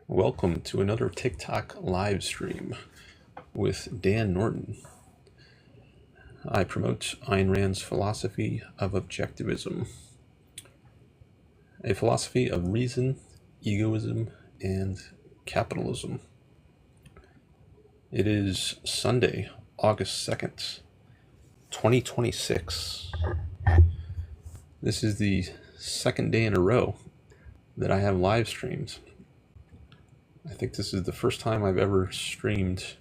Welcome to another TikTok live stream with Dan Norton. I promote Ayn Rand's philosophy of objectivism, a philosophy of reason, egoism, and capitalism. It is Sunday, August 2nd, 2026. This is the second day in a row that I have live streams. I think this is the first time I've ever streamed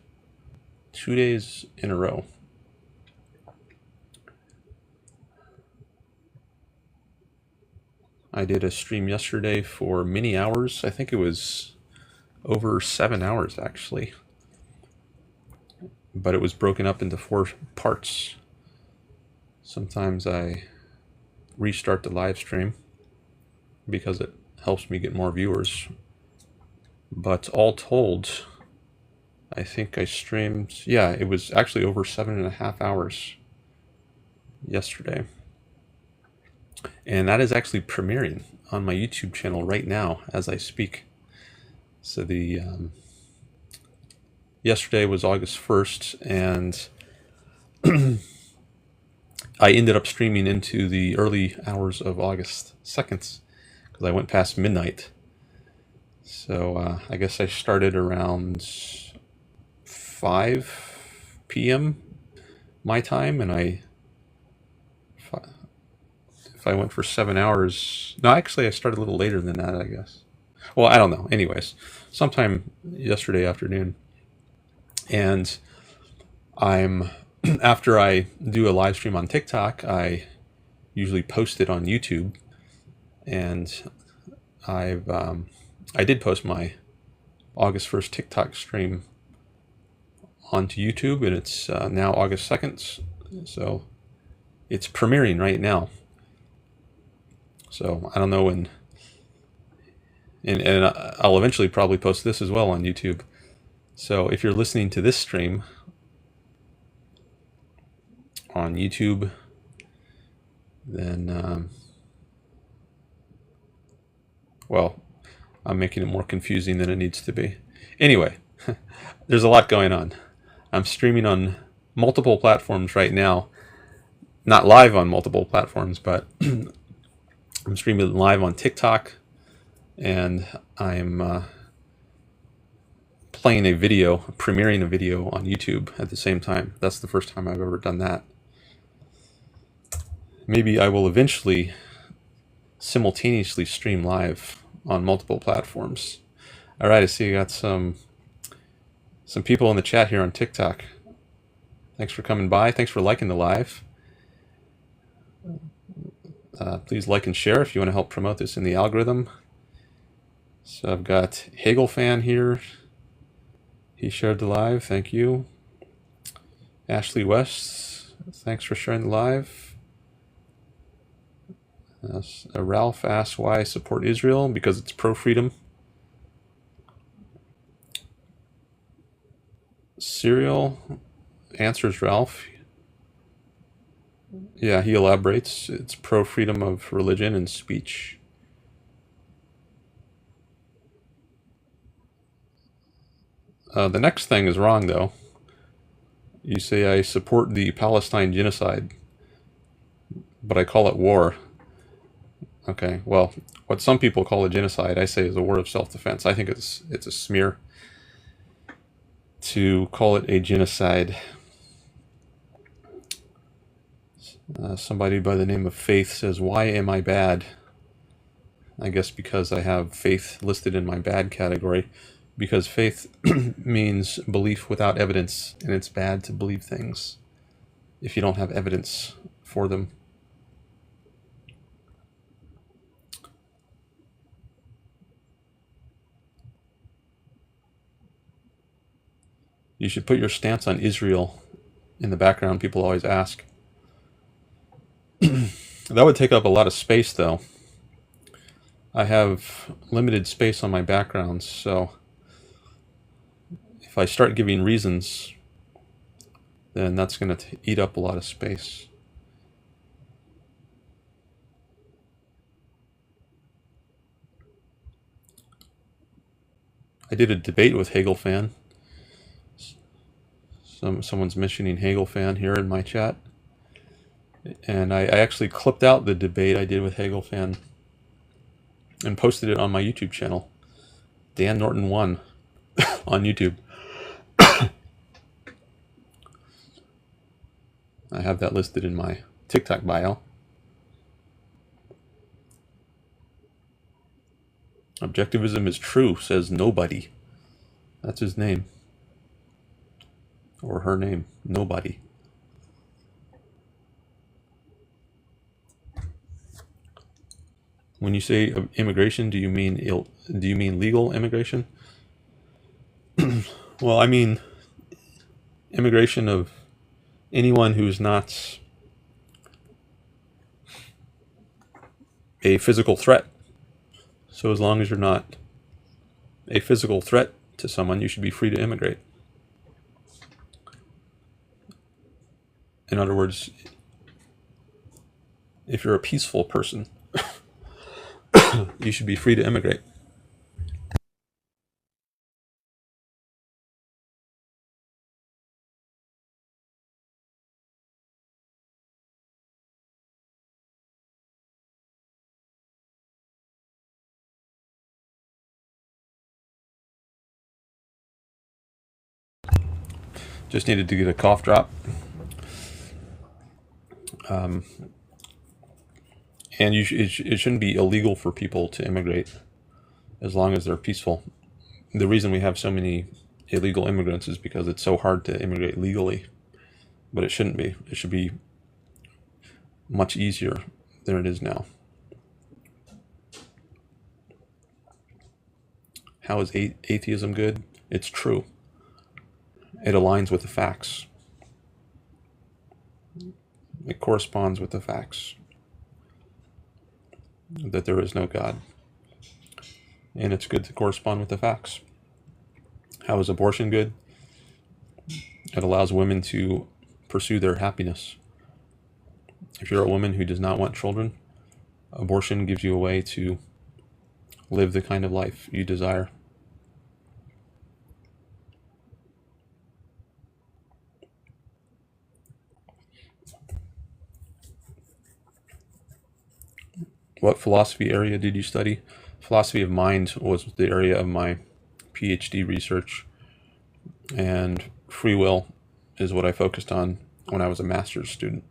2 days in a row. I did a stream yesterday for many hours. I think it was over 7 hours actually. But it was broken up into 4 parts. Sometimes I restart the live stream because it helps me get more viewers. But all told, I think I streamed, it was actually over 7.5 hours yesterday. And that is actually premiering on my YouTube channel right now as I speak. So the yesterday was August 1st, and I ended up streaming into the early hours of August 2nd because I went past midnight. So I guess I started around 5 p.m. my time, and if I went for 7 hours, no, actually I started a little later than that, I guess. Well, I don't know. Anyways, sometime yesterday afternoon. And after I do a live stream on TikTok, I usually post it on YouTube. And I did post my August 1st TikTok stream onto YouTube, and it's now August 2nd. So it's premiering right now. So I don't know when, and I'll eventually probably post this as well on YouTube. So if you're listening to this stream on YouTube, then, well, I'm making it more confusing than it needs to be. Anyway, there's a lot going on. I'm streaming on multiple platforms right now. Not live on multiple platforms, but I'm streaming live on TikTok, and I'm playing a video, premiering a video on YouTube at the same time. That's the first time I've ever done that. Maybe I will eventually simultaneously stream live on multiple platforms. All right, I see you got some people in the chat here on TikTok. Thanks for coming by. Thanks for liking the live. Please like and share if you want to help promote this in the algorithm. So I've got Hegel fan here. He shared the live. Thank you. Ashley West, thanks for sharing the live. Ralph asks why I support Israel, because it's pro-freedom. Serial answers Ralph. Yeah, he elaborates. It's pro-freedom of religion and speech. The next thing is wrong, though. You say I support the Palestine genocide, but I call it war. Okay, well, what some people call a genocide, I say is a war of self-defense. I think it's a smear to call it a genocide. Somebody by the name of Faith says, why am I bad? I guess because I have faith listed in my bad category. Because faith means belief without evidence, and it's bad to believe things if you don't have evidence for them. You should put your stance on Israel in the background, people always ask. That would take up a lot of space, though. I have limited space on my backgrounds, so if I start giving reasons, then that's going to eat up a lot of space. I did a debate with Hegel fan. Someone's mentioning Hegel fan here in my chat. And I actually clipped out the debate I did with Hegel fan and posted it on my YouTube channel. Dan Norton won on YouTube. I have that listed in my TikTok bio. Objectivism is true, says nobody. That's his name. Or her name. Nobody. When you say immigration, do you mean legal immigration? Well, I mean immigration of anyone who's not a physical threat. So as long as you're not a physical threat to someone, you should be free to immigrate. In other words, if you're a peaceful person, you should be free to immigrate. Just needed to get a cough drop. And it shouldn't be illegal for people to immigrate as long as they're peaceful. The reason we have so many illegal immigrants is because it's so hard to immigrate legally. But it shouldn't be. It should be much easier than it is now. How is atheism good? It's true. It aligns with the facts. It corresponds with the facts that there is no God. And it's good to correspond with the facts. How is abortion good? It allows women to pursue their happiness. If you're a woman who does not want children, abortion gives you a way to live the kind of life you desire. What philosophy area did you study? Philosophy of mind was the area of my PhD research, and free will is what I focused on when I was a master's student.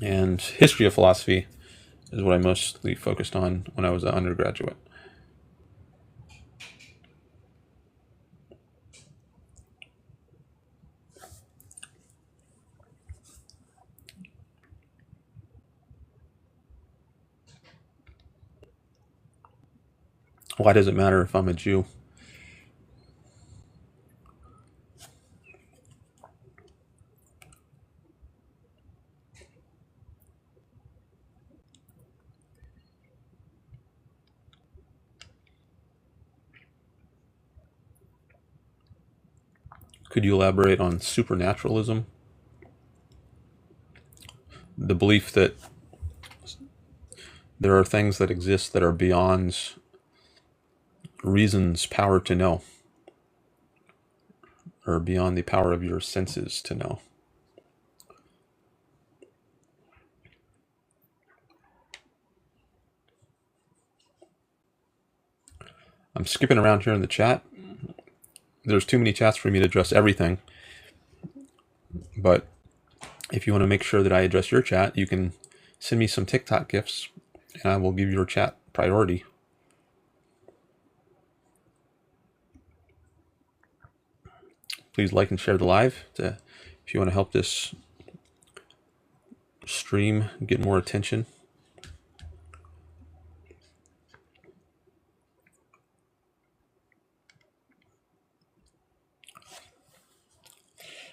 And history of philosophy is what I mostly focused on when I was an undergraduate. Why does it matter if I'm a Jew? Could you elaborate on supernaturalism? The belief that there are things that exist that are beyond reason's power to know, or beyond the power of your senses to know. I'm skipping around here in the chat. There's too many chats for me to address everything. But if you want to make sure that I address your chat, you can send me some TikTok gifts and I will give your chat priority. Please like and share the live if you want to help this stream get more attention.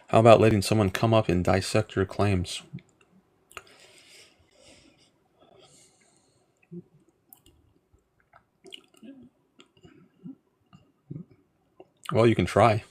How about letting someone come up and dissect your claims? Well, you can try.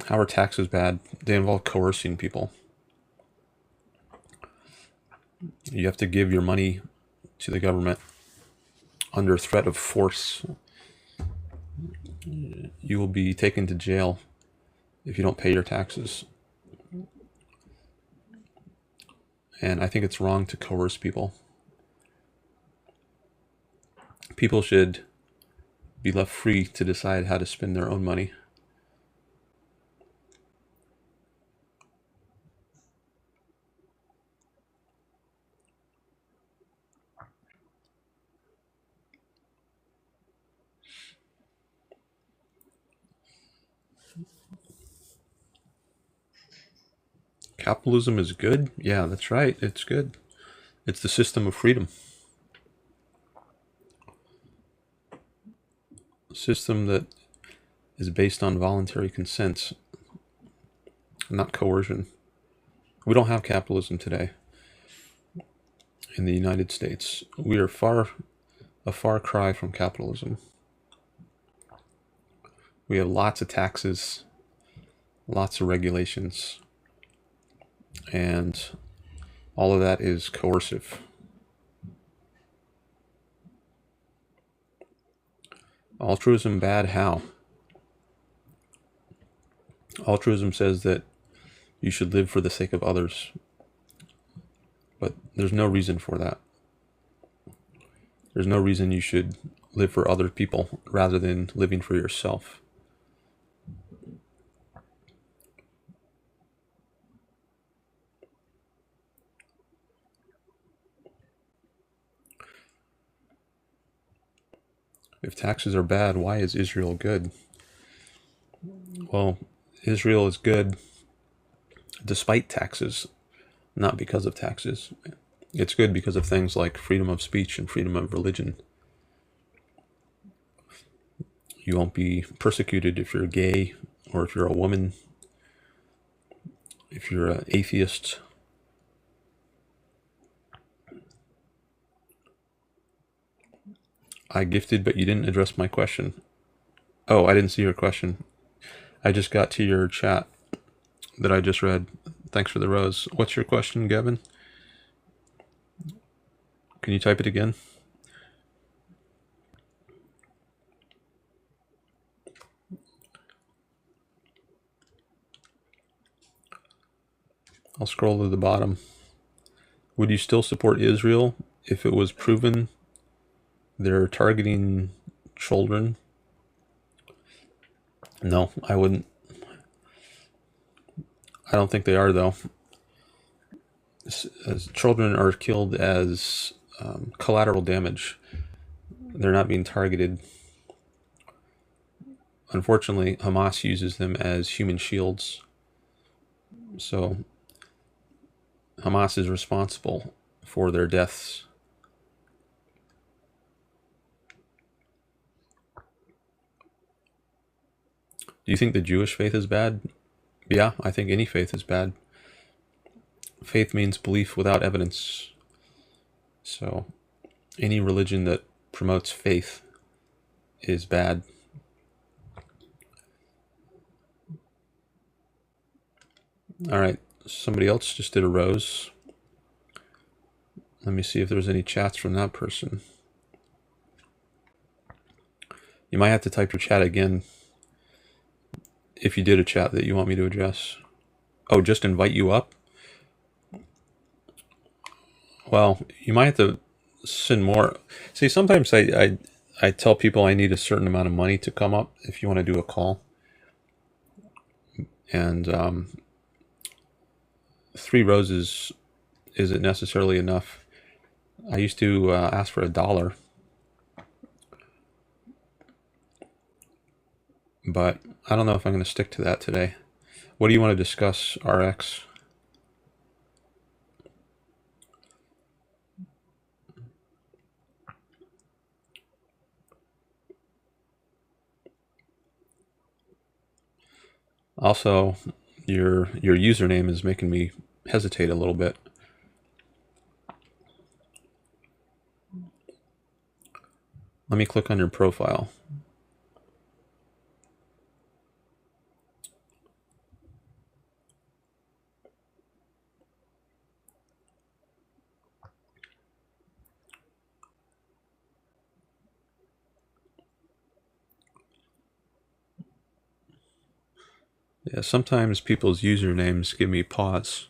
How are taxes bad? They involve coercing people. You have to give your money to the government under threat of force. You will be taken to jail if you don't pay your taxes. And I think it's wrong to coerce people. People should be left free to decide how to spend their own money. Capitalism is good? Yeah, that's right. It's good. It's the system of freedom. A system that is based on voluntary consent, not coercion. We don't have capitalism today in the United States. We are a far cry from capitalism. We have lots of taxes, lots of regulations, and all of that is coercive. Altruism bad? How? Altruism says that you should live for the sake of others, but there's no reason for that. There's no reason you should live for other people rather than living for yourself. If taxes are bad, why is Israel good? Well, Israel is good despite taxes, not because of taxes. It's good because of things like freedom of speech and freedom of religion. You won't be persecuted if you're gay or if you're a woman, if you're an atheist. I gifted, but you didn't address my question. Oh, I didn't see your question. I just got to your chat that I just read. Thanks for the rose. What's your question, Gavin? Can you type it again? I'll scroll to the bottom. Would you still support Israel if it was proven they're targeting children? No, I wouldn't. I don't think they are, though. As children are killed as collateral damage. They're not being targeted. Unfortunately, Hamas uses them as human shields. So Hamas is responsible for their deaths. Do you think the Jewish faith is bad? Yeah, I think any faith is bad. Faith means belief without evidence. So any religion that promotes faith is bad. All right, somebody else just did a rose. Let me see if there's any chats from that person. You might have to type your chat again if you did a chat that you want me to address. Oh, just invite you up? Well, you might have to send more. See, sometimes I tell people I need a certain amount of money to come up if you want to do a call. And 3 roses isn't necessarily enough. I used to ask for $1, but I don't know if I'm going to stick to that today. What do you want to discuss, RX? Also, your username is making me hesitate a little bit. Let me click on your profile. Yeah, sometimes people's usernames give me pause.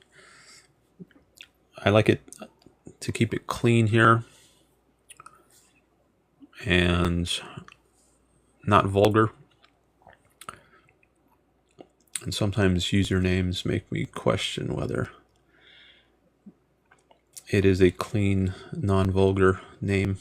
I like it to keep it clean here and not vulgar. And sometimes usernames make me question whether it is a clean, non-vulgar name.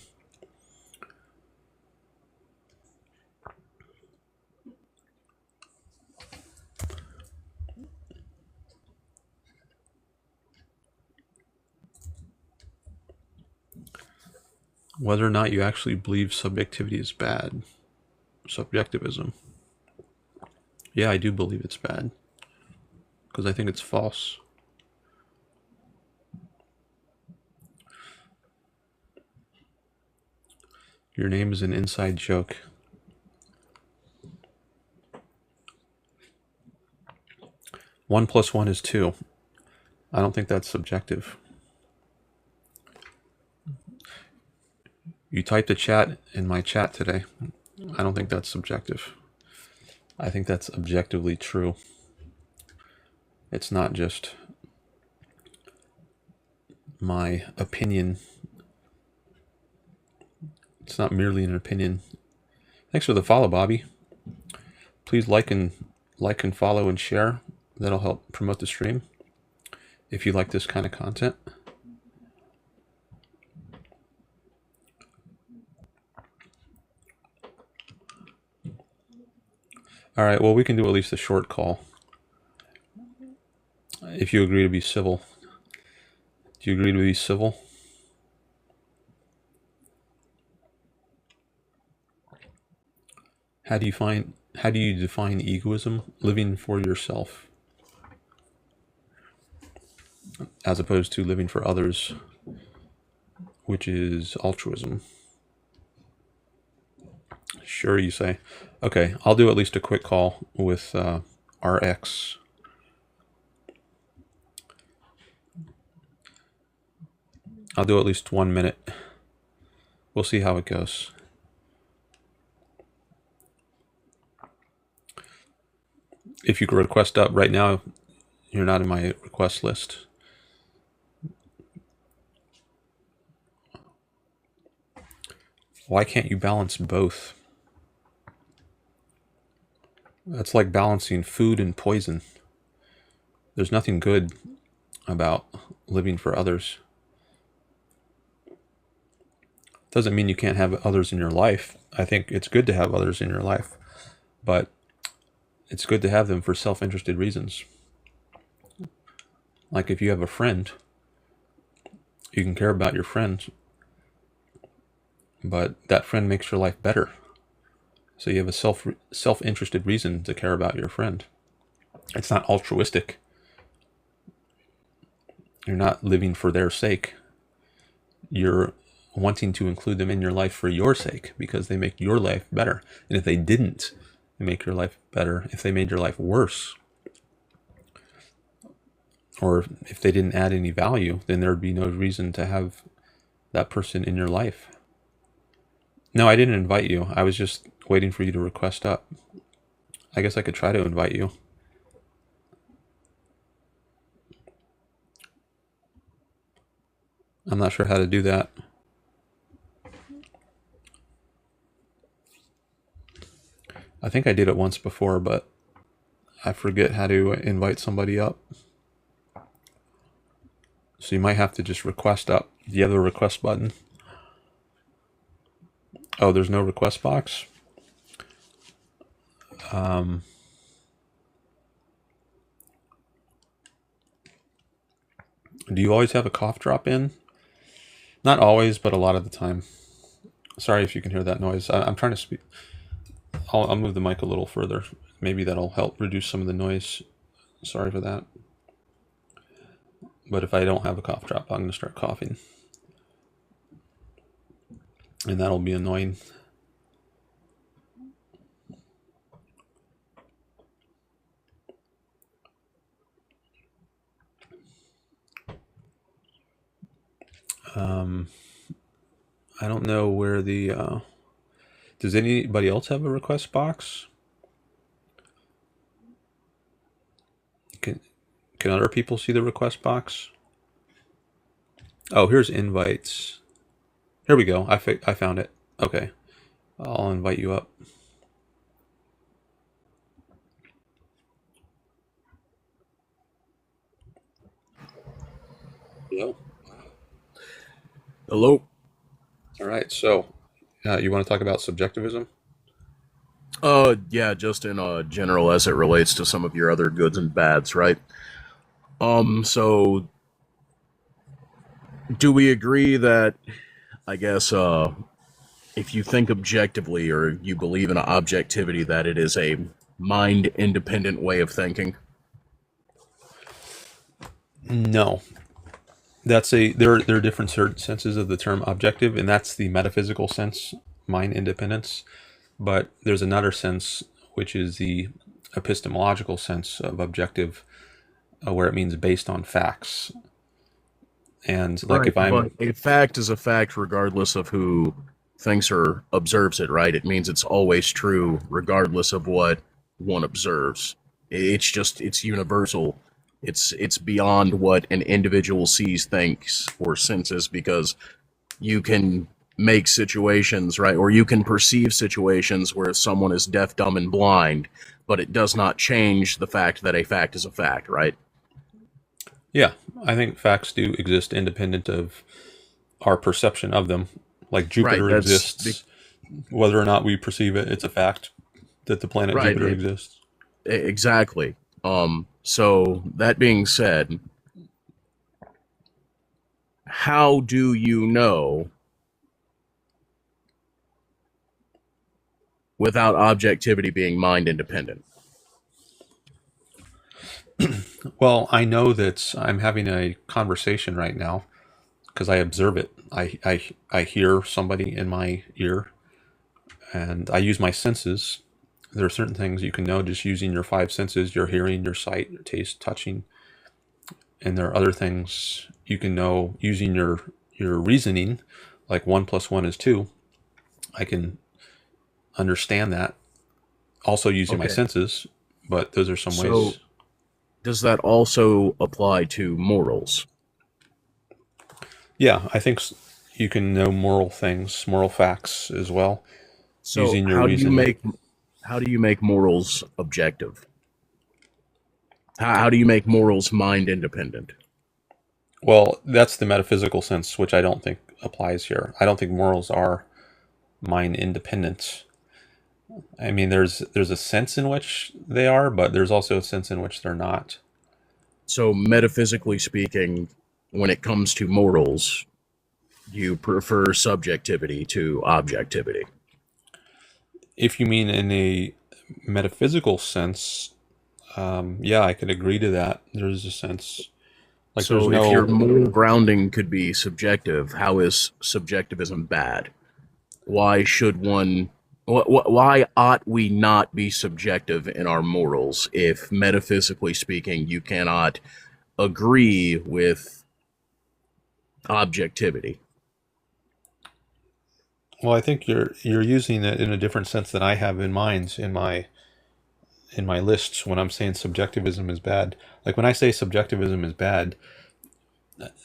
Whether or not you actually believe subjectivity is bad. Subjectivism. Yeah, I do believe it's bad. Because I think it's false. Your name is an inside joke. One plus one is two. I don't think that's subjective. You typed a chat in my chat today. I don't think that's subjective. I think that's objectively true. It's not just my opinion. It's not merely an opinion. Thanks for the follow, Bobby. Please like and follow and share. That'll help promote the stream if you like this kind of content. All right, well, we can do at least a short call. If you agree to be civil. Do you agree to be civil? How do you define egoism? Living for yourself, as opposed to living for others, which is altruism. Sure, you say. Okay, I'll do at least a quick call with RX. I'll do at least 1 minute. We'll see how it goes. If you could request up right now, you're not in my request list. Why can't you balance both? That's like balancing food and poison. There's nothing good about living for others. Doesn't mean you can't have others in your life. I think it's good to have others in your life, but it's good to have them for self-interested reasons. Like if you have a friend, you can care about your friend, but that friend makes your life better. So you have a self-interested reason to care about your friend. It's not altruistic. You're not living for their sake. You're wanting to include them in your life for your sake because they make your life better. And if they didn't make your life better, if they made your life worse, or if they didn't add any value, then there'd be no reason to have that person in your life. No, I didn't invite you. I was just waiting for you to request up. I guess I could try to invite you. I'm not sure how to do that. I think I did it once before, but I forget how to invite somebody up. So you might have to just request up. Do you have the request button? Oh, there's no request box? Do you always have a cough drop in? Not always, but a lot of the time. Sorry if you can hear that noise. I'm trying to speak. I'll move the mic a little further. Maybe that'll help reduce some of the noise. Sorry for that. But if I don't have a cough drop, I'm going to start coughing. And that'll be annoying. I don't know where the... does anybody else have a request box? Can other people see the request box? Oh, here's invites. Here we go. I found it. Okay. I'll invite you up. Hello. Hello. All right. So, you want to talk about subjectivism? Yeah, just in general as it relates to some of your other goods and bads, right? So do we agree that I guess if you think objectively or you believe in objectivity that it is a mind independent way of thinking? No. There are different senses of the term objective, and that's the metaphysical sense, mind independence. But there's another sense, which is the epistemological sense of objective, where it means based on facts. And like Right, if I'm but a fact is a fact regardless of who thinks or observes it, right? It means it's always true regardless of what one observes. It's universal. It's beyond what an individual sees, thinks, or senses because you can make situations, right? Or you can perceive situations where someone is deaf, dumb, and blind, but it does not change the fact that a fact is a fact, right? Yeah, I think facts do exist independent of our perception of them. Like Right, Jupiter that's exists, whether or not we perceive it, it's a fact that the planet right. Jupiter exists. Exactly. So that being said, how do you know without objectivity being mind independent? Well, I know that I'm having a conversation right now because I observe it. I hear somebody in my ear, and I use my senses. There are certain things you can know just using your five senses: your hearing, your sight, your taste, touching. And there are other things you can know using your reasoning, like 1 plus 1 is 2. I can understand that also using my Okay. senses, but those are some So ways. does that also apply to morals? Yeah, I think you can know moral things, moral facts as well, So using your reason. how do you make morals objective? How do you make morals mind independent? Well, that's the metaphysical sense, which I don't think applies here. I don't think morals are mind independent. I mean, there's a sense in which they are, but there's also a sense in which they're not. So metaphysically speaking, when it comes to morals, you prefer subjectivity to objectivity. If you mean in a metaphysical sense, yeah, I could agree to that. There's a sense like there's So if your no. moral grounding could be subjective, how is subjectivism bad? Why should one? Why ought we not be subjective in our morals if, metaphysically speaking, you cannot agree with objectivity? Well, I think you're using it in a different sense than I have in mind in my lists when I'm saying subjectivism is bad. Like when I say subjectivism is bad,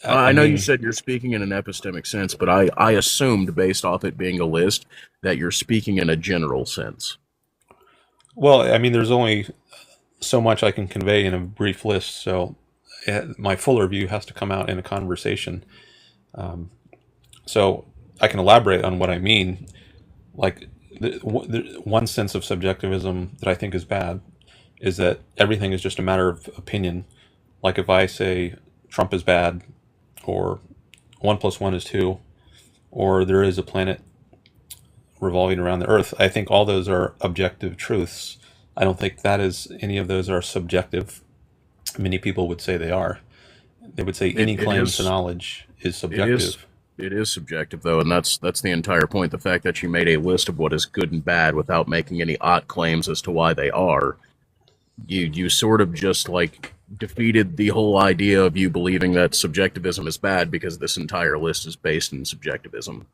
I I know you mean, said you're speaking in an epistemic sense, but I assumed, based off it being a list, that you're speaking in a general sense. well, I mean, there's only so much I can convey in a brief list, so my fuller view has to come out in a conversation. So I can elaborate on what I mean. Like the one sense of subjectivism that I think is bad is that everything is just a matter of opinion. Like if I say Trump is bad, or 1 plus 1 is 2, or there is a planet revolving around the Earth. I think all those are objective truths. I don't think that is any of those are subjective. Many people would say they are. They would say It any it claim to is knowledge is it is subjective. it is subjective though, and that's the entire point. The fact that you made a list of what is good and bad without making any odd claims as to why they are, you sort of just like defeated the whole idea of you believing that subjectivism is bad because this entire list is based in subjectivism.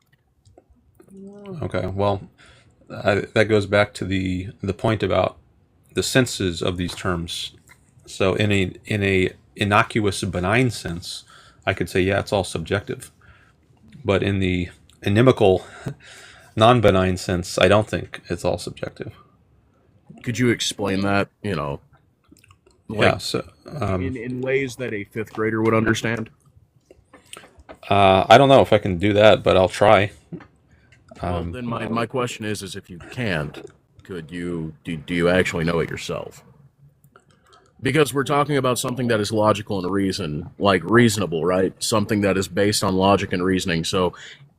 Okay, well, that goes back to the point about the senses of these terms. So in a innocuous, benign sense, I could say, yeah, it's all subjective. But in the inimical, non-benign sense, I don't think it's all subjective. Could you explain that? Like Yeah. So in ways that a fifth grader would understand? I don't know if I can do that, but I'll try. Well, then my question is if you can't, could you do you actually know it yourself? Because we're talking about something that is logical and like reasonable, right? Something that is based on logic and reasoning. So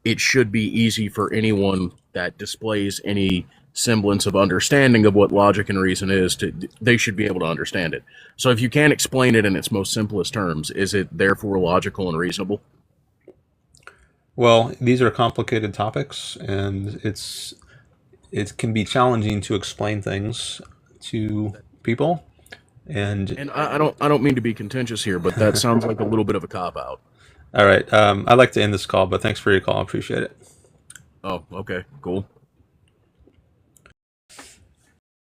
it should be easy for anyone that displays any semblance of understanding of what logic and reason is to they should be able to understand it. So if you can't explain it in its most simplest terms, is it therefore logical and reasonable? Well, these are complicated topics, and it can be challenging to explain things to people. And And I don't mean to be contentious here, but that sounds like a little bit of a cop out. all right, I'd like to end this call, but thanks for your call. I appreciate it. Oh, okay, cool.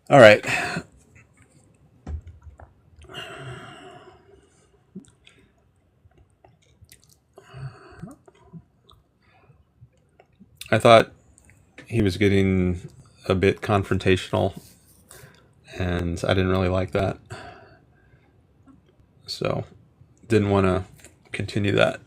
All right. I thought he was getting a bit confrontational, and I didn't really like that. So, didn't want to continue that.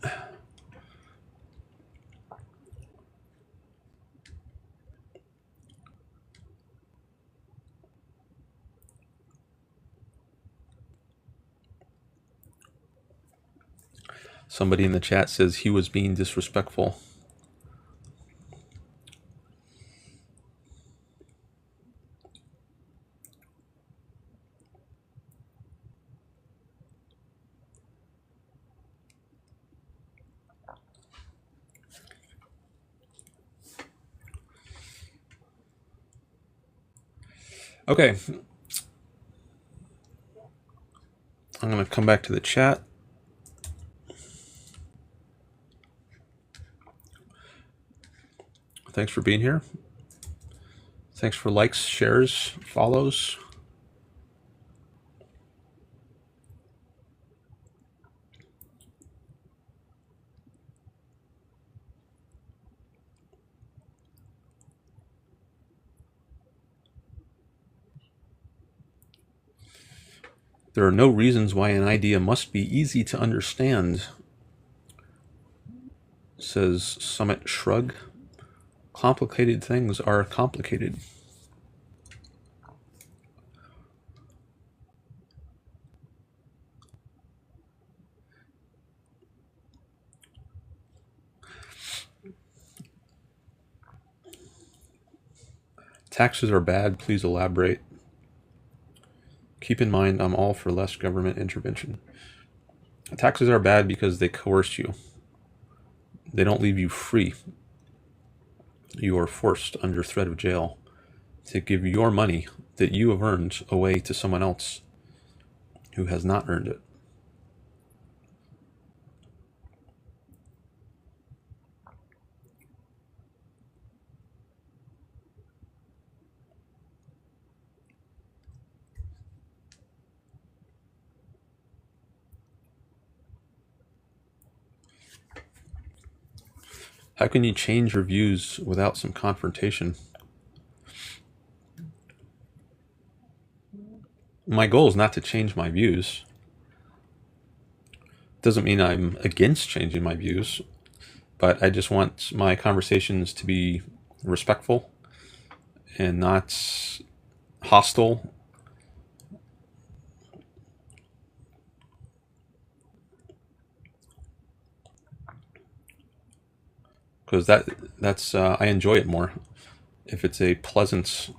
Somebody in the chat says he was being disrespectful. Okay, I'm going to come back to the chat. Thanks for being here. Thanks for likes, shares, follows. There are no reasons why an idea must be easy to understand, says Summit Shrug. Complicated things are complicated. Taxes are bad. Please elaborate. Keep in mind, I'm all for less government intervention. Taxes are bad because they coerce you. They don't leave you free. You are forced under threat of jail to give your money that you have earned away to someone else who has not earned it. How can you change your views without some confrontation? My goal is not to change my views. Doesn't mean I'm against changing my views, but I just want my conversations to be respectful and not hostile, because that's I enjoy it more. if it's a pleasant,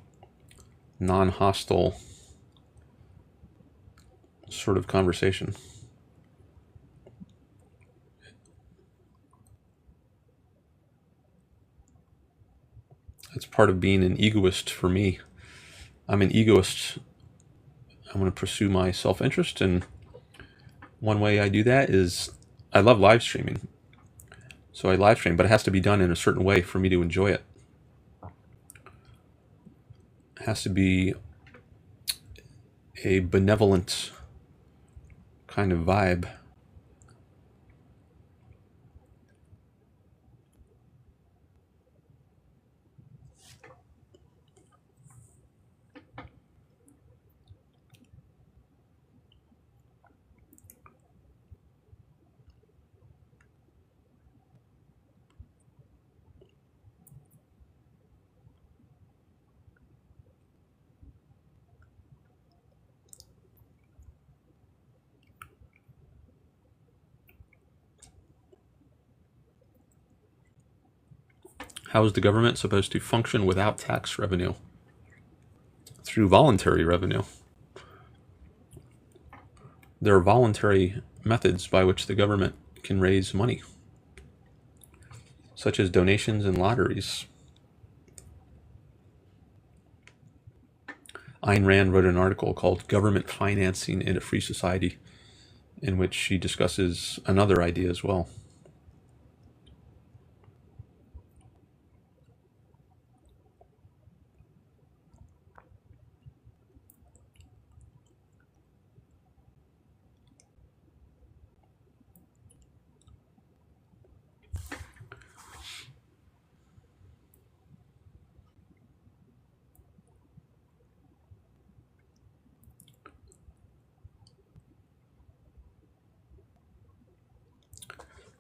non-hostile sort of conversation. It's part of being an egoist for me. I'm an egoist. I'm going to pursue my self-interest, and one way I do that is I love live streaming. So I live stream, but it has to be done in a certain way for me to enjoy it. It has to be a benevolent kind of vibe. How is the government supposed to function without tax revenue? Through voluntary revenue. There are voluntary methods by which the government can raise money, such as donations and lotteries. Ayn Rand wrote an article called Government Financing in a Free Society, in which she discusses another idea as well.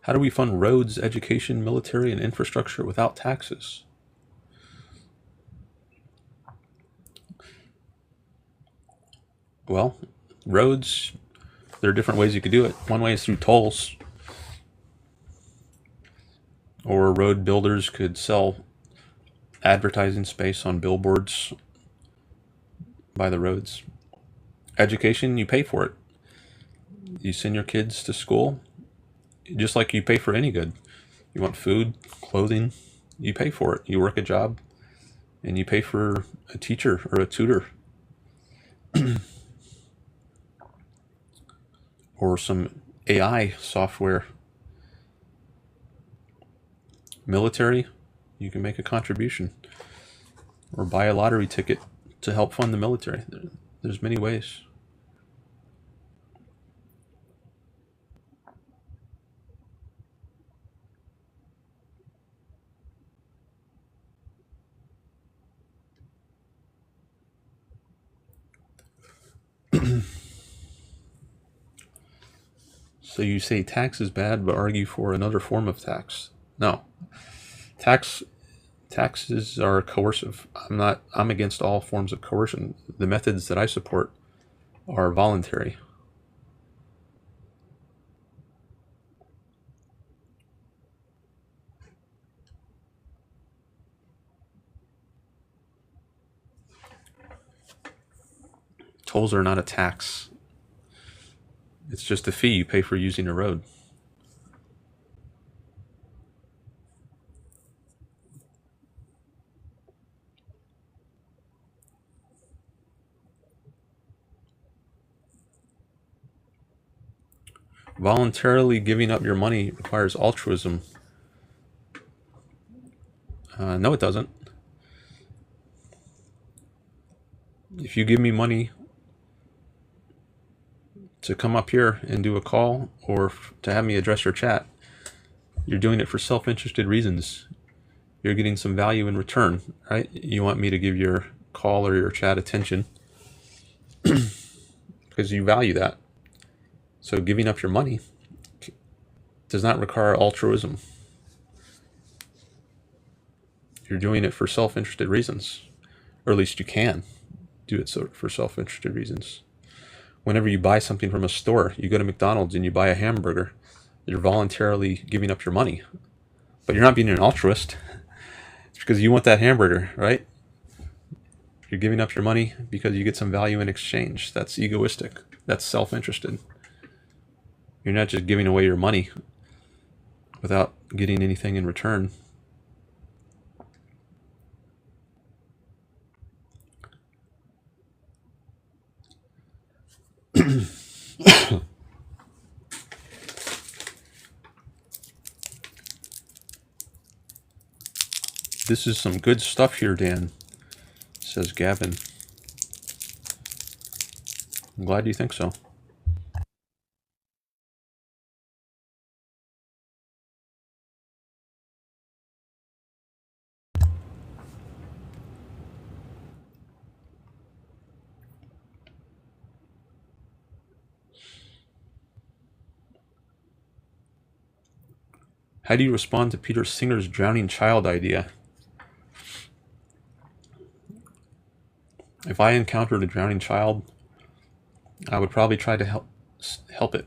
How do we fund roads, education, military, and infrastructure without taxes? Well, roads, there are different ways you could do it. One way is through tolls, or road builders could sell advertising space on billboards by the roads. Education, you pay for it. You send your kids to school, just like you pay for any good. You want food, clothing, you pay for it. You work a job, and you pay for a teacher or a tutor. Or some AI software. Military, you can make a contribution. Or buy a lottery ticket to help fund the military. There's many ways. So you say tax is bad, but argue for another form of tax. No. Taxes are coercive. I'm against all forms of coercion. The methods that I support are voluntary. Tolls are not a tax. It's just a fee you pay for using a road. Voluntarily giving up your money requires altruism. No, it doesn't. If you give me money to come up here and do a call or to have me address your chat, you're doing it for self-interested reasons. You're getting some value in return, right? You want me to give your call or your chat attention because you value that. So giving up your money does not require altruism. You're doing it for self-interested reasons, or at least you can do it for self-interested reasons. Whenever you buy something from a store, you go to McDonald's and you buy a hamburger, you're voluntarily giving up your money, but you're not being an altruist. because you want that hamburger, right? You're giving up your money because you get some value in exchange. That's egoistic. That's self-interested. You're not just giving away your money without getting anything in return. This is some good stuff here, Dan, says Gavin. I'm glad you think so. How do you respond to Peter Singer's drowning child idea? If I encountered a drowning child, I would probably try to help it.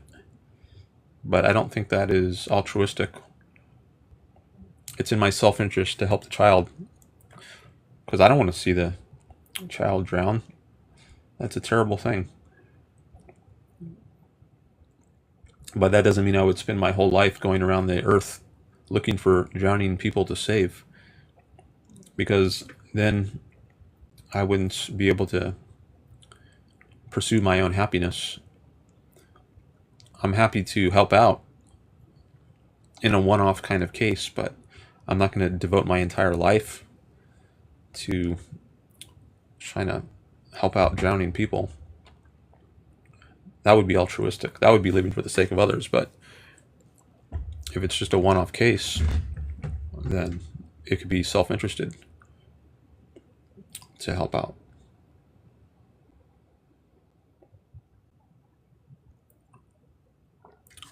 But I don't think that is altruistic. It's in my self-interest to help the child because I don't want to see the child drown. That's a terrible thing. But that doesn't mean I would spend my whole life going around the earth looking for drowning people to save, because then I wouldn't be able to pursue my own happiness. I'm happy to help out in a one-off kind of case, but I'm not going to devote my entire life to trying to help out drowning people. That would be altruistic. That would be living for the sake of others. But if it's just a one-off case, then it could be self-interested to help out.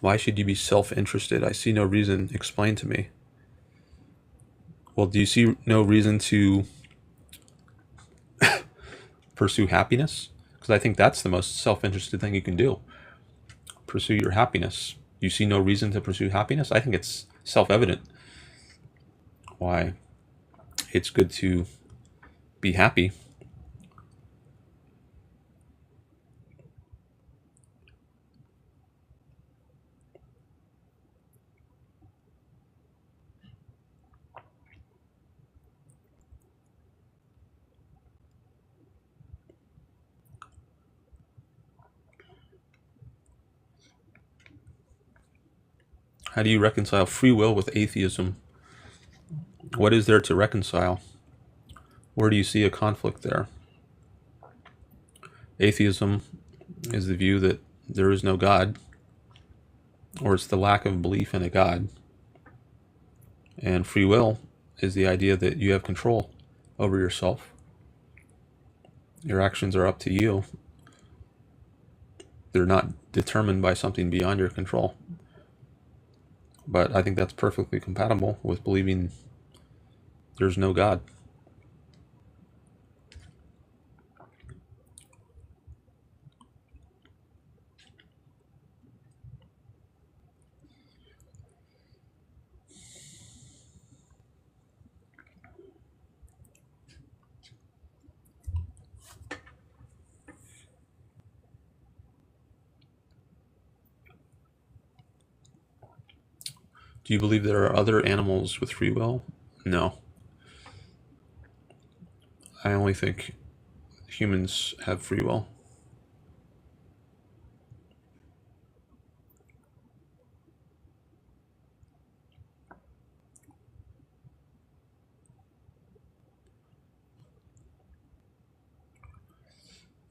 Why should you be self-interested? I see no reason. Explain to me. Well, do you see no reason to pursue happiness? Because I think that's the most self-interested thing you can do. Pursue your happiness. You see no reason to pursue happiness? I think it's self-evident why it's good to be happy. How do you reconcile free will with atheism? What is there to reconcile? Where do you see a conflict there? Atheism is the view that there is no God, or it's the lack of belief in a God. And free will is the idea that you have control over yourself. Your actions are up to you. They're not determined by something beyond your control. But I think that's perfectly compatible with believing there's no God. Do you believe there are other animals with free will? No. I only think humans have free will.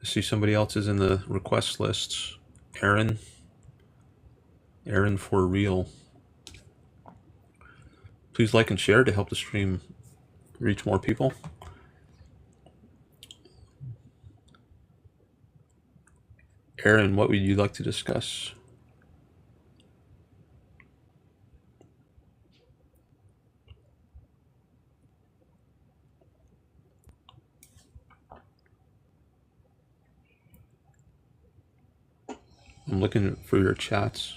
I see somebody else is in the request lists. Aaron for real. Please like and share to help the stream reach more people. Aaron, what would you like to discuss? I'm looking for your chats.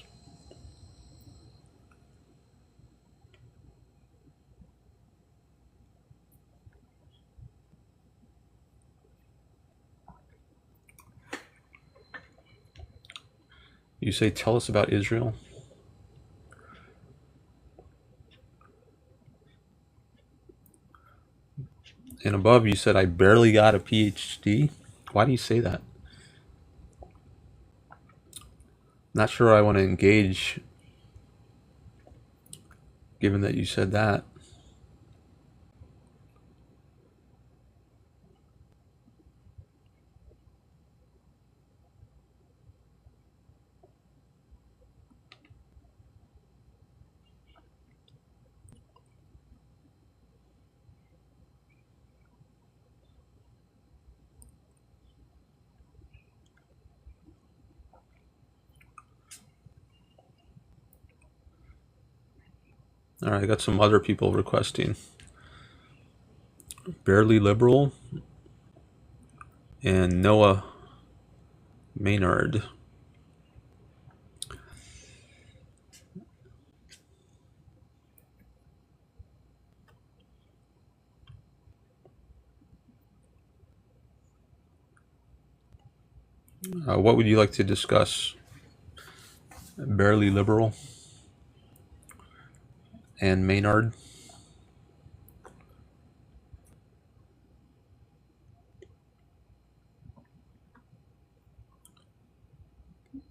You say, tell us about Israel. And above, you said, I barely got a PhD. Why do you say that? Not sure I want to engage, given that you said that. All right, I got some other people requesting. Barely Liberal and Noah Maynard. What would you like to discuss? Barely Liberal and Maynard.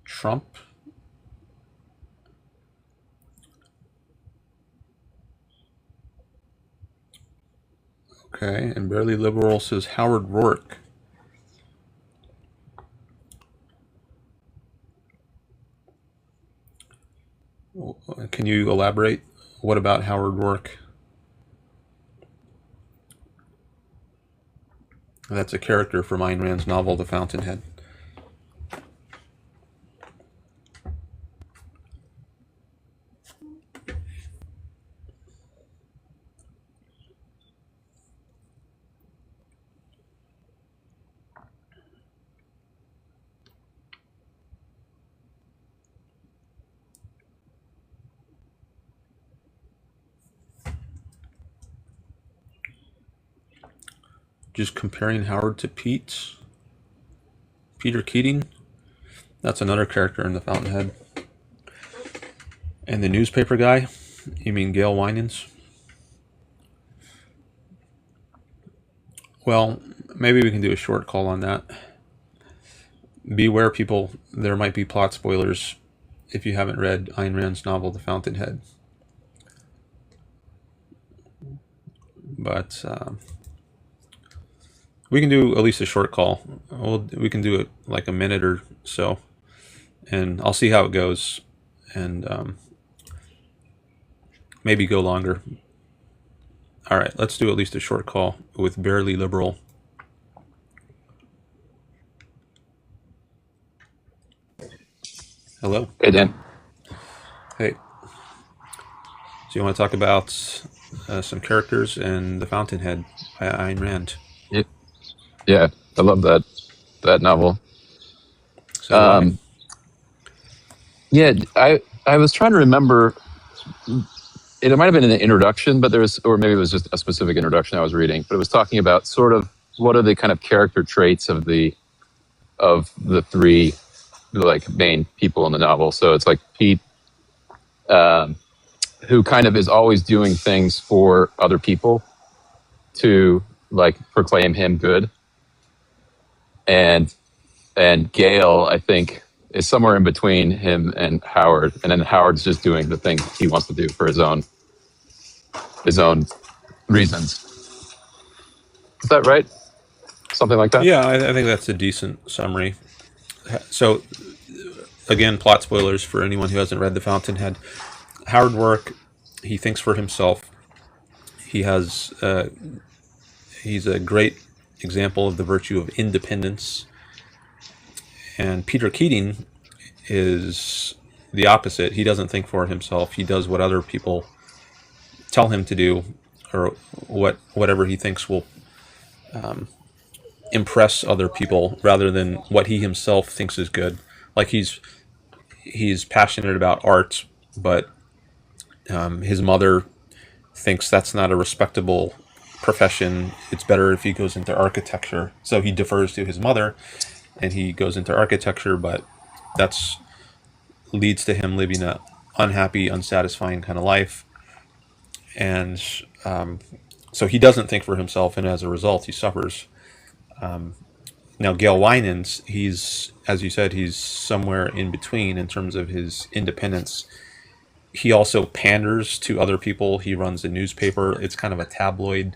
Trump. Okay, and Barely Liberal says Howard Rourke. Can you elaborate? What about Howard Rourke? That's a character from Ayn Rand's novel, The Fountainhead. Just comparing Howard to Peter Keating. That's another character in The Fountainhead. And the newspaper guy, you mean Gail Winans? Well, maybe we can do a short call on that. Beware, people, there might be plot spoilers if you haven't read Ayn Rand's novel, The Fountainhead. But we can do at least a short call. We can do it like a minute or so, and I'll see how it goes, and maybe go longer. All right, let's do at least a short call with Barely Liberal. Hello. Hey, Dan. Hey. So you want to talk about some characters in The Fountainhead by Ayn Rand? Yeah, I love that novel. So Yeah, I was trying to remember. It might have been in the introduction, but or maybe it was just a specific introduction I was reading. But it was talking about sort of what are the kind of character traits of the three like main people in the novel. So it's like Pete, who kind of is always doing things for other people to like proclaim him good, and Gail, I think, is somewhere in between him and Howard, and then Howard's just doing the thing he wants to do for his own reasons. Is that right? Something like that? yeah, I think that's a decent summary. So again, plot spoilers for anyone who hasn't read The Fountainhead. Howard Rourke, he thinks for himself. He has he's a great example of the virtue of independence. And Peter Keating is the opposite. He doesn't think for himself. He does what other people tell him to do, or whatever he thinks will impress other people, rather than what he himself thinks is good. Like he's passionate about art, but his mother thinks that's not a respectable profession. It's better if he goes into architecture. So he defers to his mother, and he goes into architecture, but that's leads to him living a unhappy, unsatisfying kind of life. And so he doesn't think for himself, and as a result, he suffers. Now, Gail Winans, he's, as you said, he's somewhere in between in terms of his independence. He also panders to other people. He runs a newspaper. It's kind of a tabloid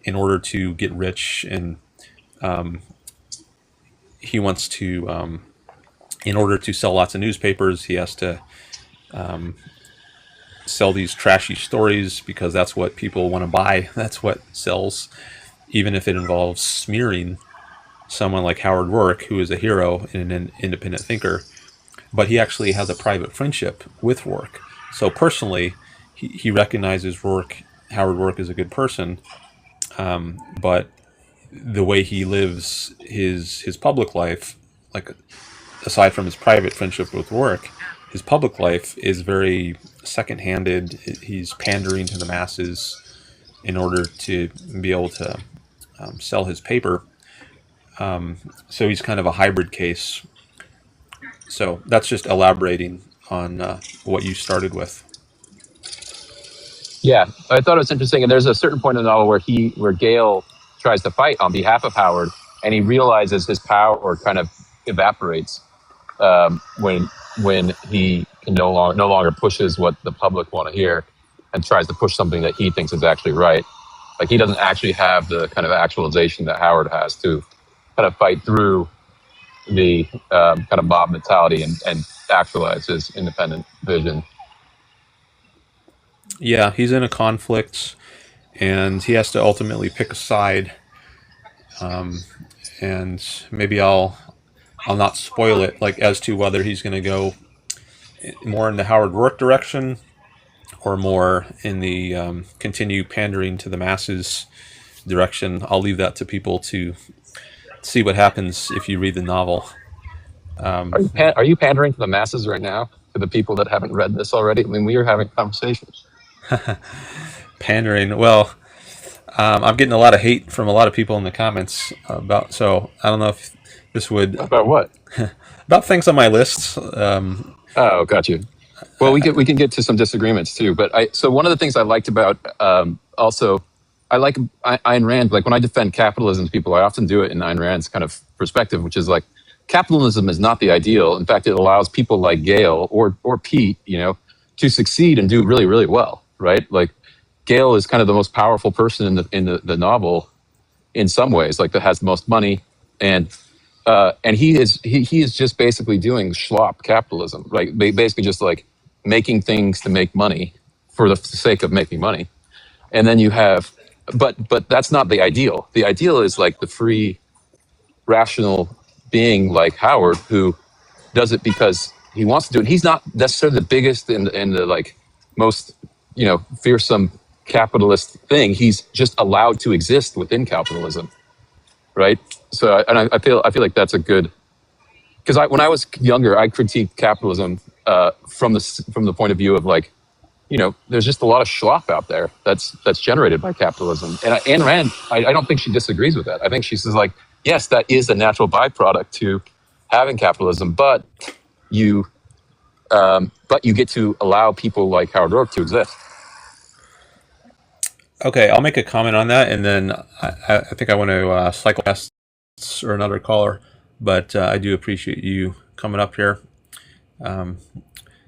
in order to get rich, and he wants to, in order to sell lots of newspapers, he has to sell these trashy stories because that's what people want to buy. That's what sells, even if it involves smearing someone like Howard Rourke, who is a hero and an independent thinker. But he actually has a private friendship with Rourke. So personally, he recognizes Howard Rourke is a good person, but the way he lives his public life, like aside from his private friendship with Rourke, his public life is very second-handed. He's pandering to the masses in order to be able to sell his paper. So he's kind of a hybrid case. So that's just elaborating on what you started with. Yeah, I thought it was interesting. And there's a certain point in the novel where Gale tries to fight on behalf of Howard, and he realizes his power kind of evaporates when he can no longer pushes what the public want to hear, and tries to push something that he thinks is actually right. Like, he doesn't actually have the kind of actualization that Howard has to kind of fight through the kind of mob mentality and actualize his independent vision. Yeah, he's in a conflict, and he has to ultimately pick a side. And maybe I'll not spoil it, like, as to whether he's going to go more in the Howard Rourke direction or more in the continue pandering to the masses direction. I'll leave that to people to see what happens if you read the novel. Are you pandering to the masses right now, to the people that haven't read this already? I mean, we are having conversations. Pandering. Well, I'm getting a lot of hate from a lot of people in the comments about. So I don't know if this would About what? about things on my list. Oh, got you. Well, we can get to some disagreements too. But so one of the things I liked about also, I like Ayn Rand. Like, when I defend capitalism to people, I often do it in Ayn Rand's kind of perspective, which is like, capitalism is not the ideal. In fact, it allows people like Gail or Pete, to succeed and do really, really well, right? Like, Gail is kind of the most powerful person in the novel in some ways, like, that has the most money, and he is just basically doing schlop capitalism, right? Basically just like making things to make money for the sake of making money. And then you have, but that's not the ideal. The ideal is like the free, rational being like Howard, who does it because he wants to do it. He's not necessarily the biggest and the like most fearsome capitalist thing. He's just allowed to exist within capitalism, right? So I feel like that's a good, because when I was younger, I critiqued capitalism from the point of view of like, there's just a lot of schlop out there that's generated by capitalism. And Ayn Rand, I don't think she disagrees with that. I think she says, like, yes, that is a natural byproduct to having capitalism, but you get to allow people like Howard Rourke to exist. Okay, I'll make a comment on that, and then I think I want to cycle past or another caller, but I do appreciate you coming up here.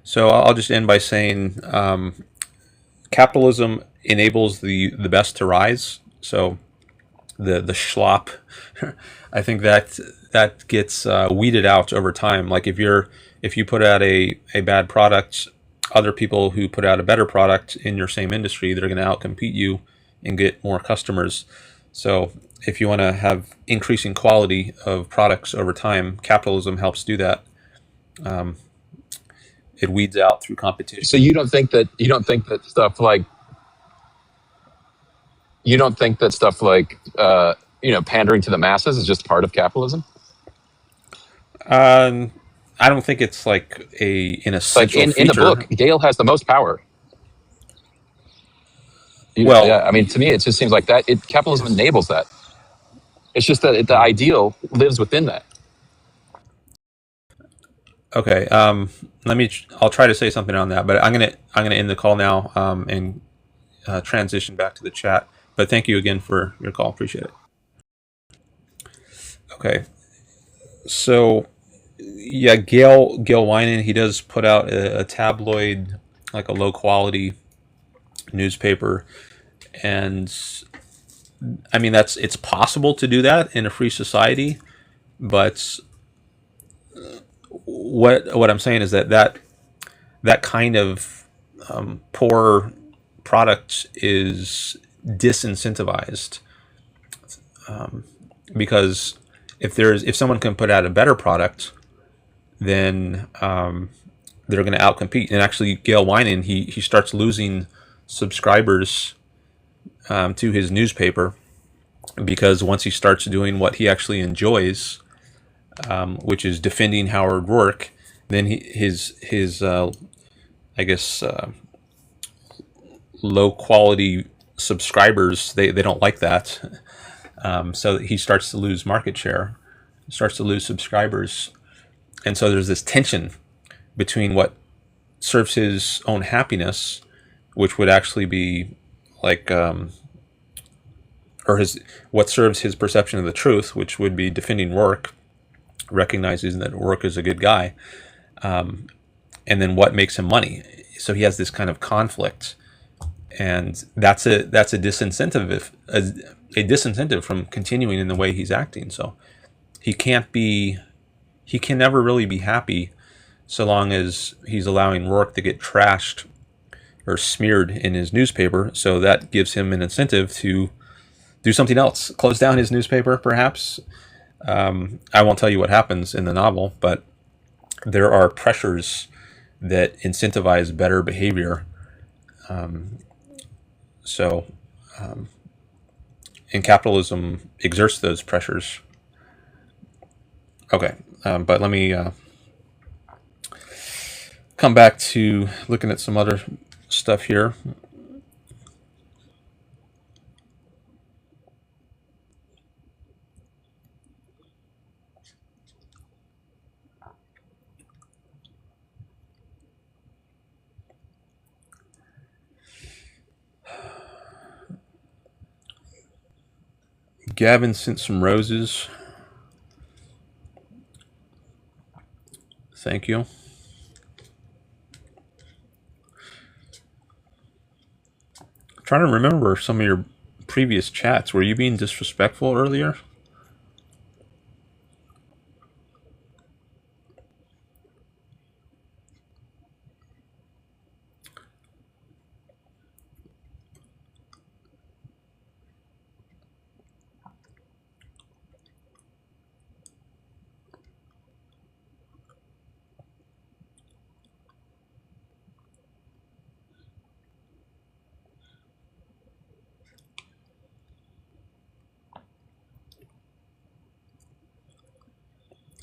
So I'll just end by saying capitalism enables the best to rise. So the schlop, I think that gets weeded out over time. Like, if you put out a bad product, other people who put out a better product in your same industry, they're going to outcompete you and get more customers. So if you want to have increasing quality of products over time, capitalism helps do that. It weeds out through competition. So you don't think that stuff like pandering to the masses is just part of capitalism? I don't think it's like an essential like in feature. the book, Gail has the most power. Well, yeah, I mean, to me, it just seems like that capitalism enables that. It's just that the ideal lives within that. Okay. I'll try to say something on that, but I'm gonna end the call now, and transition back to the chat. But thank you again for your call. Appreciate it. Okay. So yeah, Gail Winan, he does put out a tabloid, like a low quality newspaper, and I mean it's possible to do that in a free society, but what I'm saying is that kind of poor product is disincentivized, because if someone can put out a better product, then they're going to outcompete. And actually, Gail Winan, he starts losing subscribers to his newspaper, because once he starts doing what he actually enjoys, which is defending Howard Rourke, then his I guess low quality subscribers, they don't like that. So he starts to lose market share, starts to lose subscribers, and so there's this tension between what serves his own happiness, which would actually be like, or his what serves his perception of the truth, which would be defending Rourke, recognizing that Rourke is a good guy, and then what makes him money. So he has this kind of conflict, and that's a disincentive, a disincentive from continuing in the way he's acting. So he can never really be happy so long as he's allowing Rourke to get trashed or smeared in his newspaper. So that gives him an incentive to do something else, close down his newspaper, perhaps. I won't tell you what happens in the novel, but there are pressures that incentivize better behavior. So, and capitalism exerts those pressures. Okay, but let me come back to looking at some other stuff here. Gavin sent some roses. Thank you. I'm trying to remember some of your previous chats. Were you being disrespectful earlier?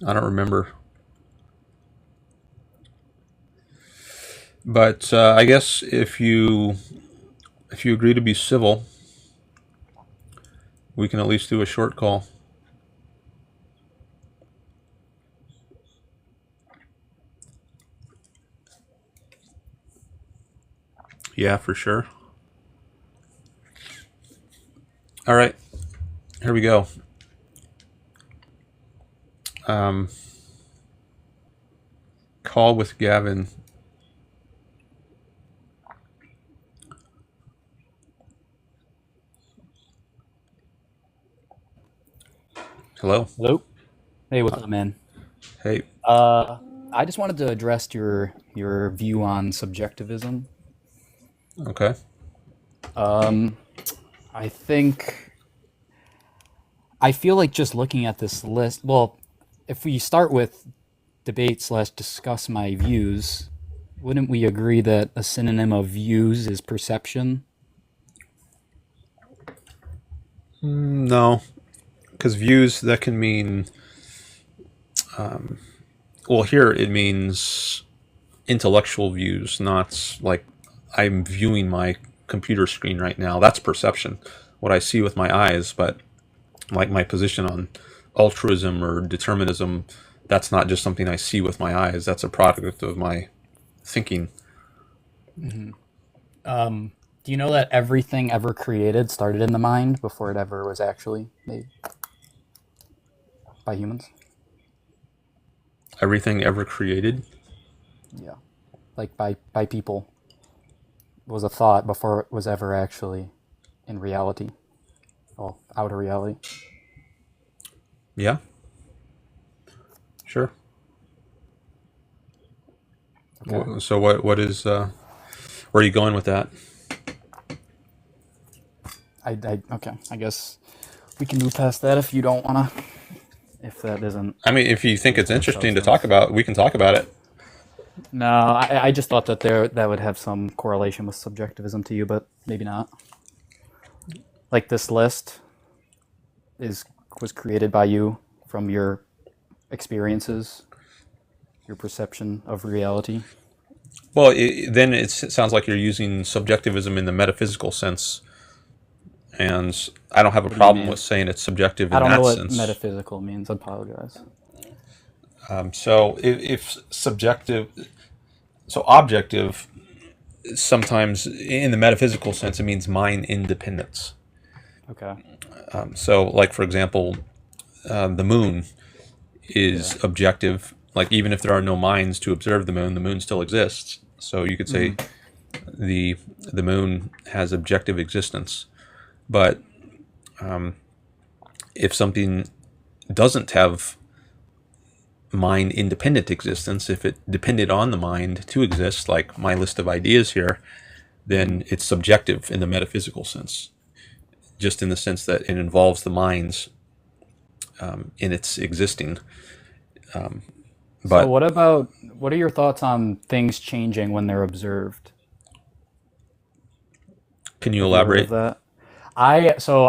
I don't remember. But I guess if you agree to be civil, we can at least do a short call. Yeah, for sure. All right, here we go. Call with Gavin. Hello. Hello. Hey, what's up, man? Hey. I just wanted to address your view on subjectivism. Okay. I think I feel like just looking at this list. Well, if we start with debate/discuss my views, wouldn't we agree that a synonym of views is perception? No, because views, that can mean, well, here it means intellectual views, not like I'm viewing my computer screen right now. That's perception, what I see with my eyes. But like my position on altruism or determinism, that's not just something I see with my eyes. That's a product of my thinking. Do you know that everything ever created started in the mind before it ever was actually made by humans? Everything ever created. Yeah. Like by people was a thought before it was ever actually in reality. Well, outer reality. Yeah, sure. Okay. So what is where are you going with that? Okay. I guess we can move past that if you don't wanna. If that isn't I mean, if you think it's anything of interesting to talk substance. about, we can talk about it. No, I just thought that that would have some correlation with subjectivism to you, but maybe not. Like this list is was created by you from your experiences, your perception of reality. Well, then it sounds like you're using subjectivism in the metaphysical sense, and I don't have a What do you problem with mean? saying it's subjective I in don't know that what sense. metaphysical means. I apologize. So if subjective, so objective, sometimes in the metaphysical sense, it means mind independence. Okay. So, like for example, the moon Yeah. is objective. Like even if there are no minds to observe the moon still exists. So you could say the moon has objective existence. But if something doesn't have mind independent existence, if it depended on the mind to exist, like my list of ideas here, then it's subjective in the metaphysical sense, just in the sense that it involves the minds in its existing. So But what are your thoughts on things changing when they're observed? can you Have you ever heard of elaborate? that?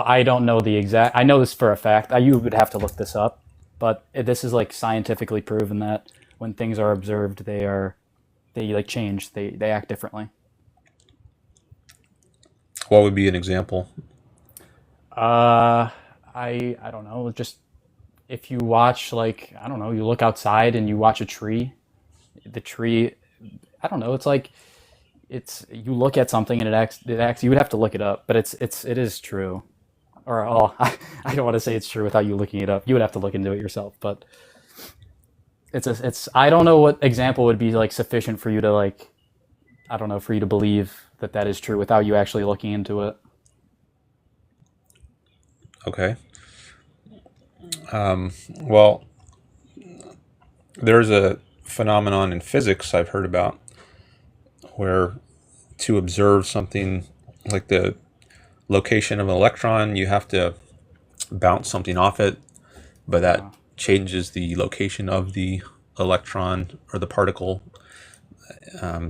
I don't know the exact. I know this for a fact. You would have to look this up, but this is like scientifically proven that when things are observed, they like change. They act differently. What would be an example? Uh, I don't know. Just if you watch like I don't know, you look outside and you watch a tree. The tree, I don't know. It's like it's you look at something and it acts. You would have to look it up, but it is true. Or oh, I don't want to say it's true without you looking it up. You would have to look into it yourself, but it's I don't know what example would be like sufficient for you to like I don't know for you to believe that that is true without you actually looking into it. Okay. Well, there's a phenomenon in physics I've heard about where to observe something like the location of an electron, you have to bounce something off it, but that Uh, changes the location of the electron or the particle.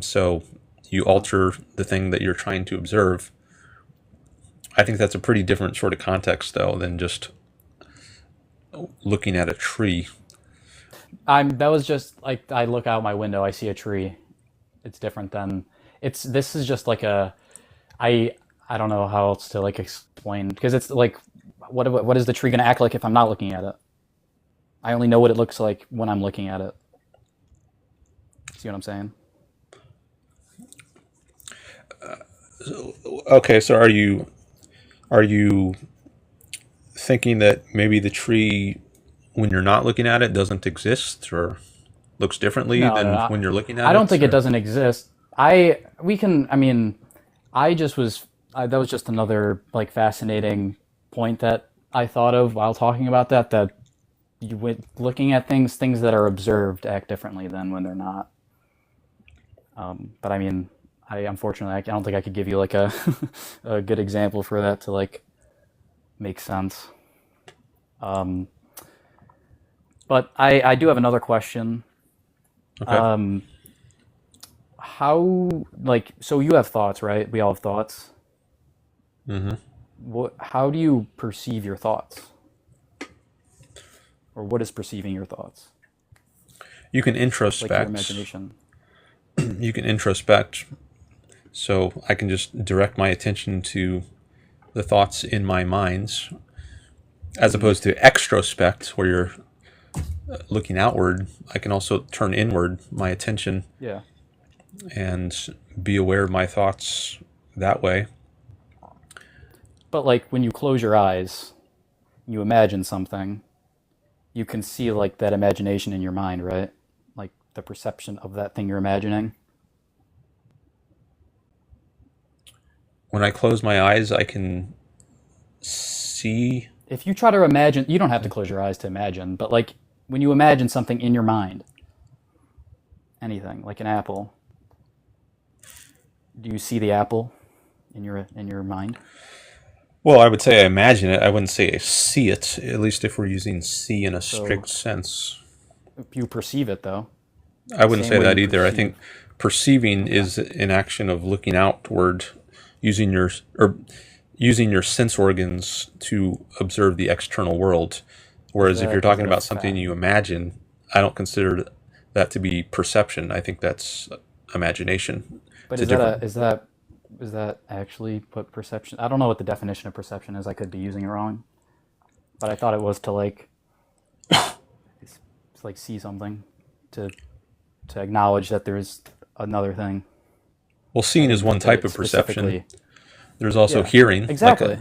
So you alter the thing that you're trying to observe. I think that's a pretty different sort of context, though, than just looking at a tree. that was just like I look out my window, I see a tree. It's different than it's this is just like a I I don't know how else to like explain because it's like what is the tree going to act like if I'm not looking at it? I only know what it looks like when I'm looking at it. See what I'm saying? Okay, so are you thinking that maybe the tree, when you're not looking at it, doesn't exist or looks differently No, no, than no. when you're looking I at don't it? think it Or doesn't exist. I just was that was just another like fascinating point that I thought of while talking about that you with looking at things that are observed act differently than when they're not. But I mean, I unfortunately I don't think I could give you like a a good example for that to like make sense. Um, but I do have another question. okay. Um, how like so you have thoughts, right? We all have thoughts. hmm How do you perceive your thoughts, or what is perceiving your thoughts? You can Like your introspect. imagination. You can introspect. So I can just direct my attention to the thoughts in my minds, as opposed to extrospect, where you're looking outward, I can also turn inward my attention Yeah. and be aware of my thoughts that way. But like when you close your eyes, you imagine something, you can see like that imagination in your mind, right? Like the perception of that thing you're imagining. When I close my eyes, I can see. If you try to imagine, you don't have to close your eyes to imagine, but like when you imagine something in your mind, anything like an apple, do you see the apple in your mind? Well, I would say I imagine it. I wouldn't say I see it, at least if we're using see in a So strict sense. you perceive it though, I the wouldn't same say way that you either. I perceive. think perceiving Yeah. is an action of looking outward, using your or using your sense organs to observe the external world. Whereas if you're Is talking that a about something fact? you imagine, I don't consider that to be perception. I think that's imagination. But It's a different. is that actually what perception? I don't know what the definition of perception is. I could be using it wrong, but I thought it was to like it's like see something, to acknowledge that there's another thing. Well, I seeing is didn't one think that type it of perception. specifically. There's also Yeah, hearing, like exactly.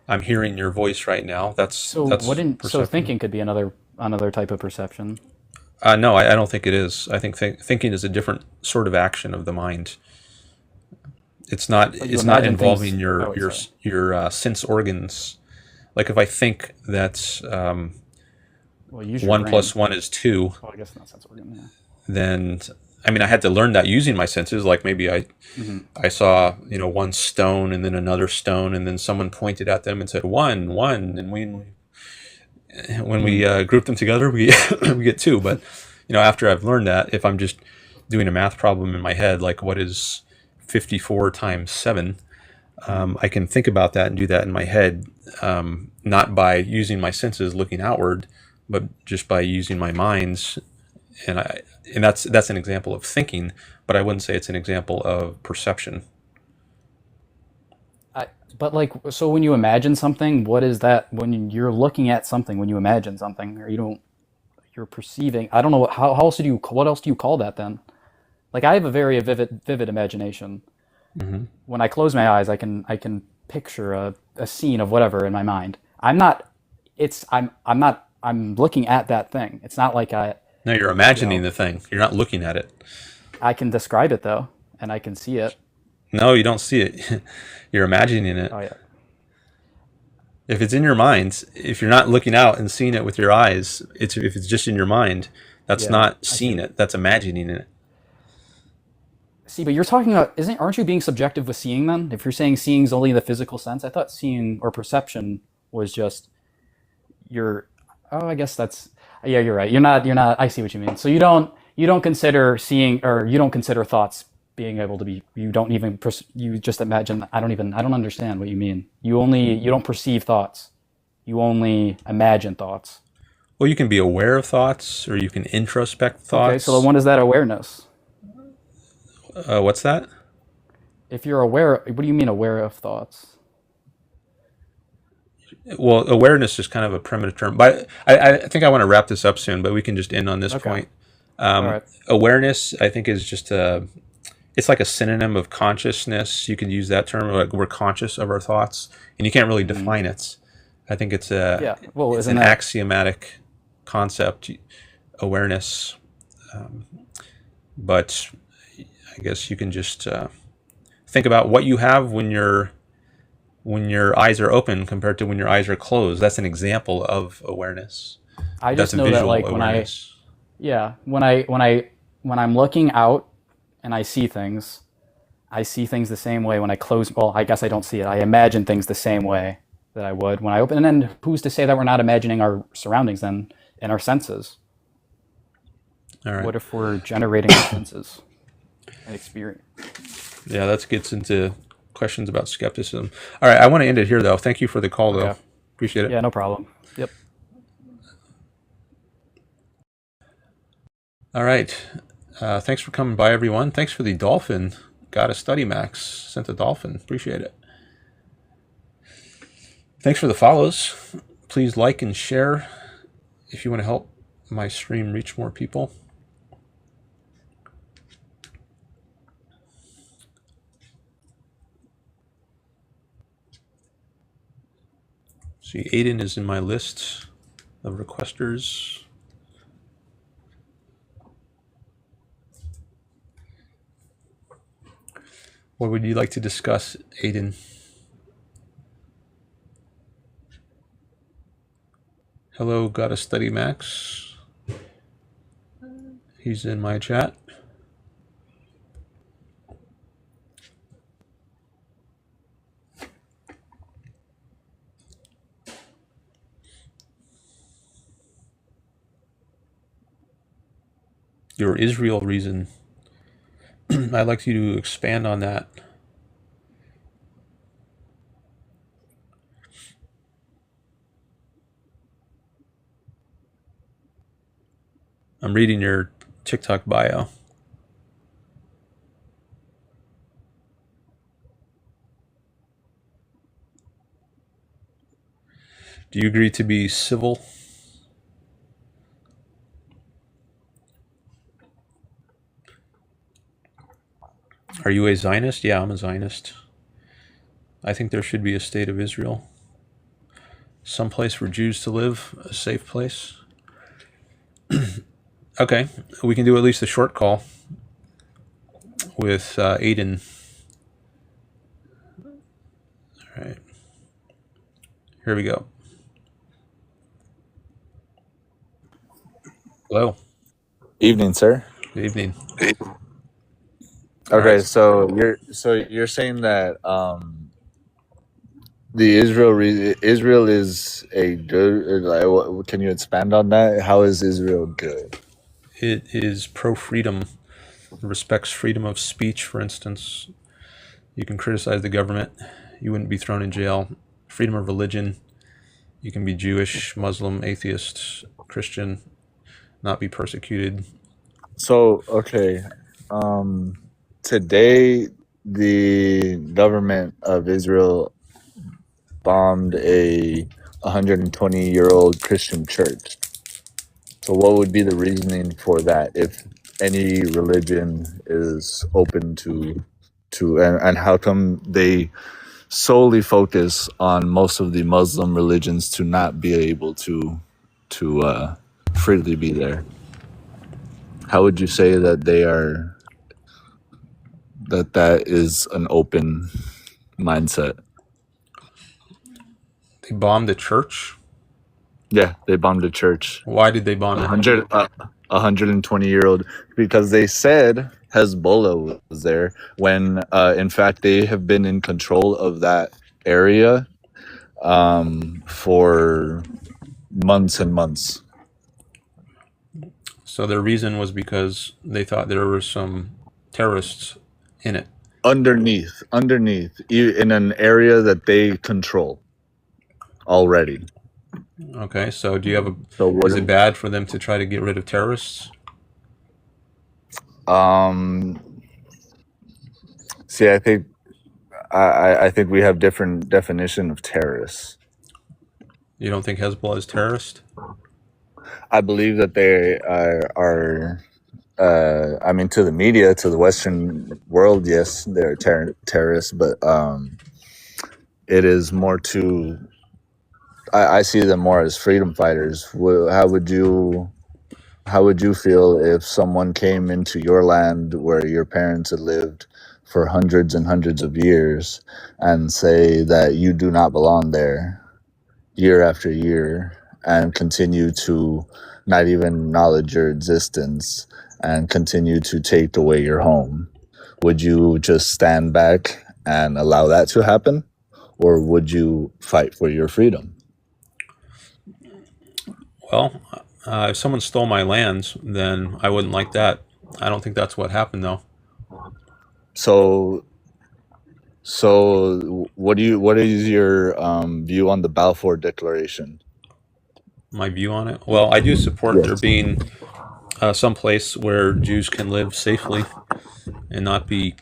I'm hearing your voice right now. So That's wouldn't so perception. thinking could be another type of perception. No, I don't think it is. I think thinking is a different sort of action of the mind. It's not. But you It's not imagine involving things. Oh wait, sorry. your sense organs. Like if I think that Well, use your one brain. plus one is two, Well, I guess not sense organ. Yeah. then I mean I had to learn that using my senses. Like maybe Hmm. I saw one stone and then another stone and then someone pointed at them and said one, and when we Hmm. group them together, we we get two. But after I've learned that, if I'm just doing a math problem in my head, like what is 54 times 7, Hmm. I can think about that and do that in my head, not by using my senses looking outward, but just by using my minds. And that's an example of thinking, but I wouldn't say it's an example of perception. I, but like, so when you imagine something, what is that? When you're looking at something, when you imagine something, or you don't, you're perceiving. I don't know how else do you what else do you call that then? Like I have a very vivid imagination. Hmm. When I close my eyes, I can picture a scene of whatever in my mind. I'm not. I'm not. I'm looking at that thing. It's not like No, you're you imagining know the thing. You're not looking at it. I can describe it though, and I can see it. No, you don't see it. You're imagining it. Oh yeah, If it's in your mind, if you're not looking out and seeing it with your eyes, if it's just in your mind, that's yeah. not I see. seeing it. That's imagining it. See, but you're talking about isn't aren't you being subjective with seeing then? If you're saying seeing is only in the physical sense, I thought seeing or perception was just your. Oh, I guess that's yeah. You're right. You're not. I see what you mean. So you don't consider seeing or you don't consider thoughts being able to be. You don't even you just imagine. I don't understand what you mean. You don't perceive thoughts. You only imagine thoughts. Well, you can be aware of thoughts, or you can introspect Okay, so the thoughts. one is that awareness. What's that? If you're aware, what do you mean aware of thoughts? Well, awareness is kind of a primitive term, but I think I want to wrap this up soon. But we can just end on this Okay, point. all right. Awareness, I think, is just it's like a synonym of consciousness. You can use that term, like we're conscious of our thoughts, and you can't really Mm. define it. I think Yeah. Well, it's isn't an that axiomatic concept, awareness. Um, but I guess you can just think about what you have when your eyes are open compared to when your eyes are closed. That's an example of awareness. I That's just a know that visual like awareness. yeah, when I'm looking out and I see things the same way when I close. Well, I guess I don't see it. I imagine things the same way that I would when I open. And then who's to say that we're not imagining our surroundings then and our senses? All right. What if we're generating our senses and experience? Yeah, that gets into questions about skepticism. All right, I want to end it here, though. Thank you for the call, though. Okay. Appreciate it. Yeah, no problem. Yep. All right. Thanks for coming by, everyone. Thanks for the dolphin. GottaStudyMax sent a dolphin. Appreciate it. Thanks for the follows. Please like and share if you want to help my stream reach more people. See, Aiden is in my list of requesters. What would you like to discuss, Aiden? Hello, GottaStudyMax. He's in my chat. Your Israel reason. I'd like you to expand on that. I'm reading your TikTok bio. Do you agree to be civil? Are you a Zionist? Yeah, I'm a Zionist. I think there should be a state of Israel. Some place for Jews to live, a safe place. Okay, we can do at least a short call with Aiden. All right. Here we go. Hello. Evening, sir. Good evening. Okay, right. so you're saying that the Israel is a good. Like, can you expand on that? How is Israel good? It is pro-freedom. It respects freedom of speech, for instance. You can criticize the government. You wouldn't be thrown in jail. Freedom of religion. You can be Jewish, Muslim, atheist, Christian, not be persecuted. So, okay, today the government of Israel bombed a 120-year-old Christian church. So what would be the reasoning for that if any religion is open to and how come they solely focus on most of the Muslim religions to not be able to freely be there? How would you say that that is an open mindset? They bombed the church. Yeah, they bombed a church. Why did they bomb it? 120-year-old, because they said Hezbollah was there when in fact they have been in control of that area for months and months. So their reason was because they thought there were some terrorists in it. Underneath in an area that they control already. Okay, so do you have is So it bad for them to try to get rid of terrorists? See, I think I think we have different definition of terrorists. You don't think Hezbollah is terrorist? I believe that they are I mean, to the media, to the Western world, yes, they're terrorists, but it is more to. I see them more as freedom fighters. How would you feel if someone came into your land where your parents had lived for hundreds and hundreds of years and say that you do not belong there year after year and continue to not even acknowledge your existence and continue to take away your home? Would you just stand back and allow that to happen? Or would you fight for your freedom? Well, if someone stole my lands, then I wouldn't like that. I don't think that's what happened, though. So what is your view on the Balfour Declaration? My view on it? Well, I do support there being some place where Jews can live safely and not be.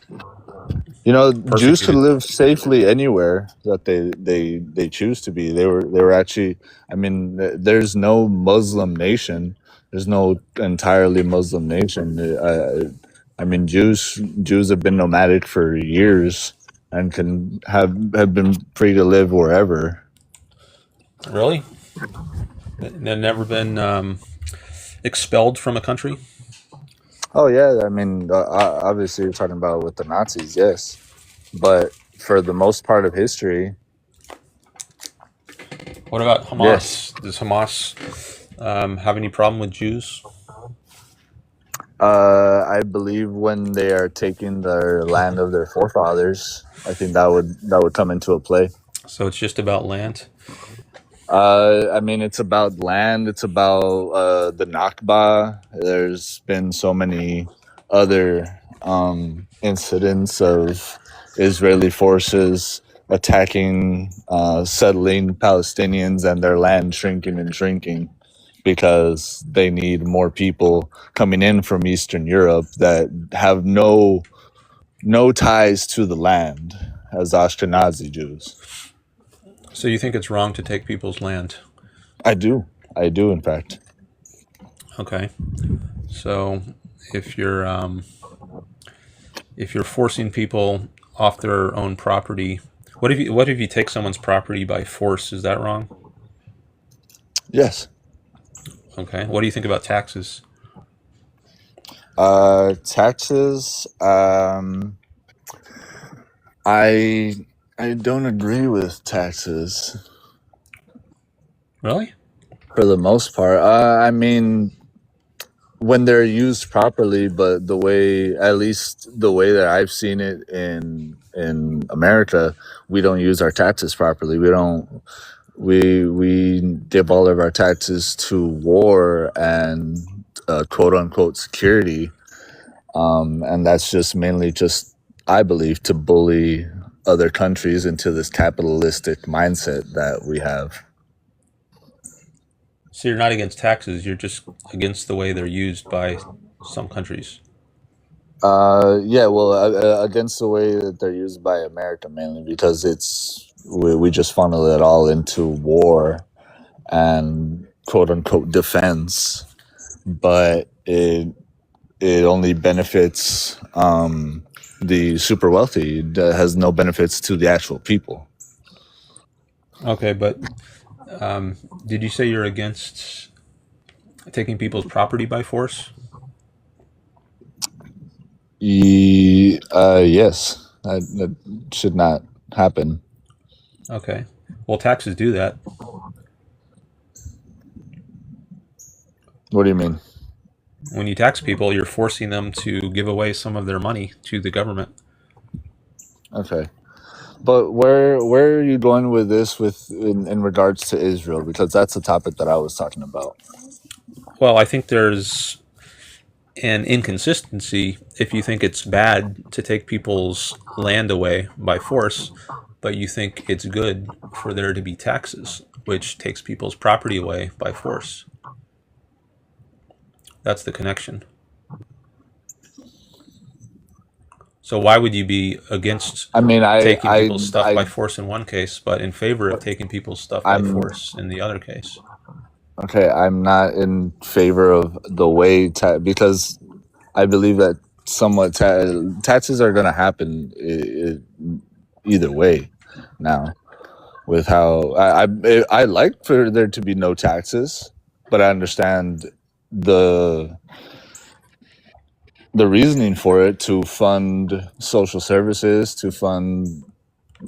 Jews can live safely anywhere that they choose to be. They were actually. I mean, there's no Muslim nation There's no entirely Muslim nation. I mean, Jews have been nomadic for years and can have been free to live wherever. Really? They've never been expelled from a country? Oh yeah, I mean, obviously you're talking about with the Nazis, yes, but for the most part of history, What about yes. Hamas? Does Hamas have any problem with Jews? I believe when they are taking the land of their forefathers, I think that would come into a play. So it's just about land? I mean, it's about land. It's about the Nakba. There's been so many other incidents of Israeli forces attacking, settling Palestinians and their land shrinking and shrinking because they need more people coming in from Eastern Europe that have no ties to the land as Ashkenazi Jews. So you think it's wrong to take people's land? I do, in fact. Okay. So if you're forcing people off their own property, what if you take someone's property by force? Is that wrong? Yes. Okay. What do you think about taxes? Taxes. I don't agree with taxes Really? for the most part. I mean, when they're used properly, but at least the way that I've seen it in America, we don't use our taxes properly. We give all of our taxes to war and quote unquote security. And that's just mainly just, I believe, to bully other countries into this capitalistic mindset that we have. So you're not against taxes, you're just against the way they're used by some countries. Yeah, well, against the way that they're used by America mainly because we just funnel it all into war and quote unquote defense, but it only benefits the super wealthy. It has no benefits to the actual people. Okay, but did you say you're against taking people's property by force? Yes, that should not happen. Okay. Well, taxes do that. What do you mean? When you tax people, you're forcing them to give away some of their money to the government. Okay. But where are you going with this in regards to Israel? Because that's the topic that I was talking about. Well, I think there's an inconsistency if you think it's bad to take people's land away by force, but you think it's good for there to be taxes, which takes people's property away by force. That's the connection. So why would you be against I mean, taking people's stuff by force in one case, but in favor of taking people's stuff by I'm force in the other case? okay. I'm not in favor of the way because I believe that somewhat taxes are going to happen either way. Now, with how I like for there to be no taxes, but I understand the reasoning for it to fund social services, to fund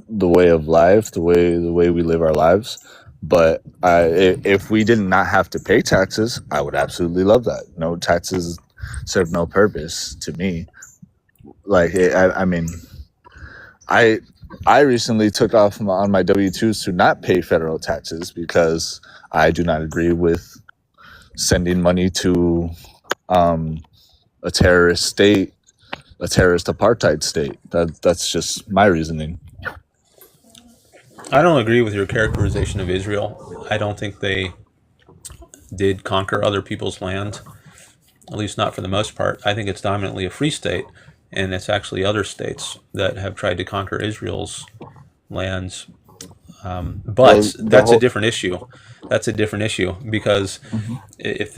the way of life, the way we live our lives. But if we did not have to pay taxes, I would absolutely love that. No taxes serve no purpose to me. Like I mean, I recently took off on my W-2s to not pay federal taxes because I do not agree with sending money to a terrorist state, a terrorist apartheid state. That's just my reasoning. I don't agree with your characterization of Israel. I don't think they did conquer other people's land, at least not for the most part. I think it's dominantly a free state, and it's actually other states that have tried to conquer Israel's lands Well, But the that's a whole. different issue. That's a different issue because Mhm. if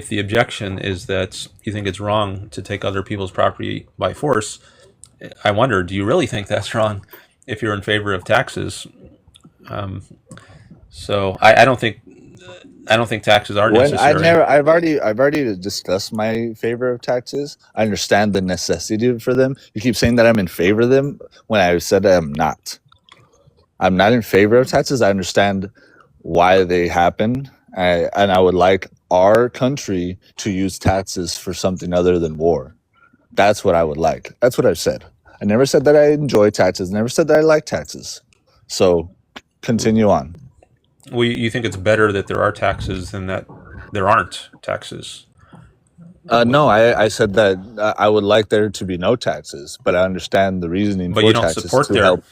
the objection is that you think it's wrong to take other people's property by force, I wonder, do you really think that's wrong if you're in favor of taxes? Um, so I don't think taxes are When I necessary. never, I've already discussed my favor of taxes. I understand the necessity for them. You keep saying that I'm in favor of them when I said that I'm not. I'm not in favor of taxes. I understand why they happen, and I would like our country to use taxes for something other than war. That's what I would like. That's what I've said. I never said that I enjoy taxes. Never said that I like taxes. So continue on. Well, you think it's better that there are taxes than that there aren't taxes. No, I said that I would like there to be no taxes, but I understand the reasoning But you for don't taxes support to there help.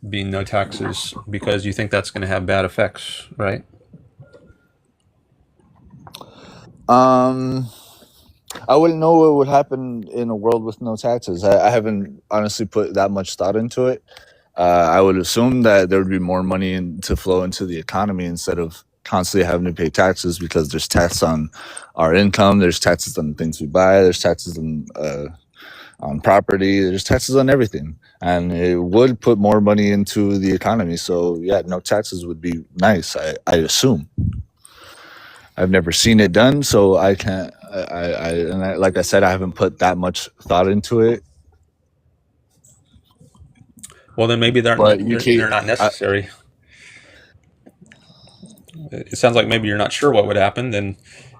being no taxes because you think that's going to have bad effects, right? Um, I wouldn't know what would happen in a world with no taxes. I haven't honestly put that much thought into it. I would assume that there would be more money to flow into the economy instead of constantly having to pay taxes because there's tax on our income, there's taxes on the things we buy, there's taxes on property, there's taxes on everything, and it would put more money into the economy. So yeah, no taxes would be nice. I assume. I've never seen it done, so I can't. Like I said, I haven't put that much thought into it. Well, then maybe they're But you they're can't. not necessary. It sounds like maybe you're not sure what would happen. Then,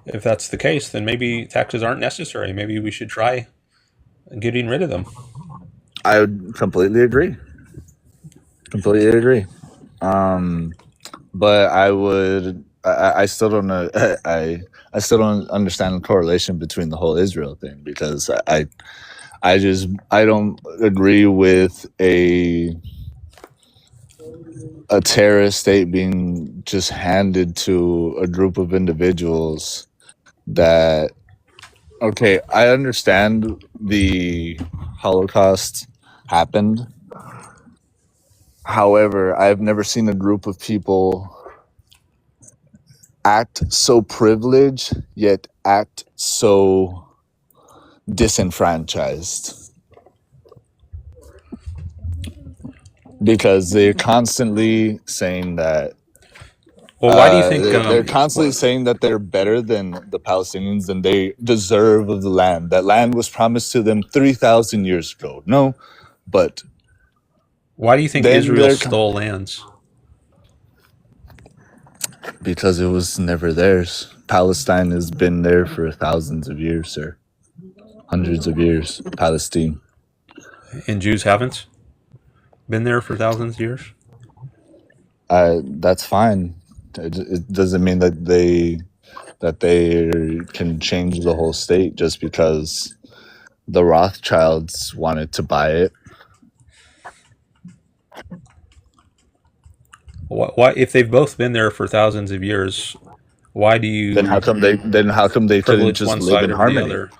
if that's the case, then maybe taxes aren't necessary. Maybe we should try getting rid of them. I would completely agree. Completely agree. Um, but I would. I still don't know. I still don't understand the correlation between the whole Israel thing because I don't agree with a terrorist state being just handed to a group of individuals that. Okay, I understand the Holocaust happened. However, I've never seen a group of people act so privileged yet act so disenfranchised because they're constantly saying that Well, why do you think? they're constantly saying that they're better than the Palestinians and they deserve of the land. That land was promised to them 3,000 years ago. No, but Why do you think then Israel they're stole lands? because it was never theirs. Palestine has been there for thousands of years, sir. Hundreds of years. Palestine. And Jews haven't been there for thousands of years. That's fine. It doesn't mean that they can change the whole state just because the Rothschilds wanted to buy it. Why, if they've both been there for thousands of years, why do Then how you come they couldn't privilege just one live side in over the harmony? other?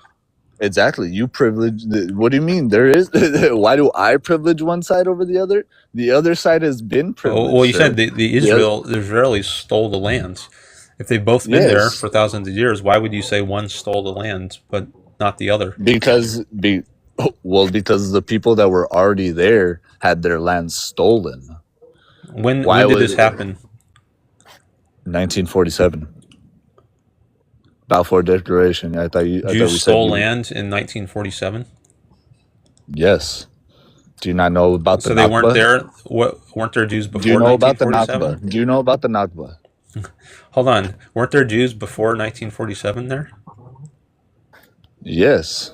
Exactly. You privilege. What do you mean? There is. Why do I privilege one side over the other? The other side has been Well, privileged, you said sir. the The Israelis stole the lands. If they've both been there yes, for thousands of years, why would you say one stole the land but not the other? because because the people that were already there had their land stolen. When Why did would this happen? 1947 Balfour Declaration? I thought Jews we said stole you. land in 1947, Yes. Do you not know about the so they weren't Nakba? there. What, weren't there Jews Do you before know about the 1947? Nakba? Do you know about the Nakba? Hold on, weren't there Jews before 1947 there? Yes.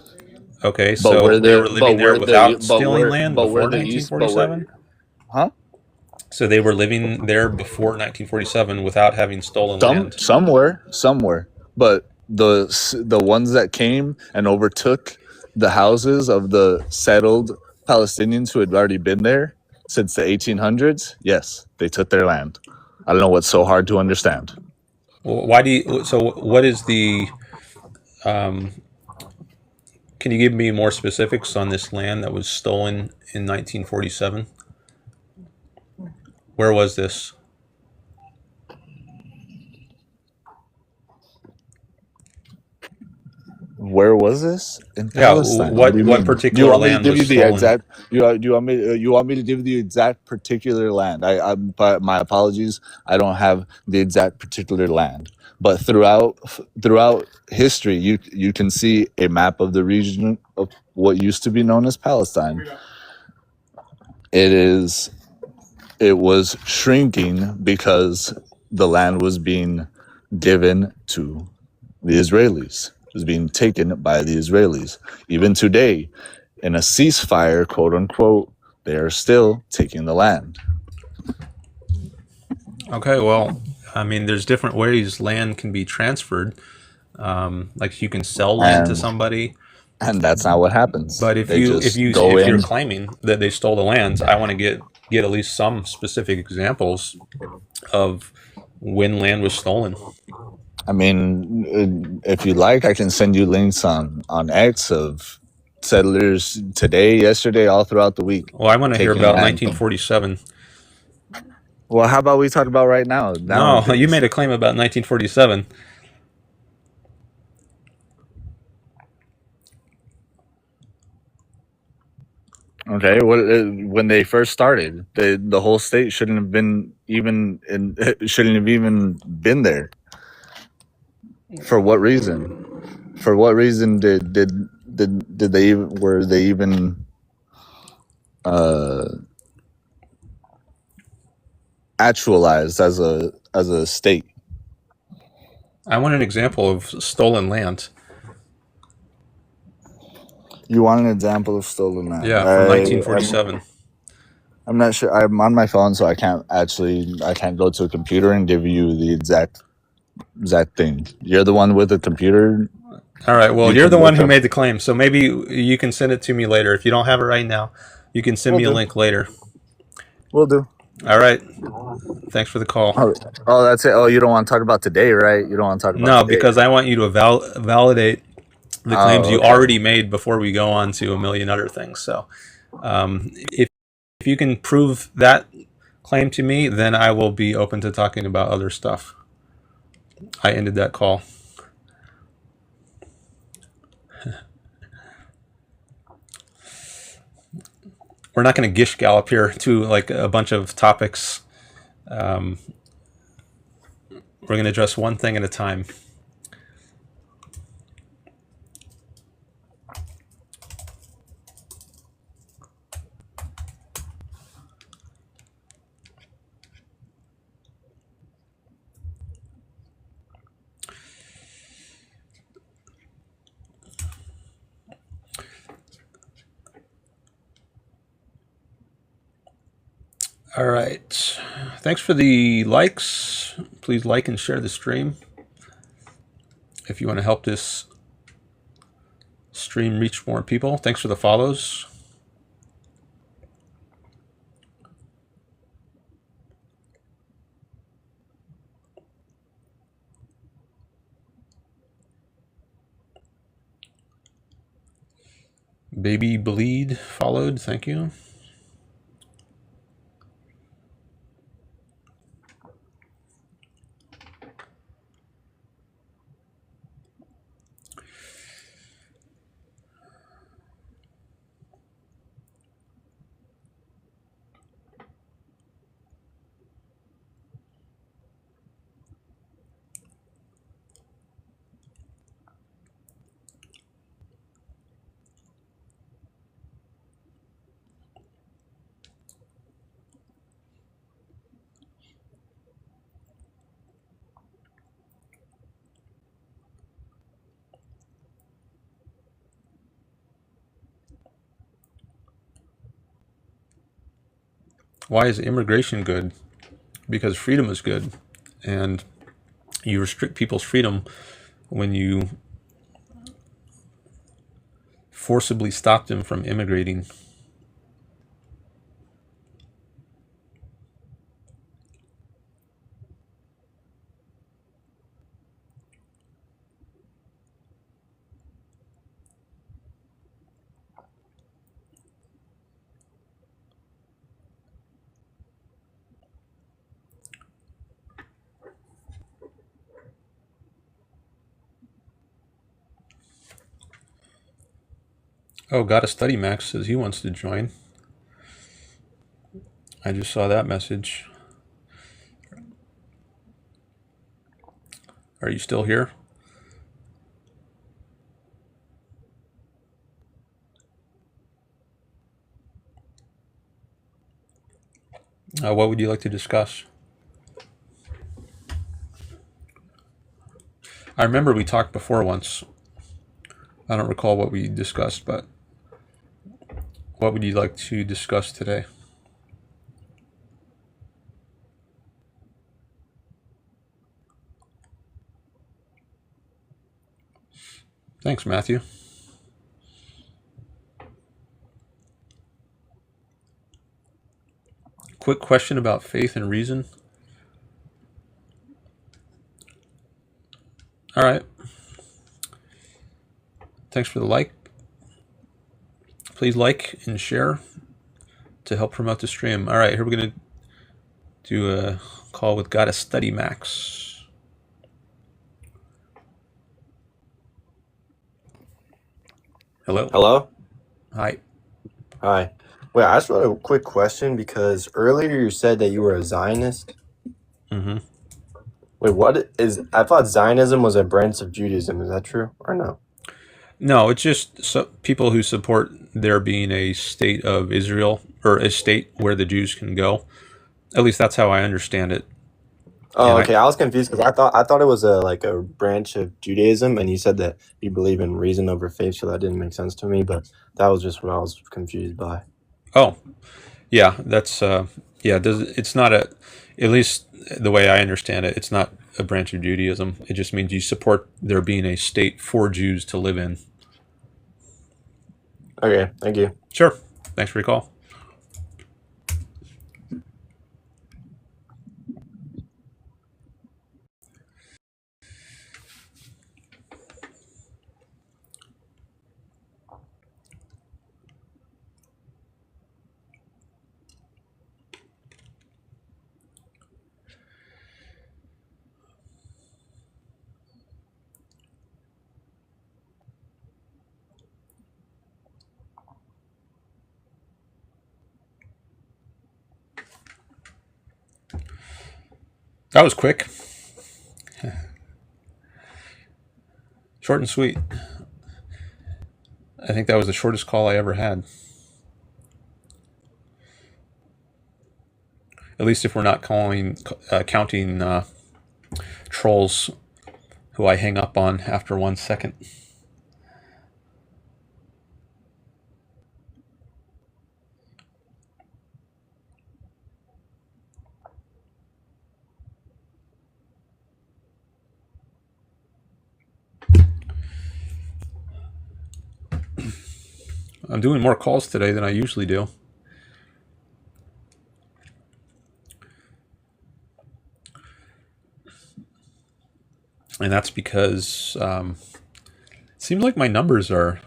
Okay, But so were they there? were living there without stealing land But were before the East? But were 1947. huh? So they were living there before 1947 without having stolen land. Somewhere. But the ones that came and overtook the houses of the settled Palestinians who had already been there since the 1800s, yes, they took their land. I don't know what's so hard to understand. Why do you? So what is the? Um, can you give me more specifics on this land that was stolen in 1947? Where was this? Where was this? In Yeah, Palestine. What do you what mean? Do you particular want me to land give was you the stolen? exact? Do you want me? You want me to give you the exact particular land? But my apologies. I don't have the exact particular land. But throughout history, you can see a map of the region of what used to be known as Palestine. It is. It was shrinking because the land was being given to the Israelis. It was being taken by the Israelis. Even today, in a ceasefire, quote unquote, they are still taking the land. Okay, well, I mean, there's different ways land can be transferred. Like you can sell land to And somebody, that's not what happens. but They just go if you're in. claiming that they stole the lands, I want to get at least some specific examples of when land was stolen. I mean, if you like, I can send you links on X of settlers today, yesterday, all throughout the week Well, I want to hear taking about land from. 1947. Well, how about we talk about right now, No, you nowadays? made a claim about 1947. Okay, when they first started, the whole state shouldn't have been even in, shouldn't have even been there. For what reason? For what reason did they even were they even uh, actualized as a state? I want an example of stolen land. You want an example of stolen land? Yeah, from 1947. I'm not sure. I'm on my phone, so I can't go to a computer and give you the exact thing. You're the one with the computer. All right. Well, You you're can the one look who up. made the claim, so maybe you can send it to me later. If you don't have it right now, you can send We'll me a do. link later. We'll do. All right. Thanks for the call. Oh, that's it. Oh, you don't want to talk about today, right? You don't want to talk about No, today. because I want you to validate the claims Oh, you okay. already made before we go on to a million other things. So, if you can prove that claim to me, then I will be open to talking about other stuff. I ended that call. We're not going to gish gallop here to like a bunch of topics. We're going to address one thing at a time. All right. Thanks for the likes. Please like and share the stream if you want to help this stream reach more people. Thanks for the follows. Baby Bleed followed. Thank you. Why is immigration good? Because freedom is good. And you restrict people's freedom when you forcibly stop them from immigrating. Oh, GottaStudyMax says he wants to join. I just saw that message. Are you still here? What would you like to discuss? I remember we talked before once. I don't recall what we discussed, but what would you like to discuss today? Thanks, Matthew. Quick question about faith and reason. All right. Thanks for the like. Please like and share to help promote the stream. All right, here we're going to do a call with GottaStudyMax. Hello. Hello? Hi. Hi. Wait, I just want a quick question because earlier you said that you were a Zionist. Mm-hmm. Wait, what is... I thought Zionism was a branch of Judaism. Is that true or no? No, it's just people who support there being a state of Israel, or a state where the Jews can go. At least that's how I understand it. Oh, And okay. I was confused because I thought it was a branch of Judaism, and you said that you believe in reason over faith, so that didn't make sense to me. But that was just what I was confused by. oh, yeah, that's it's not a, at least the way I understand it, it's not a branch of Judaism. It just means you support there being a state for Jews to live in. Okay, thank you. Sure. Thanks for your call. That was quick. Short and sweet. I think that was the shortest call I ever had. At least if we're not counting trolls who I hang up on after 1 second. I'm doing more calls today than I usually do. And that's because it seems like my numbers are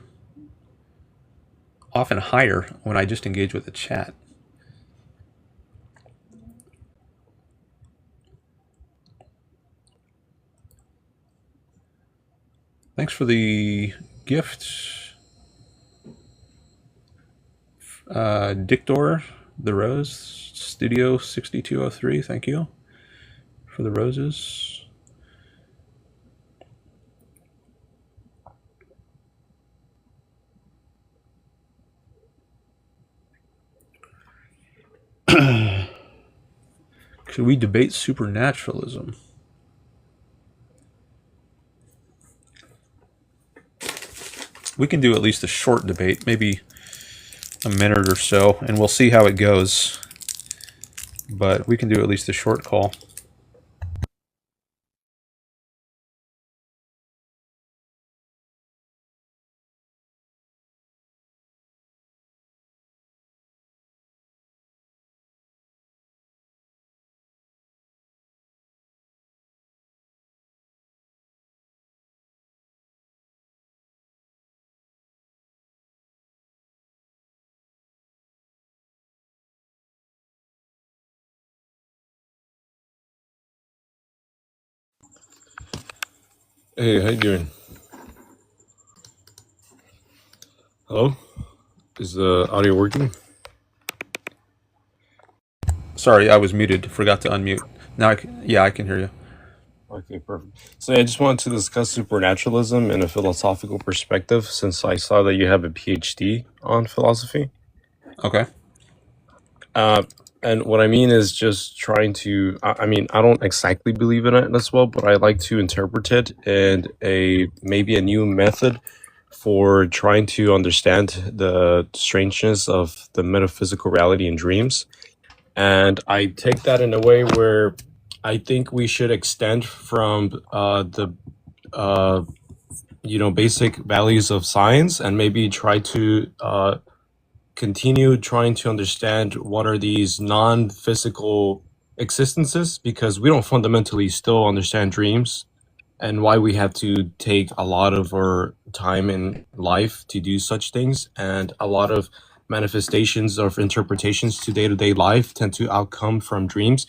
often higher when I just engage with the chat. Thanks for the gift, Dictor, the Rose, Studio 6203. Thank you for the roses. Should we debate supernaturalism? We can do at least a short debate, maybe a minute or so, and we'll see how it goes. But we can do at least a short call. Hey, how you doing? Hello? Is the audio working? Sorry, I was muted. Forgot to unmute. Now, I can hear you. Okay, perfect. So I just wanted to discuss supernaturalism in a philosophical perspective, since I saw that you have a PhD on philosophy. Okay. And what I mean is just trying to, I mean, I don't exactly believe in it as well, but I like to interpret it in maybe a new method for trying to understand the strangeness of the metaphysical reality in dreams. And I take that in a way where I think we should extend from the basic values of science and maybe try to continue trying to understand what are these non-physical existences, because we don't fundamentally still understand dreams and why we have to take a lot of our time in life to do such things, and a lot of manifestations of interpretations to day-to-day life tend to outcome from dreams.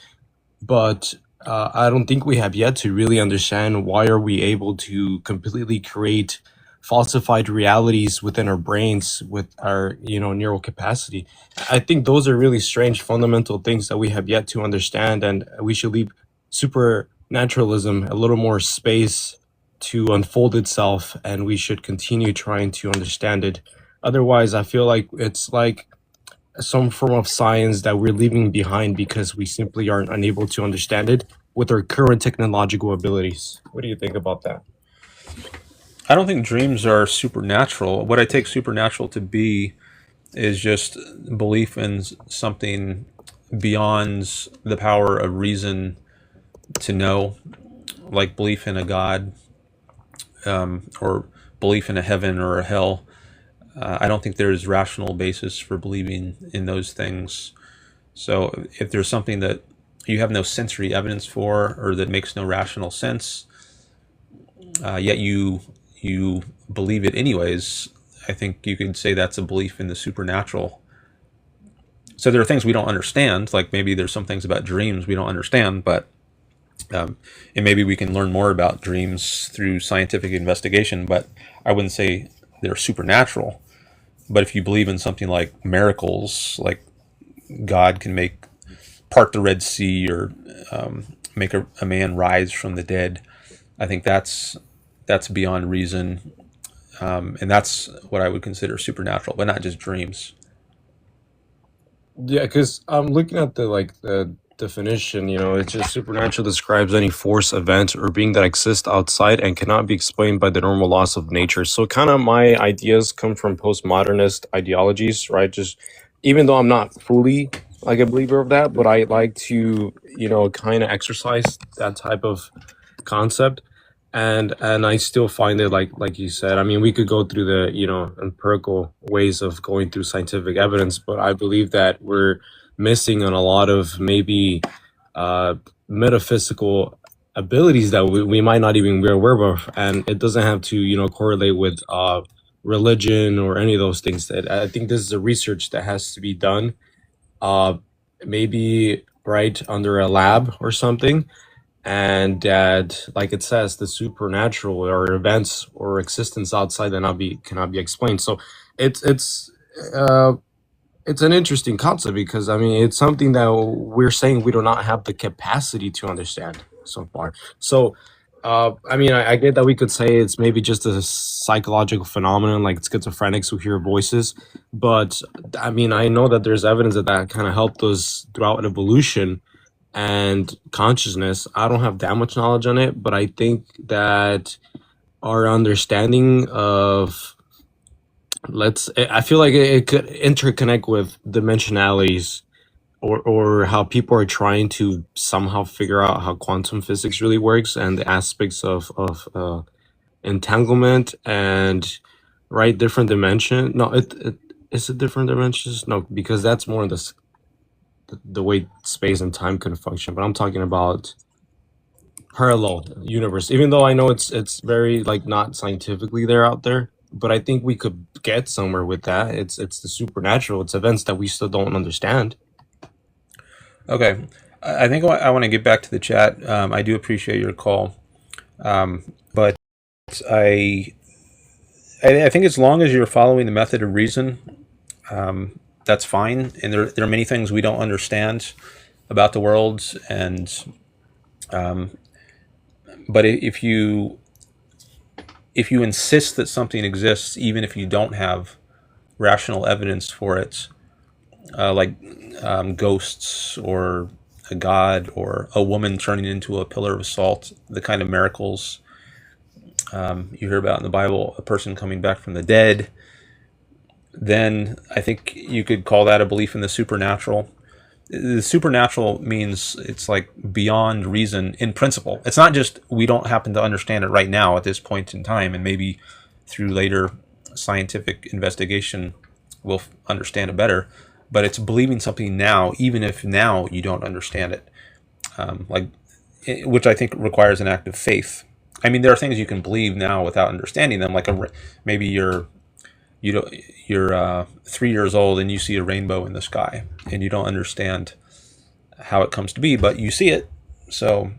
But I don't think we have yet to really understand why are we able to completely create falsified realities within our brains with our neural capacity. I think those are really strange fundamental things that we have yet to understand, and we should leave supernaturalism a little more space to unfold itself, and we should continue trying to understand it. Otherwise, I feel like it's like some form of science that we're leaving behind because we simply aren't unable to understand it with our current technological abilities. What do you think about that? I don't think dreams are supernatural. What I take supernatural to be is just belief in something beyond the power of reason to know, like belief in a God, or belief in a heaven or a hell. I don't think there's rational basis for believing in those things. So if there's something that you have no sensory evidence for, or that makes no rational sense, yet you believe it anyways, I think you could say that's a belief in the supernatural. So there are things we don't understand, like maybe there's some things about dreams we don't understand, but and maybe we can learn more about dreams through scientific investigation, but I wouldn't say they're supernatural. But if you believe in something like miracles, like God can part the Red Sea, or make a man rise from the dead, I think that's beyond reason, and that's what I would consider supernatural, but not just dreams. Yeah, because I'm looking at the definition. It's just supernatural describes any force, event, or being that exists outside and cannot be explained by the normal laws of nature. So kind of my ideas come from postmodernist ideologies, right? Just even though I'm not fully like a believer of that, but I like to kind of exercise that type of concept. And I still find it like you said. I mean, we could go through the empirical ways of going through scientific evidence, but I believe that we're missing on a lot of maybe metaphysical abilities that we might not even be aware of, and it doesn't have to correlate with religion or any of those things. That I think this is a research that has to be done, uh, maybe right under a lab or something, and that, like it says, the supernatural or events or existence outside that cannot be explained. So uh, it's an interesting concept, because I mean it's something that we're saying we do not have the capacity to understand so far. So I mean, I get that we could say it's maybe just a psychological phenomenon, like schizophrenics who hear voices, but I mean, I know that there's evidence that kind of helped us throughout evolution and consciousness. I don't have that much knowledge on it, but I think that our understanding of I feel like it could interconnect with dimensionalities, or how people are trying to somehow figure out how quantum physics really works, and the aspects of entanglement and right different dimension. No, it is it different dimensions? No, because that's more in the way space and time can function. But I'm talking about parallel universe. Even though I know it's very like not scientifically there out there, but I think we could get somewhere with that. It's the supernatural. It's events that we still don't understand. Okay, I think I want to get back to the chat. I do appreciate your call, but I I think as long as you're following the method of reason, that's fine. And there are many things we don't understand about the world, and but if you insist that something exists, even if you don't have rational evidence for it, like ghosts or a god or a woman turning into a pillar of salt, the kind of miracles you hear about in the Bible, a person coming back from the dead, then I think you could call that a belief in the supernatural. The supernatural means it's like beyond reason in principle. It's not just we don't happen to understand it right now at this point in time, and maybe through later scientific investigation we'll understand it better. But it's believing something now, even if now you don't understand it, which I think requires an act of faith. I mean, there are things you can believe now without understanding them, like maybe you're 3 years old and you see a rainbow in the sky and you don't understand how it comes to be, but you see it. So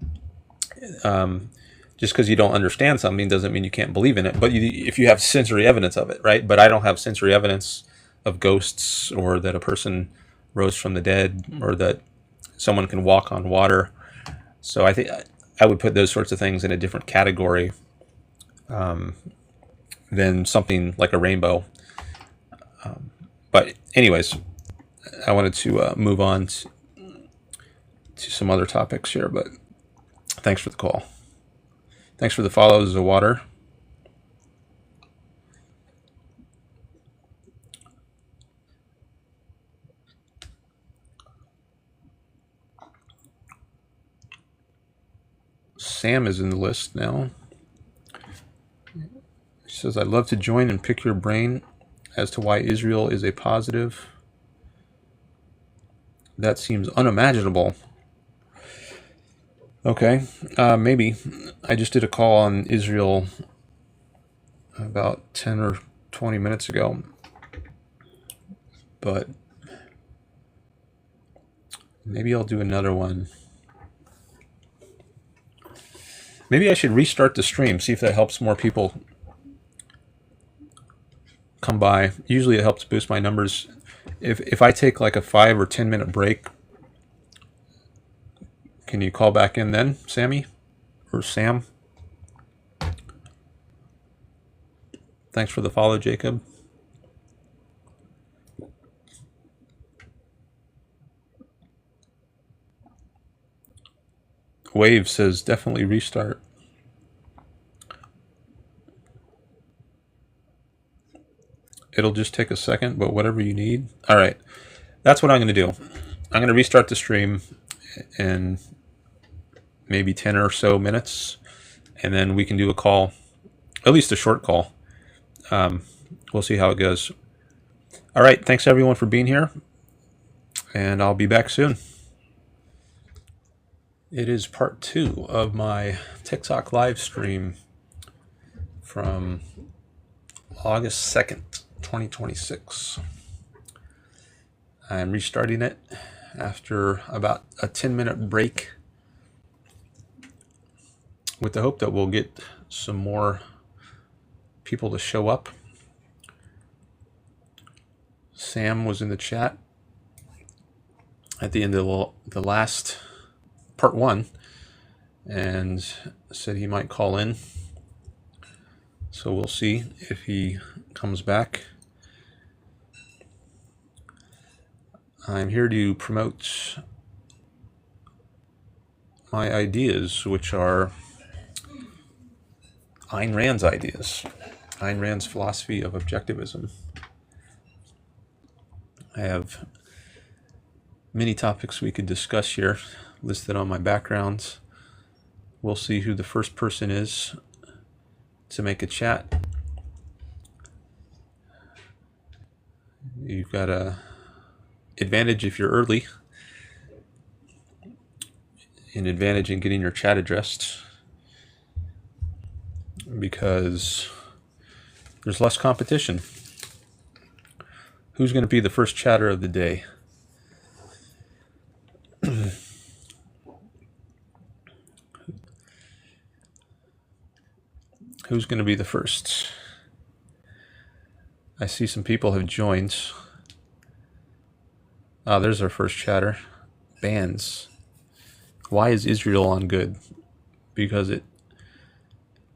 just because you don't understand something doesn't mean you can't believe in it. But if you have sensory evidence of it, right? But I don't have sensory evidence of ghosts, or that a person rose from the dead, or that someone can walk on water. So I think I would put those sorts of things in a different category than something like a rainbow. But anyways, I wanted to move on to some other topics here, but thanks for the call. Thanks for the follows, the water. Sam is in the list now. She says, I'd love to join and pick your brain as to why Israel is a positive. That seems unimaginable. Okay, maybe. I just did a call on Israel about 10 or 20 minutes ago. But maybe I'll do another one. Maybe I should restart the stream, see if that helps more people come by. Usually it helps boost my numbers. If I take like a 5 or 10 minute break, can you call back in then, Sammy? Or Sam? Thanks for the follow, Jacob. Wave says definitely restart. It'll just take a second, but whatever you need. All right, that's what I'm going to do. I'm going to restart the stream in maybe 10 or so minutes, and then we can do a call, at least a short call. We'll see how it goes. All right, thanks everyone for being here, and I'll be back soon. It is part 2 of my TikTok live stream from August 2nd, 2026. I'm restarting it after about a 10-minute break with the hope that we'll get some more people to show up. Sam was in the chat at the end of the last part 1 and said he might call in. So we'll see if he comes back. I'm here to promote my ideas, which are Ayn Rand's ideas, Ayn Rand's philosophy of objectivism. I have many topics we could discuss here listed on my background. We'll see who the first person is to make a chat. You've got a advantage if you're early, an advantage in getting your chat addressed, because there's less competition. Who's going to be the first chatter of the day? Who's going to be the first? I see some people have joined. Ah, there's our first chatter. Bans. Why is Israel on good? Because it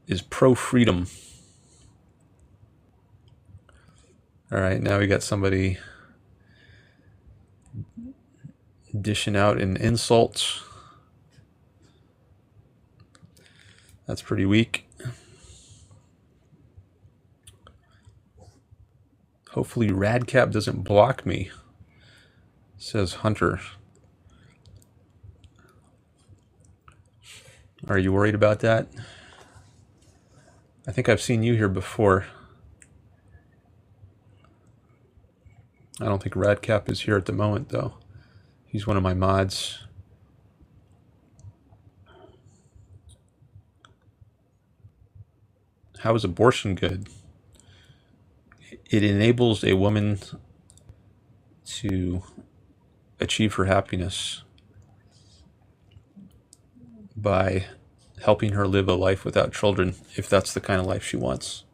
is pro-freedom. All right, now we got somebody dishing out an insult. That's pretty weak. Hopefully Radcap doesn't block me, says Hunter. Are you worried about that? I think I've seen you here before. I don't think Radcap is here at the moment, though. He's one of my mods. How is abortion good? It enables a woman to achieve her happiness by helping her live a life without children, if that's the kind of life she wants.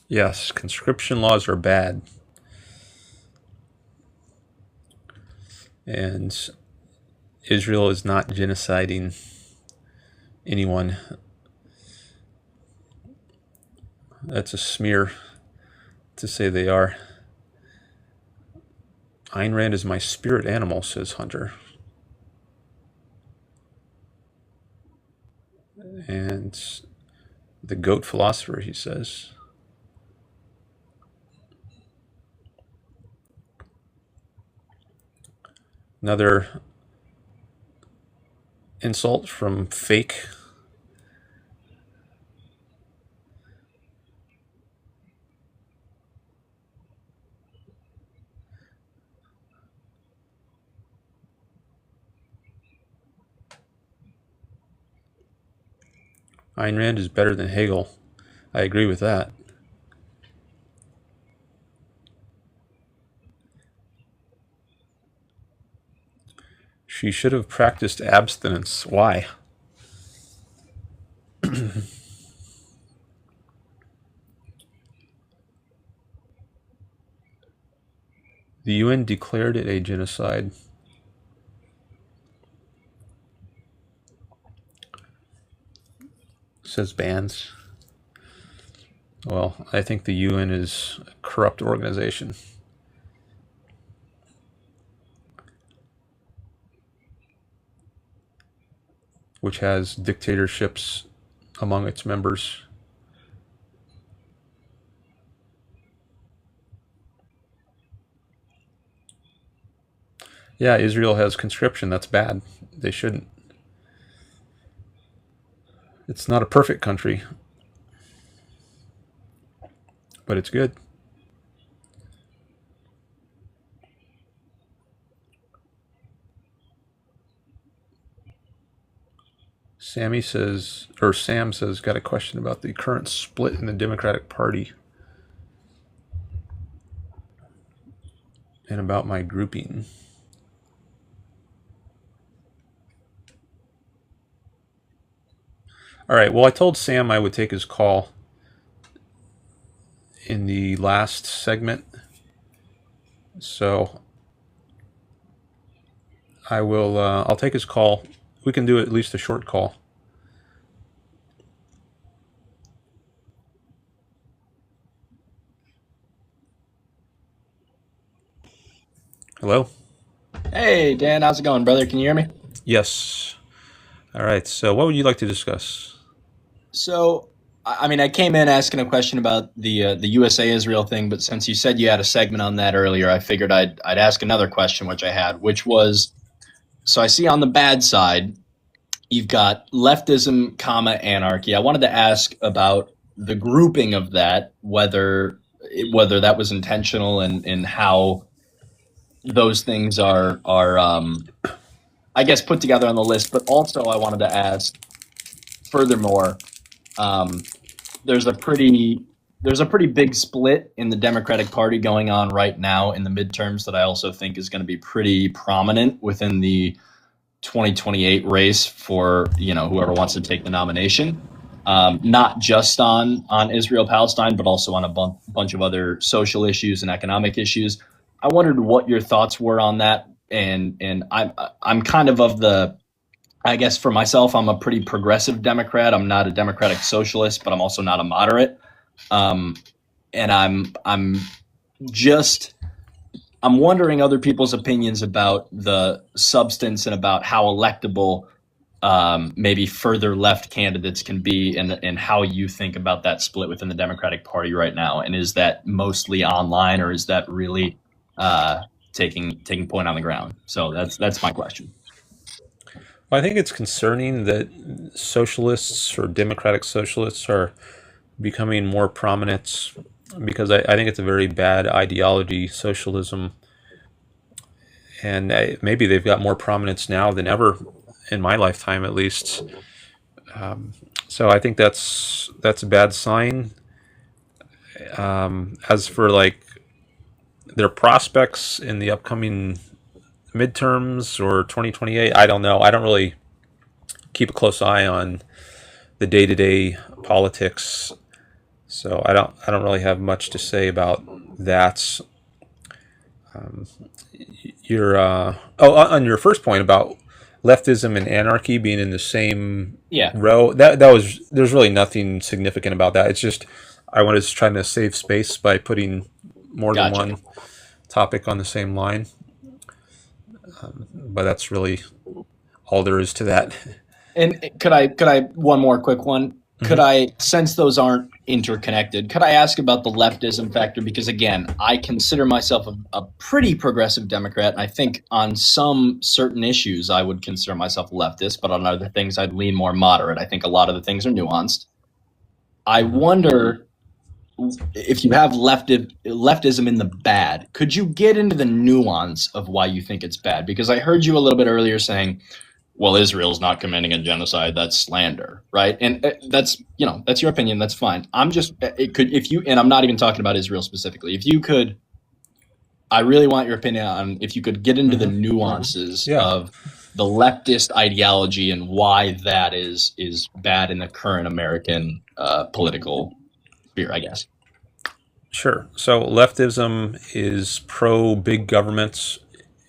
Yes, conscription laws are bad. And Israel is not genociding anyone. That's a smear to say they are. Ayn Rand is my spirit animal, says Hunter. And the goat philosopher, he says. Another insult from Fake. Ayn Rand is better than Hegel. I agree with that. She should have practiced abstinence. Why? The UN declared it a genocide. Says bans. Well, I think the UN is a corrupt organization. Which has dictatorships among its members. Yeah, Israel has conscription. That's bad. They shouldn't. It's not a perfect country, but it's good. Sam says, got a question about the current split in the Democratic Party and about my grouping. All right, well, I told Sam I would take his call in the last segment, so I'll take his call. We can do at least a short call. Hello? Hey, Dan, how's it going, brother? Can you hear me? Yes. All right, so what would you like to discuss? So, I mean, I came in asking a question about the USA-Israel thing, but since you said you had a segment on that earlier, I figured I'd ask another question, which I had, which was, so I see on the bad side, you've got leftism, anarchy. I wanted to ask about the grouping of that, whether that was intentional and how those things are I guess put together on the list. But also I wanted to ask, furthermore, there's a pretty big split in the Democratic Party going on right now in the midterms that I also think is going to be pretty prominent within the 2028 race for whoever wants to take the nomination, not just on Israel Palestine, but also on a bunch of other social issues and economic issues. I wondered what your thoughts were on that, and I'm kind of the, I guess for myself, I'm a pretty progressive Democrat. I'm not a democratic socialist, but I'm also not a moderate. And I'm wondering other people's opinions about the substance and about how electable maybe further left candidates can be, and how you think about that split within the Democratic Party right now. And is that mostly online, or is that really taking point on the ground? So that's my question. Well, I think it's concerning that socialists or democratic socialists are becoming more prominent, because I think it's a very bad ideology, socialism, and maybe they've got more prominence now than ever in my lifetime, at least. So I think that's a bad sign. As for like their prospects in the upcoming midterms or 2028, I don't know. I don't really keep a close eye on the day-to-day politics, so I don't really have much to say about that. On your first point about leftism and anarchy being in the same Yeah. row, there's really nothing significant about that. It's just I was trying to save space by putting more than Gotcha. one topic on the same line, but that's really all there is to that. And could I one more quick one? Could I, since those aren't interconnected, could I ask about the leftism factor? Because again, I consider myself a pretty progressive Democrat, and I think on some certain issues I would consider myself a leftist, but on other things I'd lean more moderate. I think a lot of the things are nuanced. I wonder if you have leftism in the bad, could you get into the nuance of why you think it's bad? Because I heard you a little bit earlier saying, well, Israel's not committing a genocide, that's slander, right? And that's your opinion, that's fine. I'm just, and I'm not even talking about Israel specifically. If you could, I really want your opinion on if you could get into the nuances of the leftist ideology and why that is bad in the current American political sphere, I guess. Sure. So leftism is pro big governments.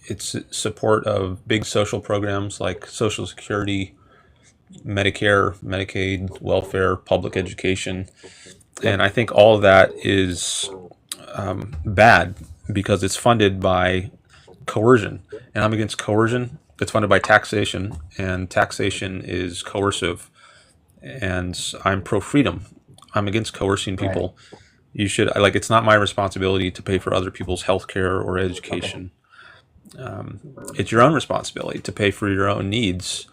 It's support of big social programs like Social Security, Medicare, Medicaid, welfare, public education. And I think all of that is bad because it's funded by coercion. And I'm against coercion. It's funded by taxation, and taxation is coercive. And I'm pro freedom. I'm against coercing people. Right. You should, like, it's not my responsibility to pay for other people's health care or education. It's your own responsibility to pay for your own needs.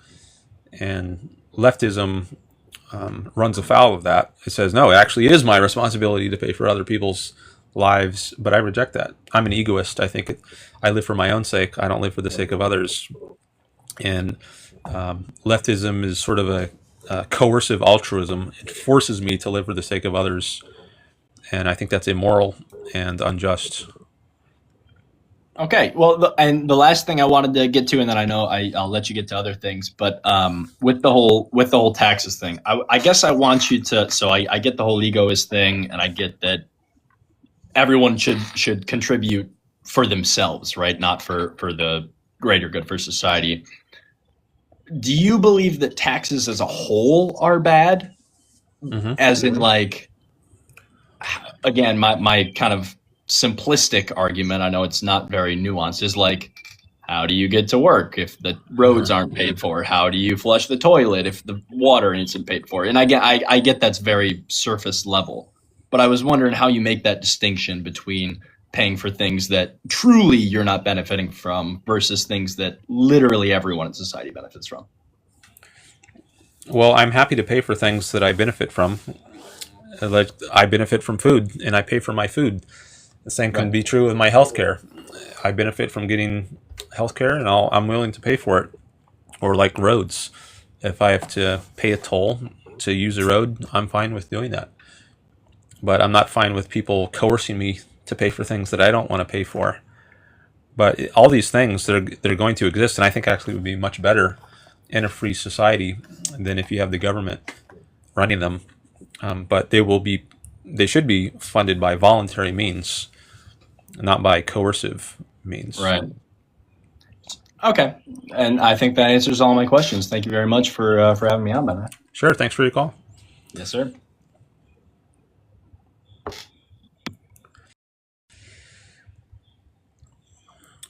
And leftism runs afoul of that. It says, no, it actually is my responsibility to pay for other people's lives, but I reject that. I'm an egoist. I think I live for my own sake. I don't live for the sake of others. And leftism is sort of a coercive altruism. It forces me to live for the sake of others. And I think that's immoral and unjust. Okay, well, and the last thing I wanted to get to, and then I know I'll let you get to other things, but with the whole taxes thing, I guess I want you to. So I get the whole egoist thing, and I get that everyone should contribute for themselves, right? Not for the greater good for society. Do you believe that taxes as a whole are bad? As in, like, again, my kind of simplistic argument, I know it's not very nuanced, is like, how do you get to work if the roads aren't paid for? How do you flush the toilet if the water isn't paid for? And I get that's very surface level, but I was wondering how you make that distinction between paying for things that truly you're not benefiting from versus things that literally everyone in society benefits from. Well, I'm happy to pay for things that I benefit from. Like, I benefit from food, and I pay for my food. The same can be true with my healthcare. I benefit from getting healthcare, and I'm willing to pay for it. Or like roads. If I have to pay a toll to use a road, I'm fine with doing that. But I'm not fine with people coercing me to pay for things that I don't want to pay for. But all these things that are going to exist, and I think actually would be much better in a free society than if you have the government running them. But they should be funded by voluntary means, not by coercive means. Right. Okay. And I think that answers all my questions. Thank you very much for having me on, Ben. Sure. Thanks for your call. Yes, sir.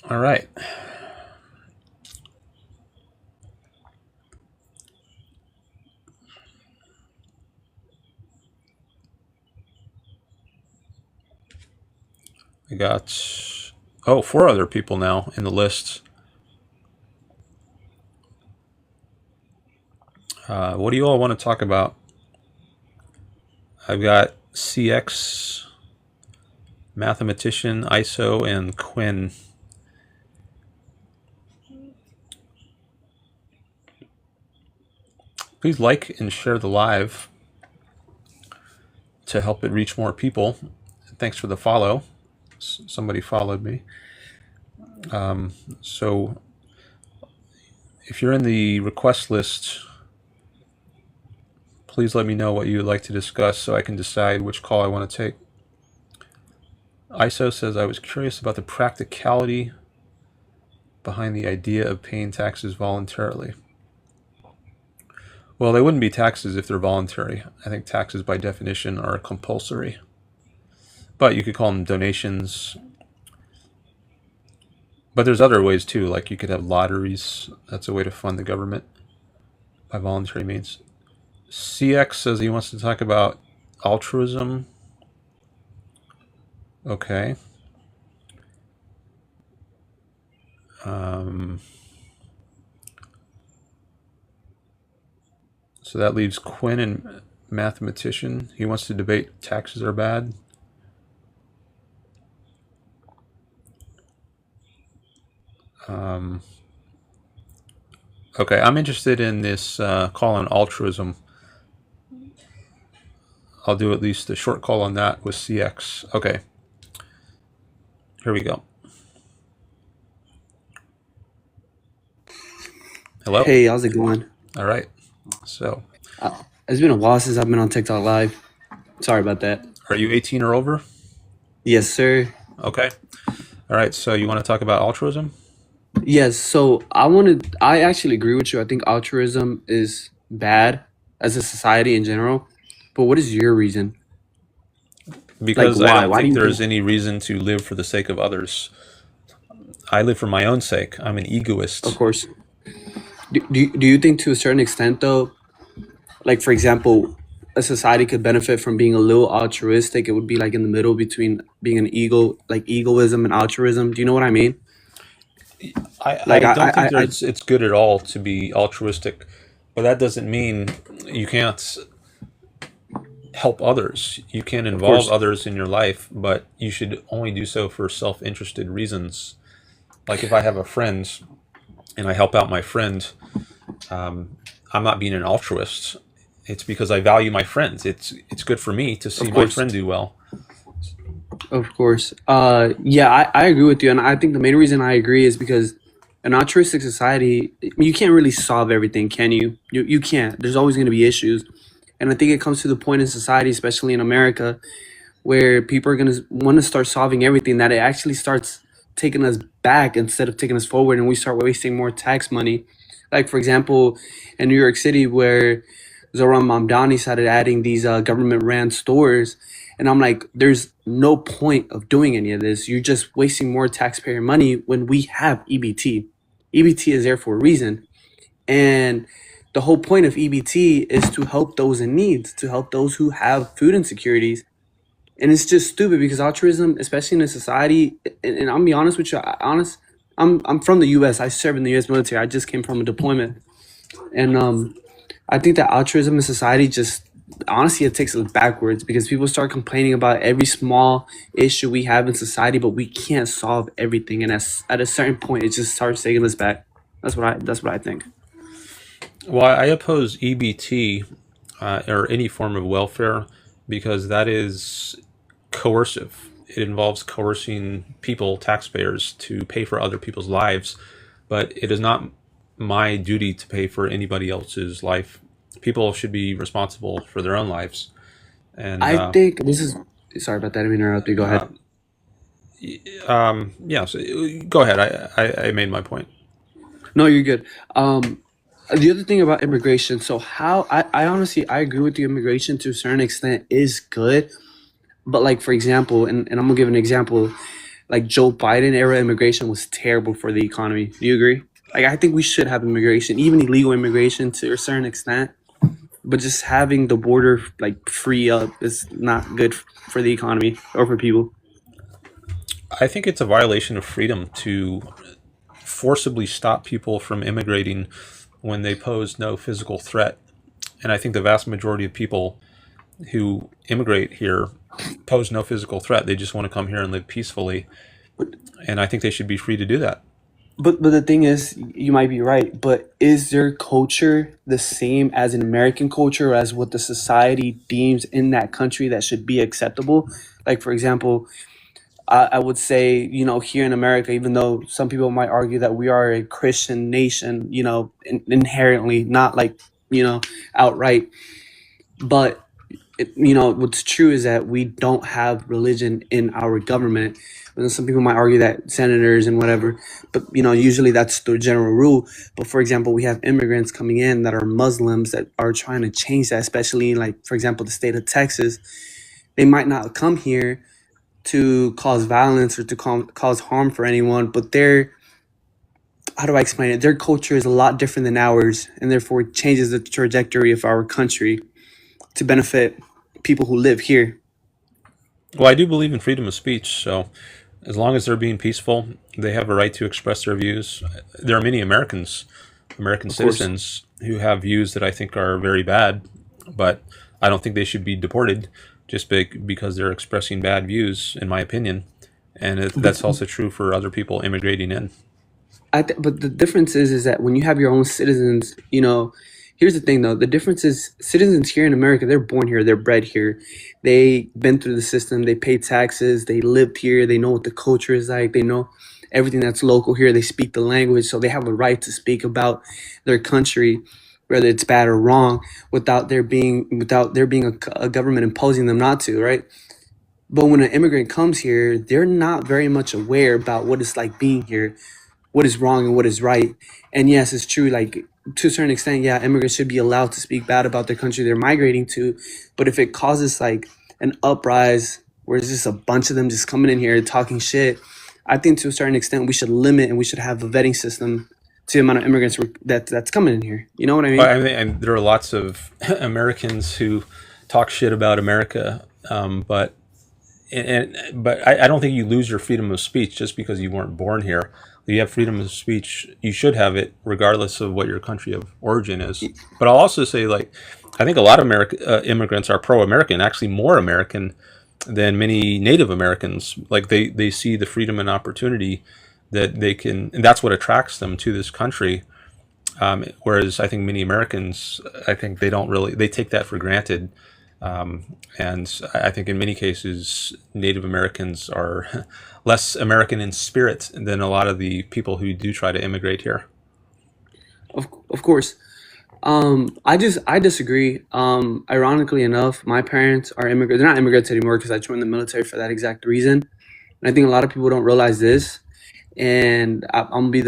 All right. I got 4 other people now in the list. What do you all want to talk about? I've got CX, mathematician, ISO, and Quinn. Please like and share the live to help it reach more people. Thanks for the follow. Somebody followed me. So if you're in the request list, please let me know what you would like to discuss so I can decide which call I want to take. ISO says, I was curious about the practicality behind the idea of paying taxes voluntarily. Well, they wouldn't be taxes if they're voluntary. I think taxes by definition are compulsory. But you could call them donations. But there's other ways too, like you could have lotteries. That's a way to fund the government by voluntary means. CX says he wants to talk about altruism. Okay. So that leaves Quinn and mathematician. He wants to debate taxes are bad. Okay, I'm interested in this call on altruism. I'll do at least a short call on that with CX. Okay. Here we go. Hello? Hey, how's it going? All right. So, It's been a while since I've been on TikTok Live. Sorry about that. are you 18 or over? Yes, sir. Okay. All right. So, you want to talk about altruism? Yes, so I actually agree with you. I think altruism is bad as a society in general. But what is your reason? Because Like, I why? don't Why do think you there's think? any reason to live for the sake of others. I live for my own sake. I'm an Of egoist. course. Do you think to a certain extent, though, like, for example, a society could benefit from being a little altruistic? It would be like in the middle between being an egoism and altruism. Do you know what I mean? I, Like, I don't think I it's good at all to be altruistic, but that doesn't mean you can't help others. You can of involve course, others in your life, but you should only do so for self-interested reasons. Like if I have a friend and I help out my friend, I'm not being an altruist. It's because I value my friends. It's good for me to see of my course. friend do well. Of course. Yeah, I agree with you. And I think the main reason I agree is because an altruistic society, you can't really solve everything, can you? You can't. There's always going to be issues. And I think it comes to the point in society, especially in America, where people are going to want to start solving everything, that it actually starts taking us back instead of taking us forward, and we start wasting more tax money. Like, for example, in New York City, where Zoran Mamdani started adding these government ran stores. And I'm like, there's no point of doing any of this. You're just wasting more taxpayer money when we have EBT. EBT is there for a reason. And the whole point of EBT is to help those in need, to help those who have food insecurities. And it's just stupid because altruism, especially in a society, and I'm be honest with you, I'm from the US. I serve in the US military. I just came from a deployment. And I think that altruism in society just honestly it takes us backwards because people start complaining about every small issue we have in society, but we can't solve everything. And at a certain point, it just starts taking us back. That's what I think. Well, I oppose EBT or any form of welfare because that is coercive. it involves coercing people, taxpayers, to pay for other people's lives, but it is not my duty to pay for anybody else's life. People should be responsible for their own lives. And I think this is. Sorry about that. I didn't interrupt you. Go ahead. yeah, so go ahead. I made my point. No, you're good. The other thing about immigration, so how I honestly I agree with you. Immigration to a certain extent is good, but like for example, and I'm gonna give an example. Like Joe Biden era immigration was terrible for the economy. Do you agree? Like I think we should have immigration, even illegal immigration to a certain extent, but just having the border like free up is not good for the economy or for people. I think it's a violation of freedom to forcibly stop people from immigrating when they pose no physical threat. And I think the vast majority of people who immigrate here pose no physical threat. They just want to come here and live peacefully. And I think they should be free to do that. But the thing is, you might be right. But is their culture the same as an American culture, or as what the society deems in that country that should be acceptable? Like for example, I would say, here in America, even though some people might argue that we are a Christian nation, inherently, not like, outright, but what's true is that we don't have religion in our government. And some people might argue that senators and whatever, but usually that's the general rule. But for example, we have immigrants coming in that are Muslims that are trying to change that, especially in, like, for example, the state of Texas. They might not come here to cause violence or to cause harm for anyone, but how do I explain it? Their culture is a lot different than ours, and therefore it changes the trajectory of our country to benefit people who live here. Well, I do believe in freedom of speech, so as long as they're being peaceful, they have a right to express their views. There are many American Of course. citizens who have views that I think are very bad, but I don't think they should be deported just because they're expressing bad views, in my opinion. And But that's also true for other people immigrating in. but the difference is that when you have your own citizens, here's the thing though. The difference is citizens here in America, they're born here, they're bred here, they've been through the system, they pay taxes, they lived here, they know what the culture is like, they know everything that's local here, they speak the language, so they have a right to speak about their country, whether it's bad or wrong, without there being a government imposing them not to, right? But when an immigrant comes here, they're not very much aware about what it's like being here, what is wrong and what is right. And yes, it's true. Like to a certain extent, yeah, immigrants should be allowed to speak bad about the country they're migrating to. But if it causes like an uprise where it's just a bunch of them just coming in here talking shit, I think to a certain extent we should limit and we should have a vetting system to the amount of immigrants that's coming in here. You know what I Well, mean? I mean, and there are lots of Americans who talk shit about America, but I don't think you lose your freedom of speech just because you weren't born here. You have freedom of speech. You should have it regardless of what your country of origin is. But I'll also say, like, I think a lot of immigrants are pro-American, actually more American than many Native Americans. Like they see the freedom and opportunity that they can, and that's what attracts them to this country. Whereas I think many Americans, I think they don't really, they take that for granted. And I think in many cases, Native Americans are less American in spirit than a lot of the people who do try to immigrate here. Of course. I disagree. Ironically enough, my parents are immigrants. They're not immigrants anymore because I joined the military for that exact reason. And I think a lot of people don't realize this. And I'm gonna be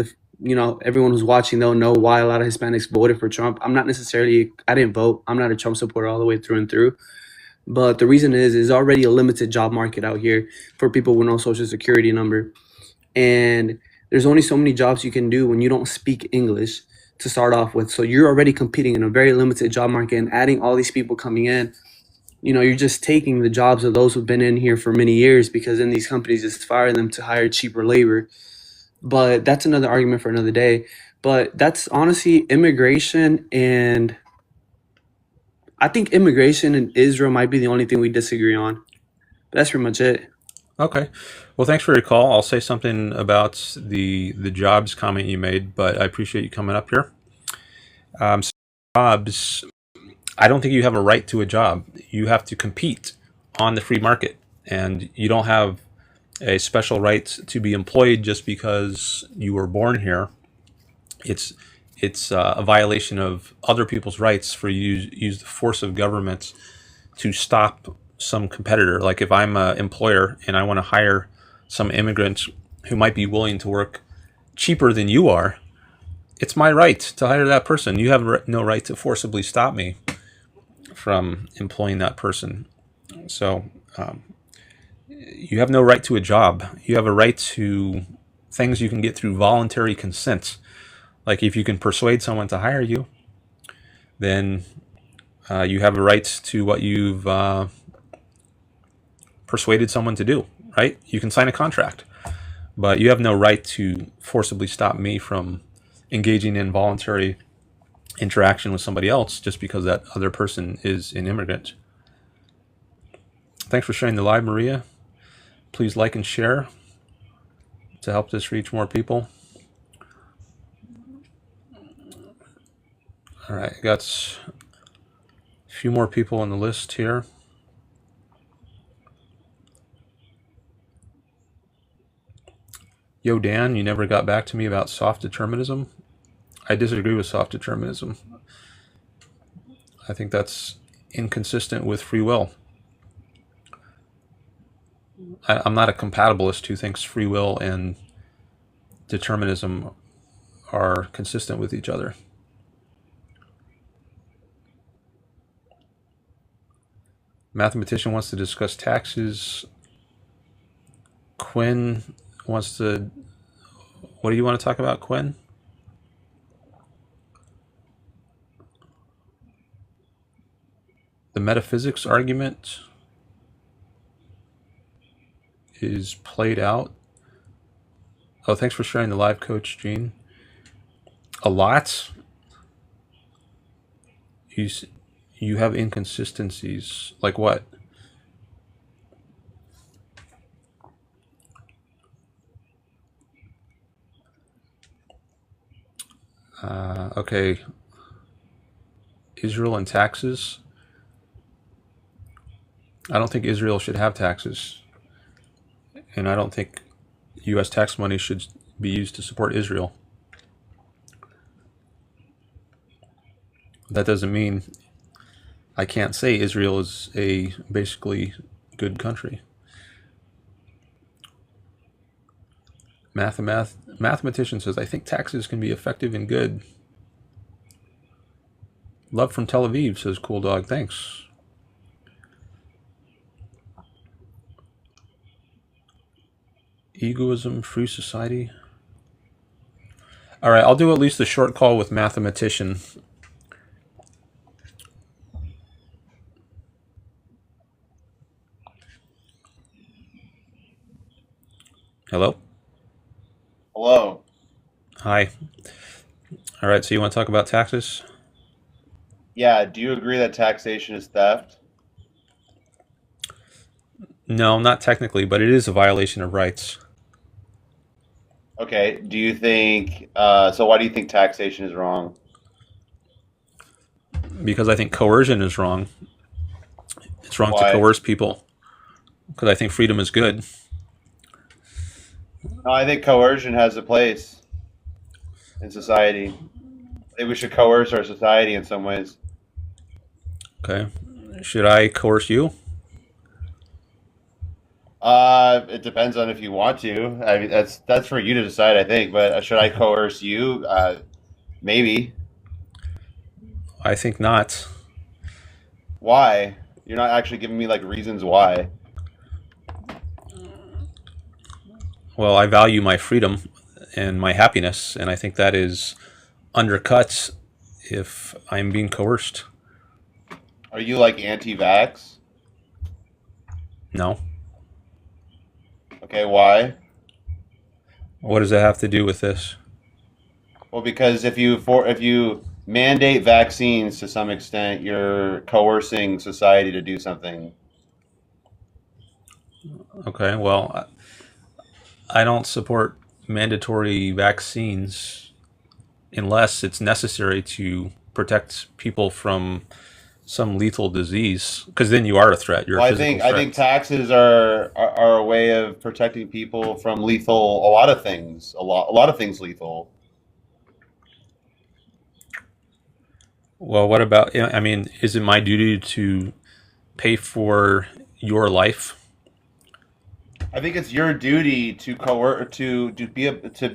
everyone who's watching, they'll know why a lot of Hispanics voted for Trump. I didn't vote. I'm not a Trump supporter all the way through and through. But the reason is already a limited job market out here for people with no social security number. And there's only so many jobs you can do when you don't speak English to start off with. So you're already competing in a very limited job market, and adding all these people coming in, you're just taking the jobs of those who've been in here for many years, because then these companies just fire them to hire cheaper labor. But that's another argument for another day. But that's honestly immigration, and I think immigration in Israel might be the only thing we disagree on. But that's pretty much it. Okay. Well, thanks for your call. I'll say something about the jobs comment you made, but I appreciate you coming up here. So jobs, I don't think you have a right to a job. You have to compete on the free market, and you don't have a special right to be employed just because you were born here. It's a violation of other people's rights for you to use the force of government to stop some competitor. Like if I'm an employer and I want to hire some immigrant who might be willing to work cheaper than you are, it's my right to hire that person. You have no right to forcibly stop me from employing that person. So you have no right to a job. You have a right to things you can get through voluntary consent. Like if you can persuade someone to hire you, then you have a right to what you've persuaded someone to do, right? You can sign a contract, but you have no right to forcibly stop me from engaging in voluntary interaction with somebody else just because that other person is an immigrant. Thanks for sharing the live, Maria. Please like and share to help this reach more people. All right, I got a few more people on the list here. Yo, Dan, you never got back to me about soft determinism. I disagree with soft determinism. I think that's inconsistent with free will. I'm not a compatibilist who thinks free will and determinism are consistent with each other. Mathematician wants to discuss taxes. Quinn wants to... What do you want to talk about, Quinn? The metaphysics argument is played out. Oh, thanks for sharing the live, Coach Gene. A lot. You have inconsistencies. Like what? Okay. Israel and taxes. I don't think Israel should have taxes. And I don't think U.S. tax money should be used to support Israel. That doesn't mean I can't say Israel is a basically good country. Mathematician says, I think taxes can be effective and good. Love from Tel Aviv, says Cool Dog. Thanks. Egoism, free society. All right, I'll do at least a short call with mathematician. Hello? Hello. Hi. All right, so you want to talk about taxes? Yeah, do you agree that taxation is theft? No, not technically, but it is a violation of rights. Okay, do you think, so why do you think taxation is wrong? Because I think coercion is wrong. It's wrong to Why? coerce people. Because I think freedom is good. No, I think coercion has a place in society. I think we should coerce our society in some ways. Okay. Should I coerce you? It depends on if you want to. I mean, that's for you to decide, I think. But should I coerce you? Maybe. I think not. Why? You're not actually giving me like reasons why. Well, I value my freedom and my happiness, and I think that is undercut if I'm being coerced. Are you like anti-vax? No. Okay, why? What does that have to do with this? Well, because if you mandate vaccines to some extent, you're coercing society to do something. Okay, well, I don't support mandatory vaccines unless it's necessary to protect people from some lethal disease, because then you are a threat. You're Well, a physical I think threat. taxes are a way of protecting people from lethal. A lot of things. A lot of things lethal. Well, what about? I mean, is it my duty to pay for your life? I think it's your duty to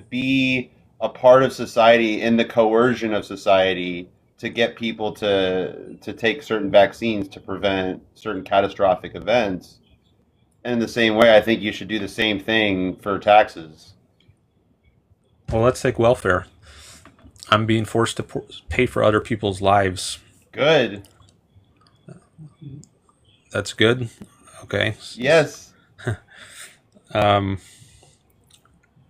be a part of society in the coercion of society to get people to take certain vaccines to prevent certain catastrophic events. And in the same way, I think you should do the same thing for taxes. Well, let's take welfare. I'm being forced to pay for other people's lives. Good. That's good. Okay. Yes. Um,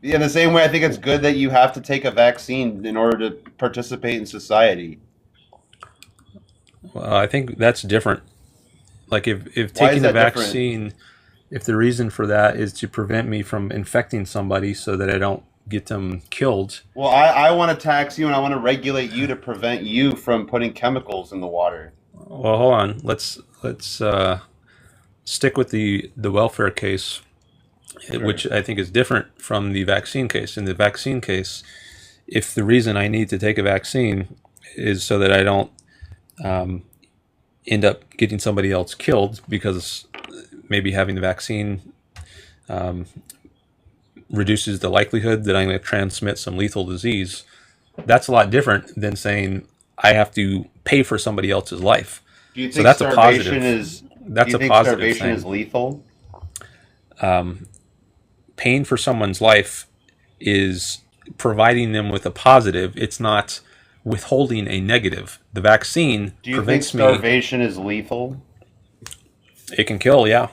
In the same way, I think it's good that you have to take a vaccine in order to participate in society. well, I think that's different. Like if Why is taking a that different? vaccine, if the reason for that is to prevent me from infecting somebody so that I don't get them killed. Well, I want to tax you and I want to regulate you to prevent you from putting chemicals in the water. Well, hold on. Let's stick with the welfare case, which I think is different from the vaccine case. In the vaccine case, if the reason I need to take a vaccine is so that I don't end up getting somebody else killed, because maybe having the vaccine reduces the likelihood that I'm going to transmit some lethal disease, that's a lot different than saying I have to pay for somebody else's life. Do you So think that's a starvation positive. is? That's Do you a think positive starvation thing. is lethal? Paying for someone's life is providing them with a positive. It's not withholding a negative. The vaccine Do you think prevents me. starvation is lethal? It can kill, yeah.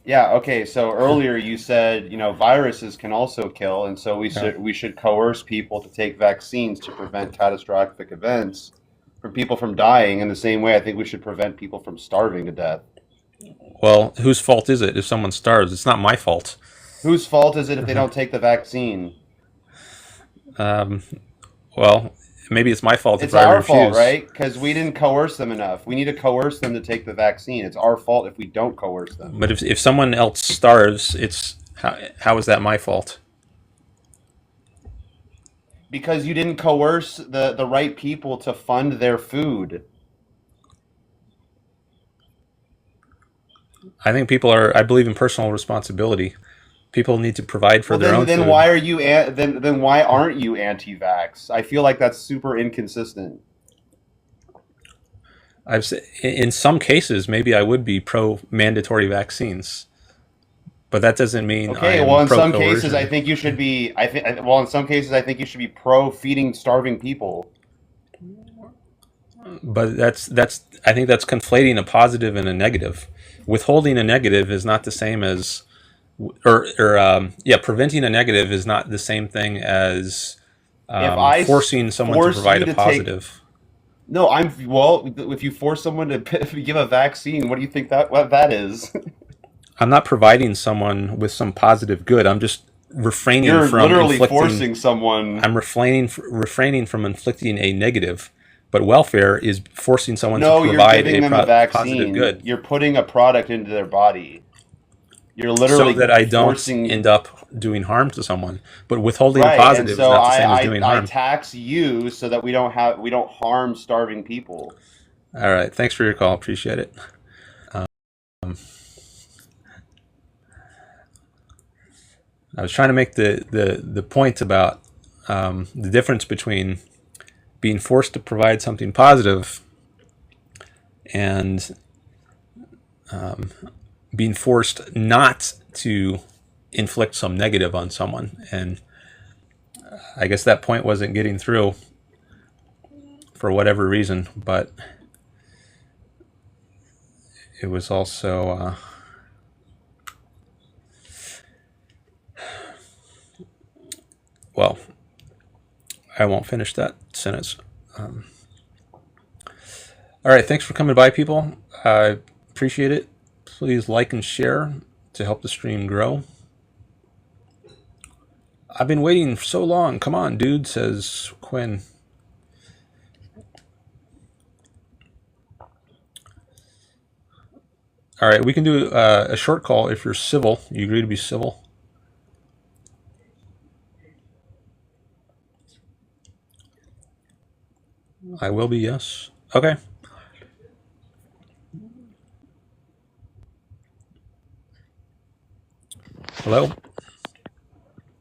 Yeah. Okay. So earlier you said viruses can also kill, and so Yeah. we should coerce people to take vaccines to prevent catastrophic events from people from dying. In the same way, I think we should prevent people from starving to death. Well, whose fault is it if someone starves? It's not my fault. Whose fault is it if they don't take the vaccine? Well, maybe it's my fault if It's I our fault, refuse. right? Because we didn't coerce them enough. We need to coerce them to take the vaccine. It's our fault if we don't coerce them. But if someone else starves, it's how is that my fault? Because you didn't coerce the right people to fund their food. I think I believe in personal responsibility. People need to provide for Well, their own then food. why are you then why aren't you anti-vax? I feel like that's super inconsistent. In some cases, maybe I would be pro mandatory vaccines, but that doesn't mean I Okay, am well, in pro some cases, I coercion. think you should be. In some cases, I think you should be pro feeding starving people. But I think that's conflating a positive and a negative. Withholding a negative is not the same as, preventing a negative is not the same thing as If I forcing someone to force provide you a to take, positive. no, if you force someone to give a vaccine, what do you think what that is? I'm not providing someone with some positive good. I'm just refraining You're from literally inflicting. forcing someone. I'm refraining from inflicting a negative. But welfare is forcing someone to No, you're provide giving a them a positive vaccine. good, You're putting a product into their body. You're so literally that I don't forcing. end up doing harm to someone. But withholding a Right, and positive is so not the same as doing I harm. tax you so that we don't harm starving people. All right. Thanks for your call. Appreciate it. Um, I was trying to make the point about the difference between being forced to provide something positive and being forced not to inflict some negative on someone. And I guess that point wasn't getting through for whatever reason, but it was also well, I won't finish that sentence. All right, thanks for coming by, people. I appreciate it. Please like and share to help the stream grow. I've been waiting so long. Come on, dude, says Quinn. All right, we can do a short call if you're civil. You agree to be civil? I will be, yes. Okay. Hello?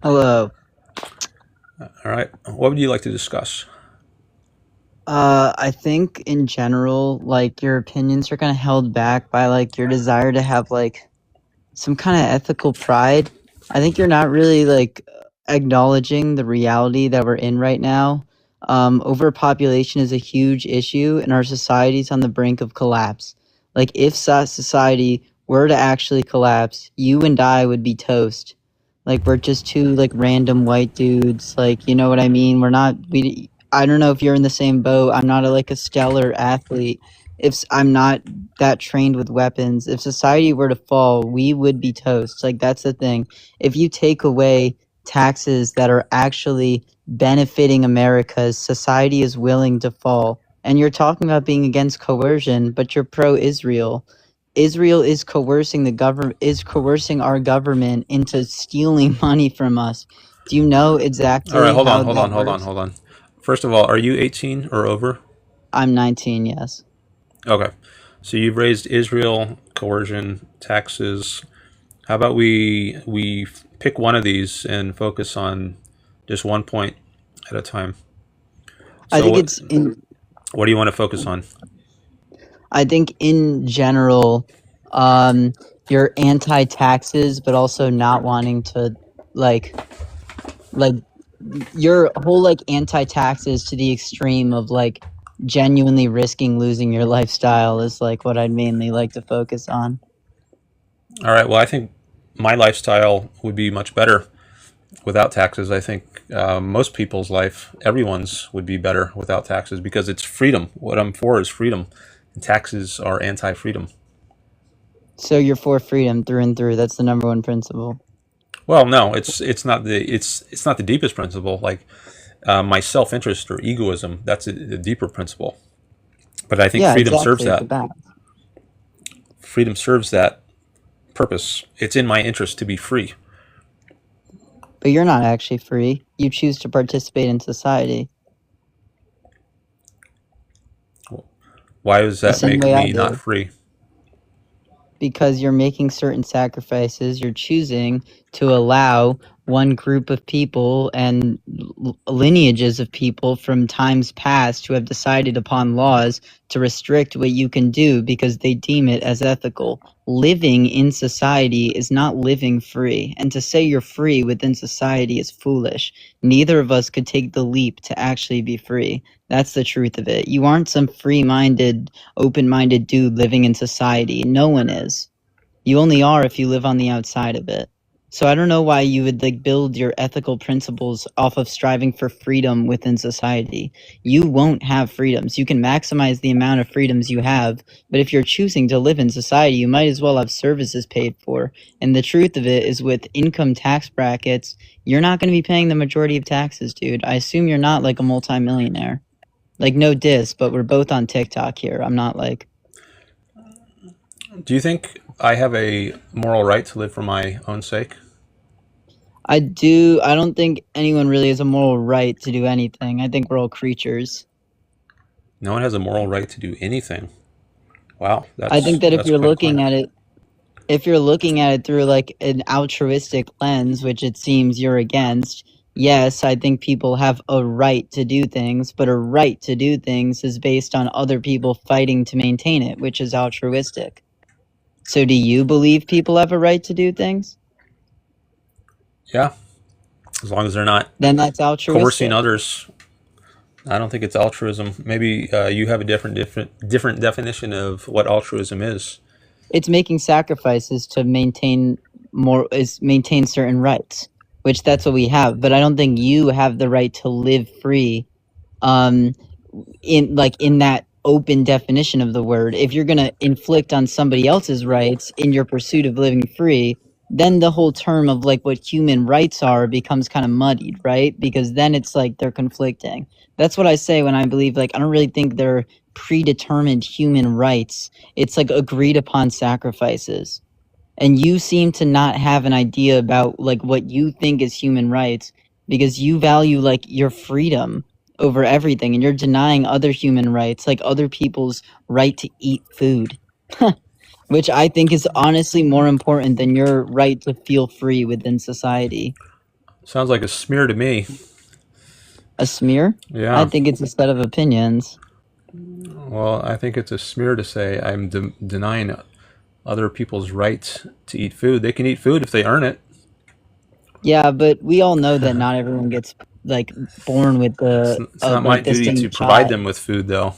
Hello. All right. What would you like to discuss? I think in general, like, your opinions are kind of held back by, like, your desire to have, like, some kind of ethical pride. I think you're not really, like, acknowledging the reality that we're in right now. Overpopulation is a huge issue, and our society's on the brink of collapse. Like, if society were to actually collapse, you and I would be toast. Like, we're just two, like, random white dudes. Like, you know what I mean? I don't know if you're in the same boat. I'm not like a stellar athlete. I'm not that trained with weapons. If society were to fall, we would be toast. Like, that's the thing. If you take away taxes that are actually benefiting America, society is willing to fall. And you're talking about being against coercion, but you're pro-Israel. Israel is coercing our government into stealing money from us. Do you know All right, exactly hold how on, hold that on, hold on, works? hold on. First of all, are you 18 or over? I'm 19, yes. Okay. So you've raised Israel, coercion, taxes. How about we pick one of these and focus on just one point at a time? I So think it's in what do you want to focus on? I think in general, you're anti-taxes, but also not wanting to like your whole like anti-taxes to the extreme of like genuinely risking losing your lifestyle is like what I'd mainly like to focus on. All right. Well, I think my lifestyle would be much better without taxes. I think most people's life, everyone's, would be better without taxes because it's freedom. What I'm for is freedom, and taxes are anti-freedom. So you're for freedom through and through. That's the number one principle. Well, no, it's not the deepest principle. Like my self-interest or egoism, that's a deeper principle. But I think Yeah, freedom serves exactly. It's a that. balance. Freedom serves that purpose. It's in my interest to be free. But you're not actually free. You choose to participate in society. Why does The that same make way I me not do. free? Because you're making certain sacrifices, you're choosing to allow one group of people and lineages of people from times past who have decided upon laws to restrict what you can do because they deem it as ethical. Living in society is not living free, and to say you're free within society is foolish. Neither of us could take the leap to actually be free. That's the truth of it. You aren't some free-minded, open-minded dude living in society. No one is. You only are if you live on the outside of it. So I don't know why you would like build your ethical principles off of striving for freedom within society. You won't have freedoms. You can maximize the amount of freedoms you have, but if you're choosing to live in society, you might as well have services paid for. And the truth of it is with income tax brackets, you're not going to be paying the majority of taxes, dude. I assume you're not like a multimillionaire. Like, no diss, but we're both on TikTok here. I'm not like... Do you think I have a moral right to live for my own sake? I do. I don't think anyone really has a moral right to do anything. I think we're all creatures. No one has a moral right to do anything. Wow, I think that that's quite a claim. if you're looking at it through like an altruistic lens, which it seems you're against, yes, I think people have a right to do things, but a right to do things is based on other people fighting to maintain it, which is altruistic. So do you believe people have a right to do things? Yeah, as long as they're not Then that's altruistic. coercing others. I don't think it's altruism. Maybe you have a different definition of what altruism is. It's making sacrifices to maintain certain rights, which that's what we have. But I don't think you have the right to live free, in that open definition of the word. If you're gonna inflict on somebody else's rights in your pursuit of living free, then the whole term of like what human rights are becomes kind of muddied, right? Because then it's like they're conflicting. That's what I say when I believe, like, I don't really think they're predetermined human rights. It's like agreed upon sacrifices. And you seem to not have an idea about like what you think is human rights because you value like your freedom over everything, and you're denying other human rights, like other people's right to eat food. Which I think is honestly more important than your right to feel free within society. Sounds like a smear to me. A smear? Yeah. I think it's a set of opinions. Well, I think it's a smear to say I'm denying other people's rights to eat food. They can eat food if they earn it. Yeah, but we all know that not everyone gets like born with the It's not my like the duty same to provide child. them with food, though.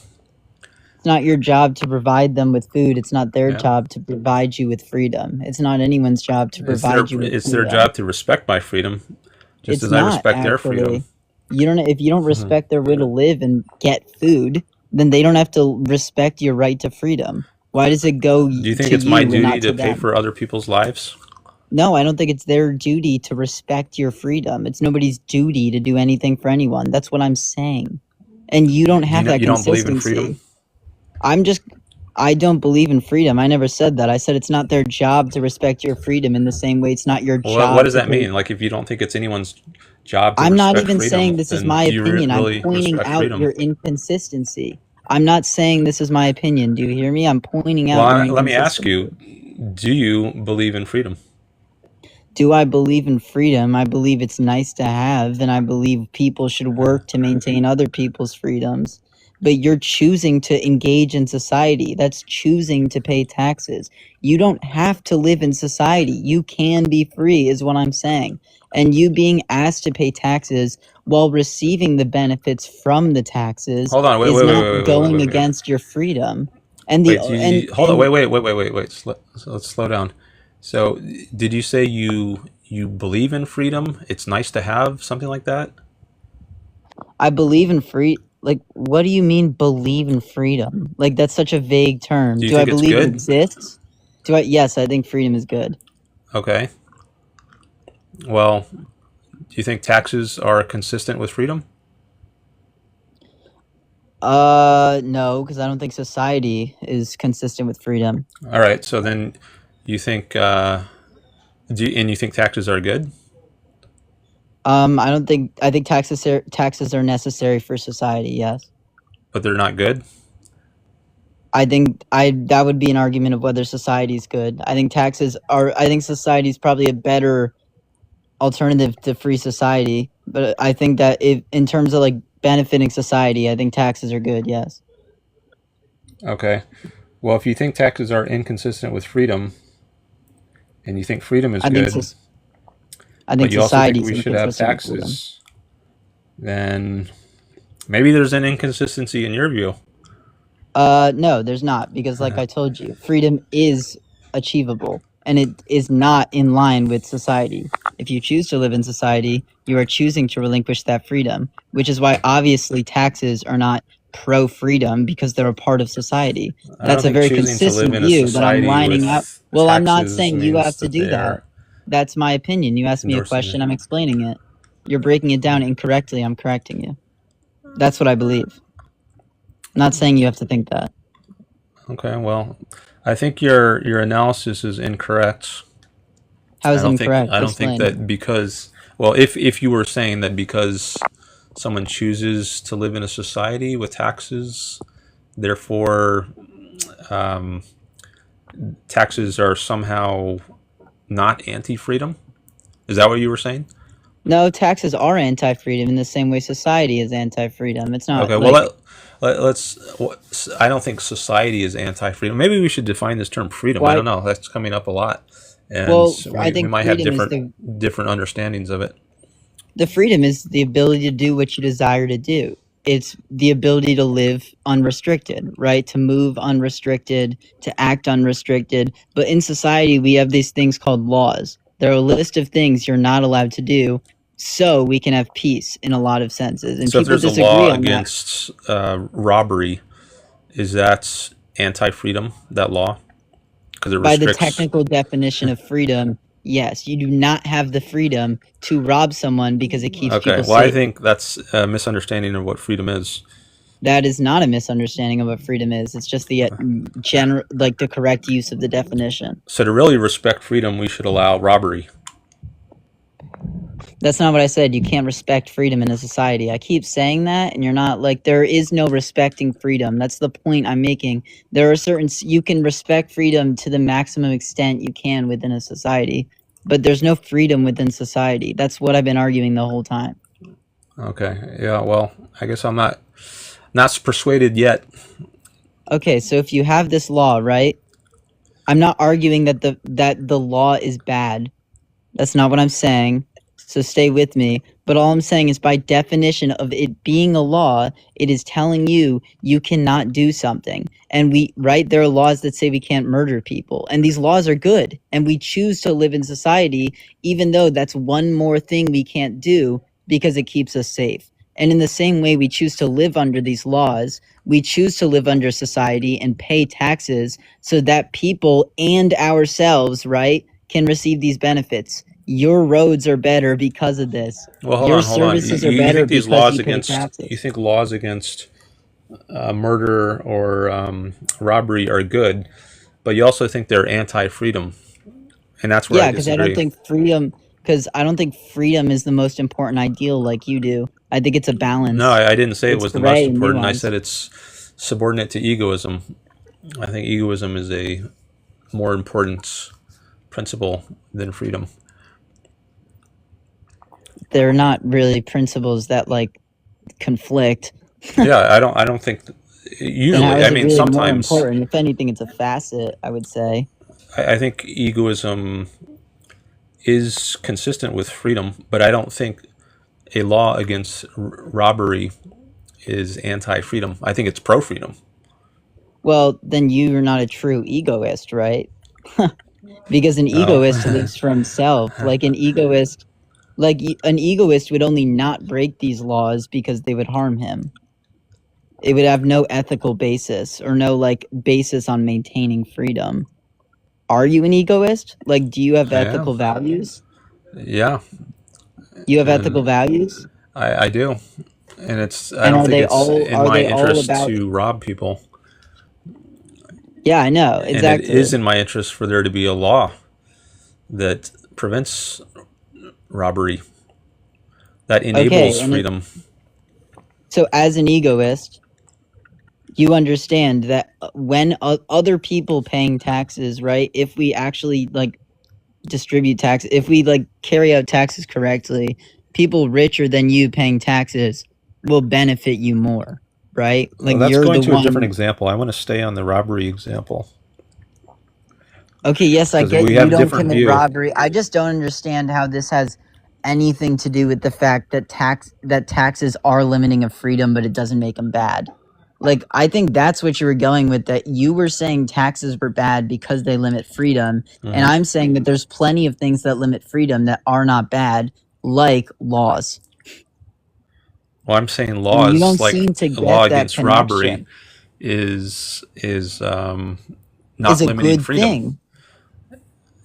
It's not your job to provide them with food. It's not their Yeah. job to provide you with freedom. It's not anyone's job to provide you with It's freedom. their job to respect my freedom, just It's as I not respect their actually. freedom. If you don't respect their way to live and get food, then they don't have to respect your right to freedom. Why does it go Do you think to it's my you and duty not to to pay them? for other people's lives? No, I don't think it's their duty to respect your freedom. It's nobody's duty to do anything for anyone. That's what I'm saying. And you don't have that You don't believe in consistency. freedom? I don't believe in freedom. I never said that. I said it's not their job to respect your freedom in the same way it's not your Well, job. what does to that pay- mean? Like, if you don't think it's anyone's job to I'm not respect even freedom, saying this is then my do you opinion. I'm really pointing respect out freedom? your inconsistency. I'm not saying this is my opinion. Do you hear me? I'm pointing out your Well, let me ask inconsistency. you, do you believe in freedom? Do I believe in freedom? I believe it's nice to have, and I believe people should work to maintain other people's freedoms. But you're choosing to engage in society. That's choosing to pay taxes. You don't have to live in society. You can be free, is what I'm saying. And you being asked to pay taxes while receiving the benefits from the taxes Hold on, is not going against your freedom. And the Wait, hold on, wait. Let's slow down. So, did you say you believe in freedom? It's nice to have something like that? I believe in free. Like, what do you mean believe in freedom? Like, that's such a vague term. Do you Do I think it's believe it good? exists? Yes, I think freedom is good. Okay. Well, do you think taxes are consistent with freedom? No, because I don't think society is consistent with freedom. All right. So then, you think you think taxes are good? I don't think. I think taxes are necessary for society. Yes. But they're not good? I think that would be an argument of whether society is good. I think society is probably a better alternative to free society. But I think that in terms of like benefiting society, I think taxes are good. Yes. Okay. Well, if you think taxes are inconsistent with freedom, and you think freedom is good, but you also think we should have taxes, then maybe there's an inconsistency in your view. No, there's not, because like I told you, freedom is achievable, and it is not in line with society. If you choose to live in society, you are choosing to relinquish that freedom, which is why obviously taxes are not pro-freedom, because they're a part of society. That's a very consistent view that I'm lining up. Well, I'm not saying you have to do that. That's my opinion. You asked me a question, I'm explaining it. You're breaking it down incorrectly, I'm correcting you. That's what I believe. I'm not saying you have to think that. Okay, well, I think your analysis is incorrect. How is it incorrect? I don't think that because, well, if you were saying that because someone chooses to live in a society with taxes, therefore taxes are somehow not anti-freedom. Is that what you were saying? No, taxes are anti-freedom in the same way society is anti-freedom. It's not. Okay, well, let's. I don't think society is anti-freedom. Maybe we should define this term freedom. I don't know. That's coming up a lot, and I think we might have different understandings of it. The freedom is the ability to do what you desire to do. It's the ability to live unrestricted, right? To move unrestricted, to act unrestricted. But in society, we have these things called laws. There are a list of things you're not allowed to do, so we can have peace in a lot of senses. And so if people there's a law against robbery, is that anti-freedom, that law? Because it restricts... By the technical definition of freedom, yes. You do not have the freedom to rob someone because it keeps people safe. Well, I think that's a misunderstanding of what freedom is. That is not a misunderstanding of what freedom is. It's just the the correct use of the definition. So to really respect freedom, we should allow robbery. That's not what I said. You can't respect freedom in a society. I keep saying that, and you're not like, there is no respecting freedom. That's the point I'm making. There are you can respect freedom to the maximum extent you can within a society, but there's no freedom within society. That's what I've been arguing the whole time. Okay. Yeah. Well, I guess I'm not persuaded yet. Okay, so if you have this law, right? I'm not arguing that the law is bad. That's not what I'm saying. So stay with me. But all I'm saying is, by definition of it being a law, it is telling you you cannot do something. And there are laws that say we can't murder people. And these laws are good. And we choose to live in society, even though that's one more thing we can't do because it keeps us safe. And in the same way we choose to live under these laws, we choose to live under society and pay taxes so that people and ourselves, right, can receive these benefits. Your roads are better because of this. Well, hold Your on. services You are better think these because laws you pay against taxes. you think laws against murder or robbery are good, but you also think they're anti-freedom, and that's where I because disagree. I don't think freedom is the most important ideal like you do. I think it's a balance. No, I didn't say it It's was the most gray and important. I nuanced. said it's subordinate to egoism. I think egoism is a more important principle than freedom. They're not really principles that like conflict. Yeah, I don't think Then usually. how is I it mean, really more sometimes important? If anything, it's a facet, I would say. I think egoism is consistent with freedom, but I don't think a law against robbery is anti-freedom. I think it's pro-freedom. Well, then you're not a true egoist, right? Because an No. egoist lives for himself. Like an egoist would only not break these laws because they would harm him. It would have no ethical basis or no like basis on maintaining freedom. Are you an egoist? Like, do you have I ethical am. values? Yeah, You have and ethical values? I do, and it's I And don't are think they it's all in my interest about? to rob people, Yeah, I know and it exactly. is in my interest for there to be a law that prevents robbery, that enables freedom. So as an egoist, you understand that when other people paying taxes, right? If we actually like distribute tax, if we like carry out taxes correctly, people richer than you paying taxes will benefit you more, right? Like That's you're going the to one. a different example. I want to stay on the robbery example. Okay, yes, I 'Cause get we you have don't different commit view. robbery. I just don't understand how this has anything to do with the fact that taxes are limiting of freedom, but it doesn't make them bad. Like, I think that's what you were going with, that you were saying taxes were bad because they limit freedom. And I'm saying that there's plenty of things that limit freedom that are not bad, like laws. Well, I'm saying And you laws don't like seem to a law get that against robbery connection. is not Is a limiting good freedom. thing.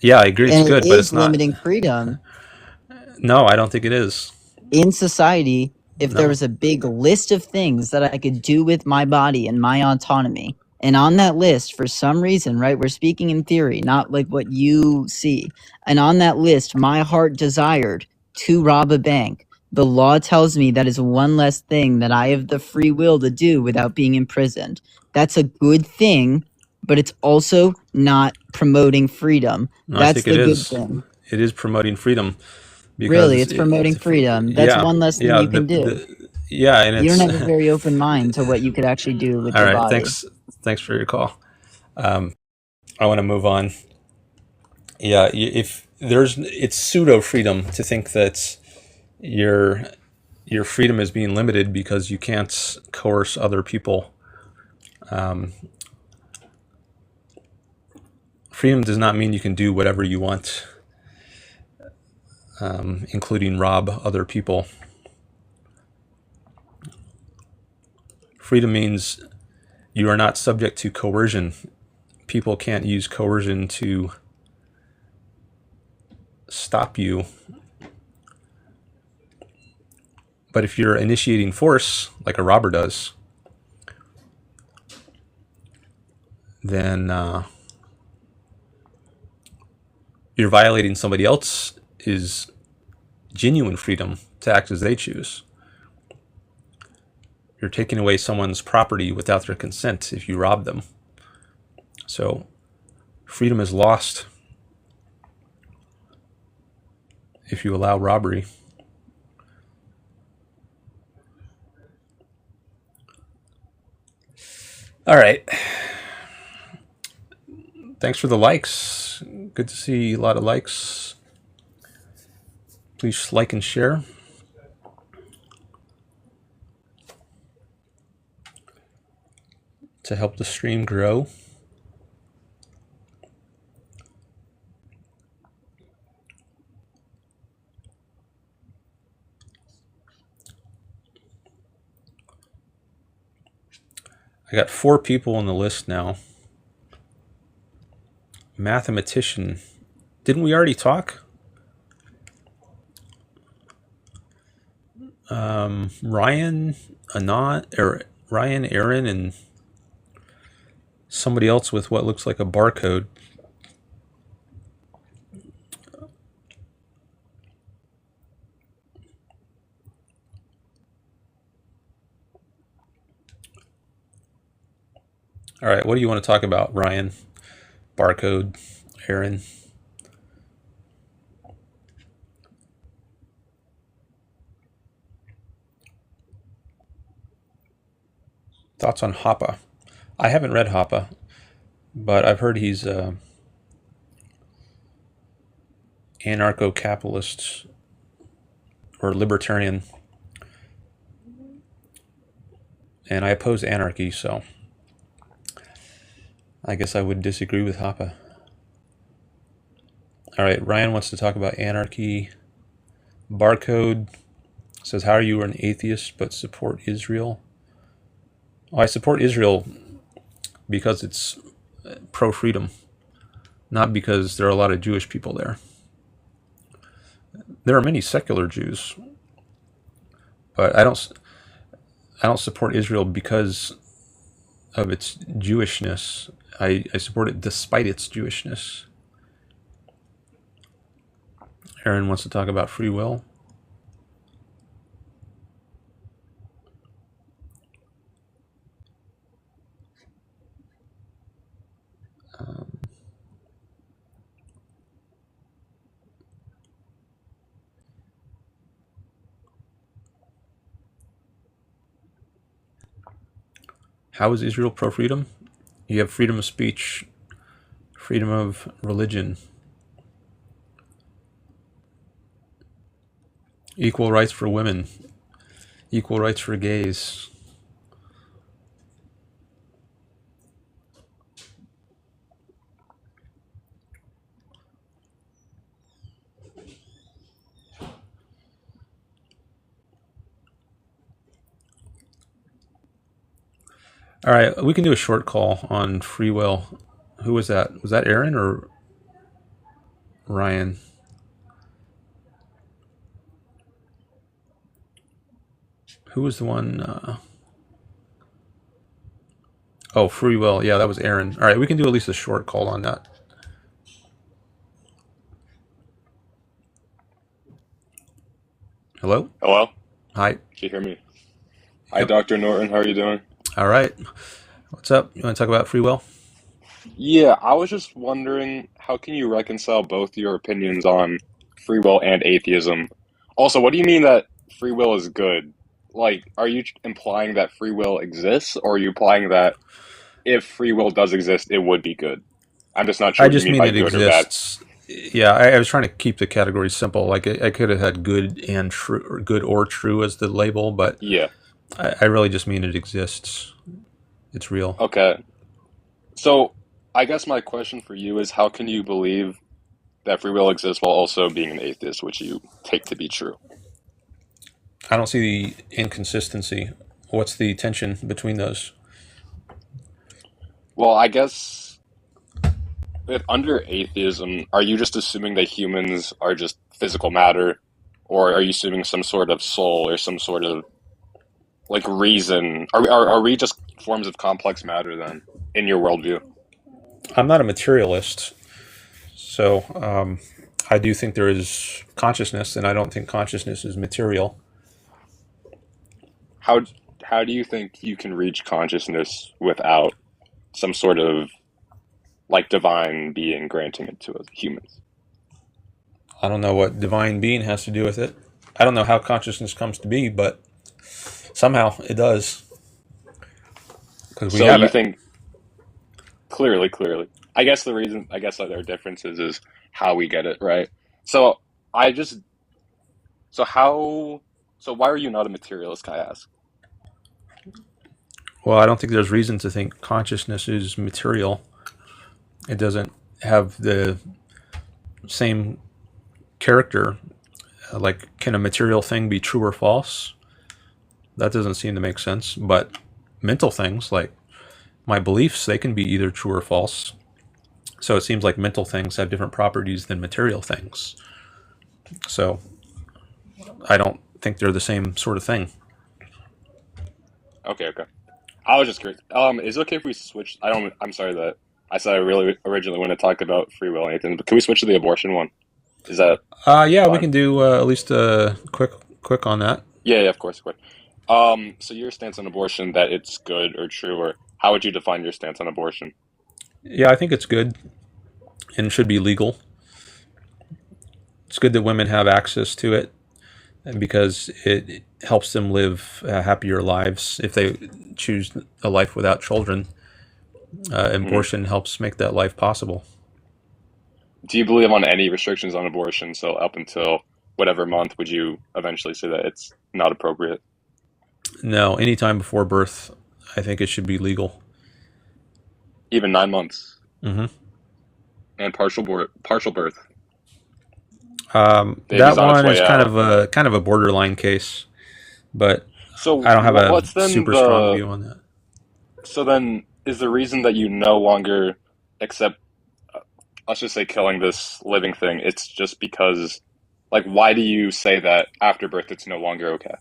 Yeah, I agree it's And good, it but it's is not. limiting freedom. No, I don't think it is. In society, if there No. was a big list of things that I could do with my body and my autonomy, and on that list, for some reason, right, we're speaking in theory, not like what you see, and on that list, my heart desired to rob a bank, the law tells me that is one less thing that I have the free will to do without being imprisoned. That's a good thing, but it's also not promoting freedom. No, That's I think the it good is. thing. It is promoting freedom. Really, it's promoting freedom. That's one less thing you can do. And You it's don't have a very open mind to what you could actually do with all your right. body. Thanks for your call. I want to move on. Yeah, if it's pseudo freedom to think that your freedom is being limited because you can't coerce other people. Freedom does not mean you can do whatever you want, including rob other people. Freedom means you are not subject to coercion. People can't use coercion to stop you. But if you're initiating force, like a robber does, then you're violating somebody else's genuine freedom to act as they choose. You're taking away someone's property without their consent if you rob them. So freedom is lost if you allow robbery. All right. Thanks for the likes. Good to see a lot of likes. Please like and share. To help the stream grow. I got 4 people on the list now. Mathematician. Didn't we already talk? Ryan, Ryan, Aaron, and somebody else with what looks like a barcode. All right, what do you want to talk about, Ryan? Barcode, Aaron. Thoughts on Hoppe? I haven't read Hoppe, but I've heard he's anarcho-capitalist or libertarian, and I oppose anarchy, so I guess I would disagree with Hoppe. All right, Ryan wants to talk about anarchy. Barcode says, how are you an atheist but support Israel? Well, I support Israel because it's pro-freedom, not because there are a lot of Jewish people there. There are many secular Jews, but I don't support Israel because of its Jewishness. I support it despite its Jewishness. Aaron wants to talk about free will. How is Israel pro-freedom? You have freedom of speech, freedom of religion, equal rights for women, equal rights for gays. All right, we can do a short call on free will. Who was that? Was that Aaron or Ryan? Who was the one? Oh, free will. Yeah, that was Aaron. All right, we can do at least a short call on that. Hello? Hello? Hi. Can you hear me? Hi, Yep. Dr. Norton. How are you doing? All right. What's up? You want to talk about free will? Yeah, I was just wondering, how can you reconcile both your opinions on free will and atheism? Also, what do you mean that free will is good? Like, are you implying that free will exists, or are you implying that if free will does exist, it would be good? I'm just not sure I what you just mean mean by it good or bad. exists. Yeah, I was trying to keep the categories simple. Like I could have had good and true, or good or true as the label, but Yeah, I really just mean it exists. It's real. okay. So, I guess my question for you is, how can you believe that free will exists while also being an atheist, which you take to be true? I don't see the inconsistency. What's the tension between those? Well, I guess if under atheism, are you just assuming that humans are just physical matter, or are you assuming some sort of soul or some sort of like reason? Are we just forms of complex matter then, in your worldview? I'm not a materialist, so I do think there is consciousness, and I don't think consciousness is material. How how do you think you can reach consciousness without some sort of like divine being granting it to us humans? I don't know what divine being has to do with it. I don't know how consciousness comes to be, but somehow it does, because we So have you it. think clearly. I guess like their differences is how we get it, right? So I just so how so why are you not a materialist, can I ask? Well, I don't think there's reason to think consciousness is material. It doesn't have the same character. Like, can a material thing be true or false? That doesn't seem to make sense. But mental things, like my beliefs, they can be either true or false. So it seems like mental things have different properties than material things. So I don't think they're the same sort of thing. Okay. I was just curious. Is it okay if we switch? I'm sorry that I said I really originally want to talk about free will and anything, but can we switch to the abortion one? Is that Yeah, we fine? can do at least a quick on that. Yeah, of course. So your stance on abortion, that it's good or true, or how would you define your stance on abortion? Yeah, I think it's good and should be legal. It's good that women have access to it, and because it helps them live happier lives if they choose a life without children. Hmm. Abortion helps make that life possible. Do you believe on any restrictions on abortion? So up until whatever month, would you eventually say that it's not appropriate? No, anytime before birth, I think it should be legal. Even 9 months Hmm. and partial birth, That baby's on its one is way out. kind of a borderline case, but So I don't have a what's then super strong view on that. so then is the reason that you no longer accept, let's just say, killing this living thing, it's just because, like, why do you say that after birth it's no longer okay?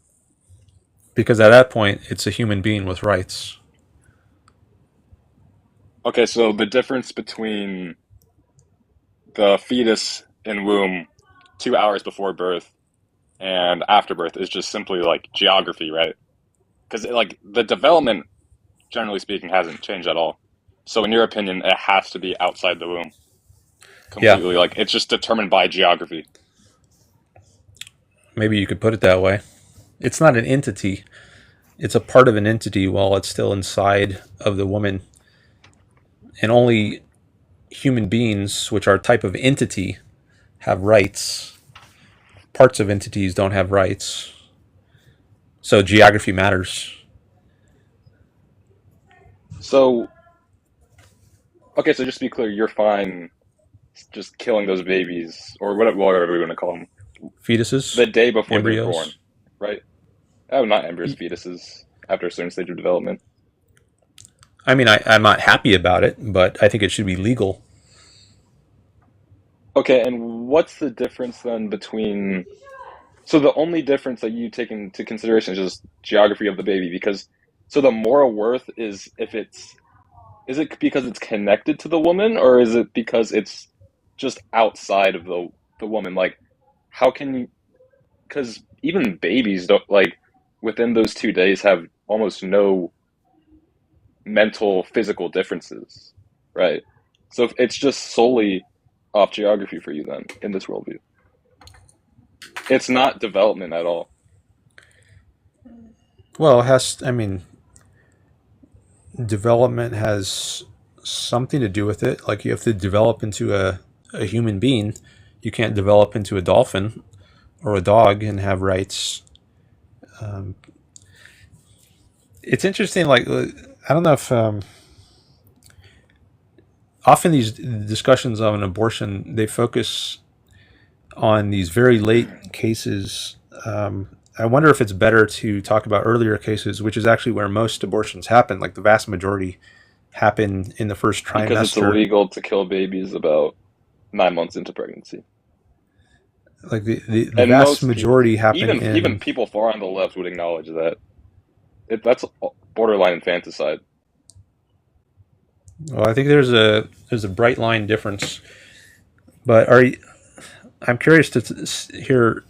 Because at that point, it's a human being with rights. Okay, so the difference between the fetus in womb 2 hours before birth and after birth is just simply like geography, right? Because like the development, generally speaking, hasn't changed at all. So in your opinion, it has to be outside the womb Yeah, completely. Like it's just determined by geography. maybe you could put it that way. It's not an entity. It's a part of an entity while it's still inside of the woman. And only human beings, which are a type of entity, have rights. Parts of entities don't have rights. So geography matters. So okay, so just to be clear, you're fine just killing those babies or whatever we want to call them Fetuses, the day before they're born, embryos. right? Oh, not embryos, fetuses after a certain stage of development. I mean, I'm not happy about it, but I think it should be legal. Okay, and what's the difference then between? So the only difference that you take into consideration is just geography of the baby, because so the moral worth is if it's is it because it's connected to the woman, or is it because it's just outside of the woman? Like, how can you? Because even babies don't like within those 2 days have almost no mental physical differences, right? So if it's just solely off geography for you then in this worldview. It's not development at all. Well, it has. I mean, development has something to do with it. Like, you have to develop into a human being. You can't develop into a dolphin or a dog and have rights. Um, it's interesting. Like, I don't know if often these discussions of an abortion, they focus on these very late cases. I wonder if it's better to talk about earlier cases, which is actually where most abortions happen. Like, the vast majority happen in the first Because it's trimester. illegal to kill babies about 9 months into pregnancy. Like, the And vast most people, majority happen even in. people far on the left would acknowledge that that's borderline infanticide. Well, I think there's a bright line difference. But I'm curious to hear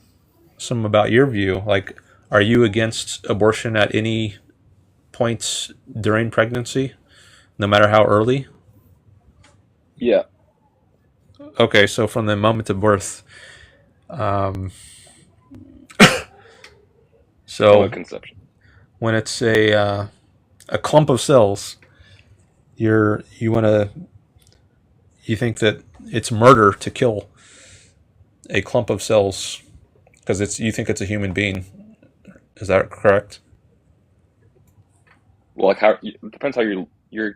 some about your view. Like, are you against abortion at any points during pregnancy, no matter how early? Yeah, Okay, so from the moment of birth. Um, moment so of conception. when it's a clump of cells, you want to you think that it's murder to kill a clump of cells because it's you think it's a human being. Is that correct? Well, like how it depends how you're.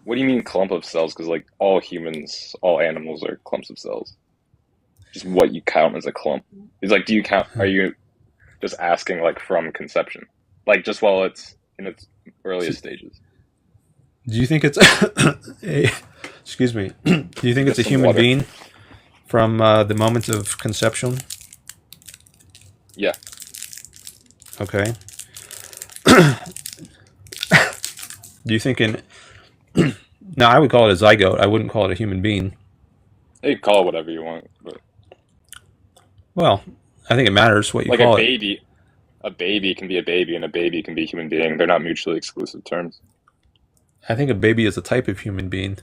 What do you mean clump of cells? Because like all humans, all animals are clumps of cells. Just what you count as a clump. It's like, do you count? Are you just asking like from conception, like just while it's in its So, earliest stages? do you think it's a, excuse me? Do you think it's Get a some human water. being from the moment of conception? Yeah. Okay. Do you think in now I would call it a zygote. I wouldn't call it a human being. You can call it whatever you want, but Well, I think it matters what you like call it. a baby can be a baby, and a baby can be a human being. They're not mutually exclusive terms. I think a baby is a type of human being.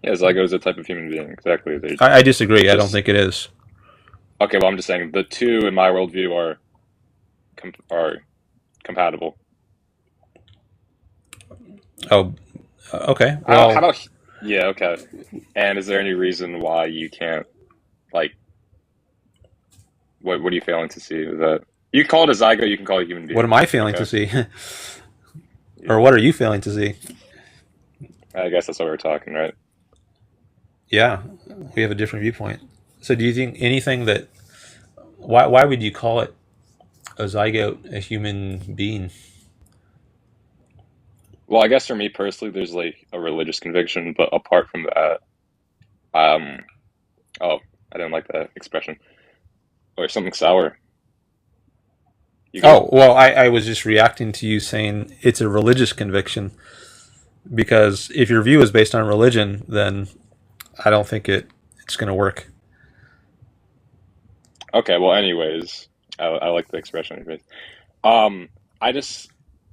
Yeah, zygote is a type of human being. Exactly. They're I disagree. I don't just think it is. okay. Well, I'm just saying the two in my worldview are compatible. Oh, okay. How Well, about yeah? Okay. And is there any reason why you can't like what are you failing to see? Is that you can call it a zygote, you can call it a human what being. am I failing Okay. to see? Or what are you failing to see? I guess that's what we're talking, right? Yeah, we have a different viewpoint. So, do you think anything that why would you call it a zygote a human being? Well, I guess for me personally, there's like a religious conviction, but apart from that, um, oh, I didn't like that expression. Or something sour. You good? Oh, well, I was just reacting to you saying it's a religious conviction because if your view is based on religion, then I don't think it's going to work. Okay, well, anyways, I like the expression. Anyways. Um, I just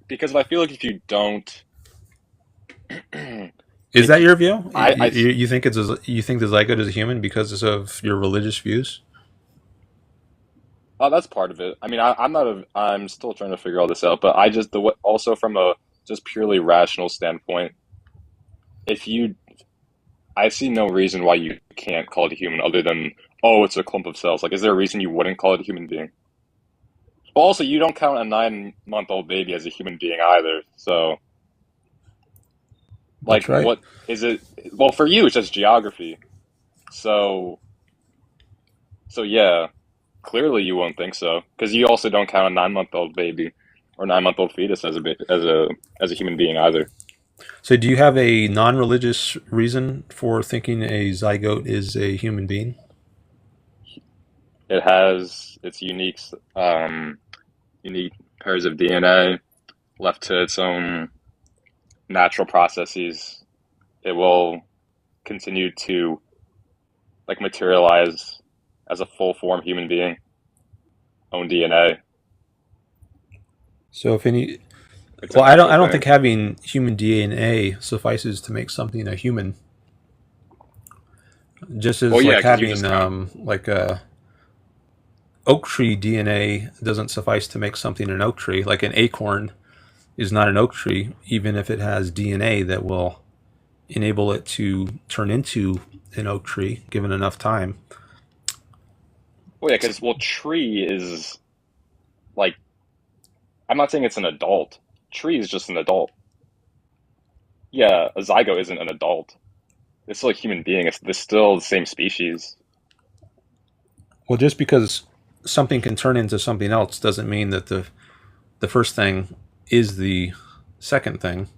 because I feel like if you don't, Is if that your view? I You think you think the zygote is a human because of your religious views? oh, that's part of it. I mean, I'm not I'm still trying to figure all this out, but I just also from a just purely rational standpoint, if you, I see no reason why you can't call it a human other than oh, it's a clump of cells. Like, is there a reason you wouldn't call it a human being? But also, you don't count a 9-month-old baby as a human being either. So, like, That's right. what is it? Well, for you, it's just geography. So, so yeah, clearly you won't think so because you also don't count a 9-month-old baby or 9-month-old fetus as a human being either. So, do you have a non-religious reason for thinking a zygote is a human being? It has its unique pairs of DNA left to its own natural processes. It will continue to like materialize as a full form human being, own DNA. So, if any, It's a well, natural I don't thing. think having human DNA suffices to make something a human. Just Well, as yeah, like because you having just count. like a oak tree DNA doesn't suffice to make something an oak tree. Like an acorn is not an oak tree, even if it has DNA that will enable it to turn into an oak tree given enough time. Well, yeah, because tree is like I'm not saying it's an adult. Tree is just an adult. Yeah, a zygote isn't an adult. It's still a human being. It's still the same species. Well, just because something can turn into something else doesn't mean that the first thing is the second thing,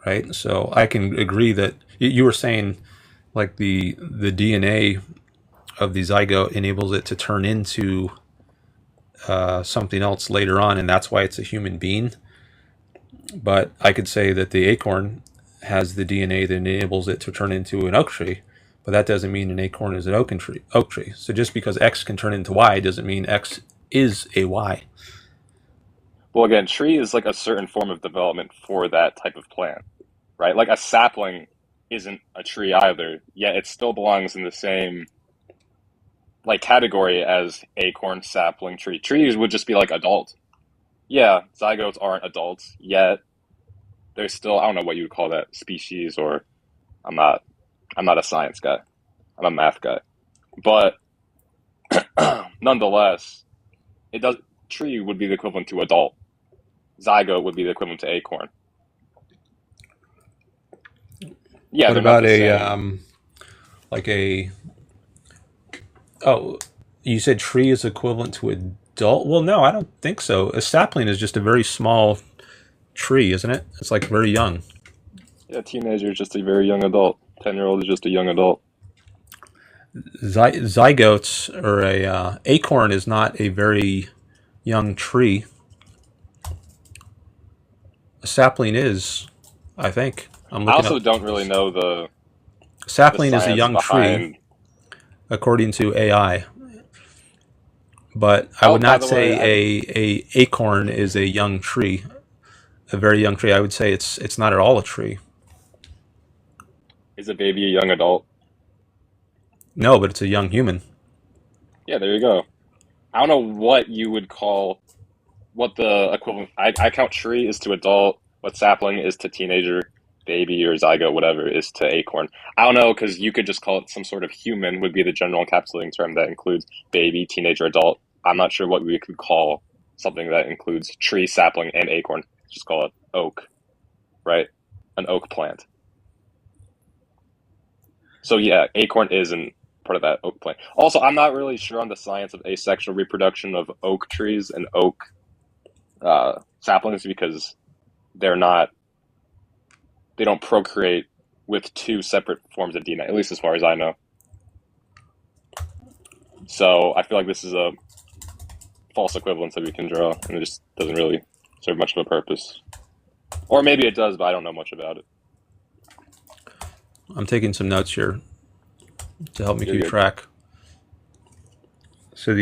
right? So I can agree that you were saying like the DNA of the zygote enables it to turn into something else later on, and that's why it's a human being. But I could say that the acorn has the DNA that enables it to turn into an oak tree, but that doesn't mean an acorn is an oak tree. So just because X can turn into Y doesn't mean X is a Y. Well, again, tree is like a certain form of development for that type of plant, right? Like a sapling isn't a tree either, yet it still belongs in the same like category as acorn, sapling, tree. Trees would just be like adult. Yeah, zygotes aren't adults yet. They're still, I don't know what you would call that species, or I'm not a science guy. I'm a math guy. But nonetheless, it does tree would be the equivalent to adult. Zygote would be the equivalent to acorn. Yeah, What they're not about the a same. like a oh, you said tree is equivalent to adult? Well, no, I don't think so. A sapling is just a very small tree, isn't it? It's like very young. Yeah, teenager is just a very young adult. 10-year-old is just a young adult. Zygotes or a acorn is not a very young tree. A sapling is, I think. I'm I looking also up. don't really know the Sapling is a science young tree, behind. according to AI. But I Oh, would by not the way, say a acorn is a young tree, a very young tree. I would say it's not at all a tree. is a baby a young adult? No, but it's a young human. Yeah, there you go. I don't know what you would call what the equivalent. I count tree is to adult, what sapling is to teenager, baby or zygote, whatever, is to acorn. I don't know, because you could just call it some sort of human, would be the general encapsulating term that includes baby, teenager, adult. I'm not sure what we could call something that includes tree, sapling, and acorn. Just call it oak, right? An oak plant. So yeah, acorn isn't part of that oak plant. Also, I'm not really sure on the science of asexual reproduction of oak trees and oak saplings, because they're not, they don't procreate with two separate forms of DNA, at least as far as I know. So I feel like this is a false equivalence that we can draw, and it just doesn't really serve much of a purpose. Or maybe it does, but I don't know much about it. I'm taking some notes here to help me You're keep good. track. So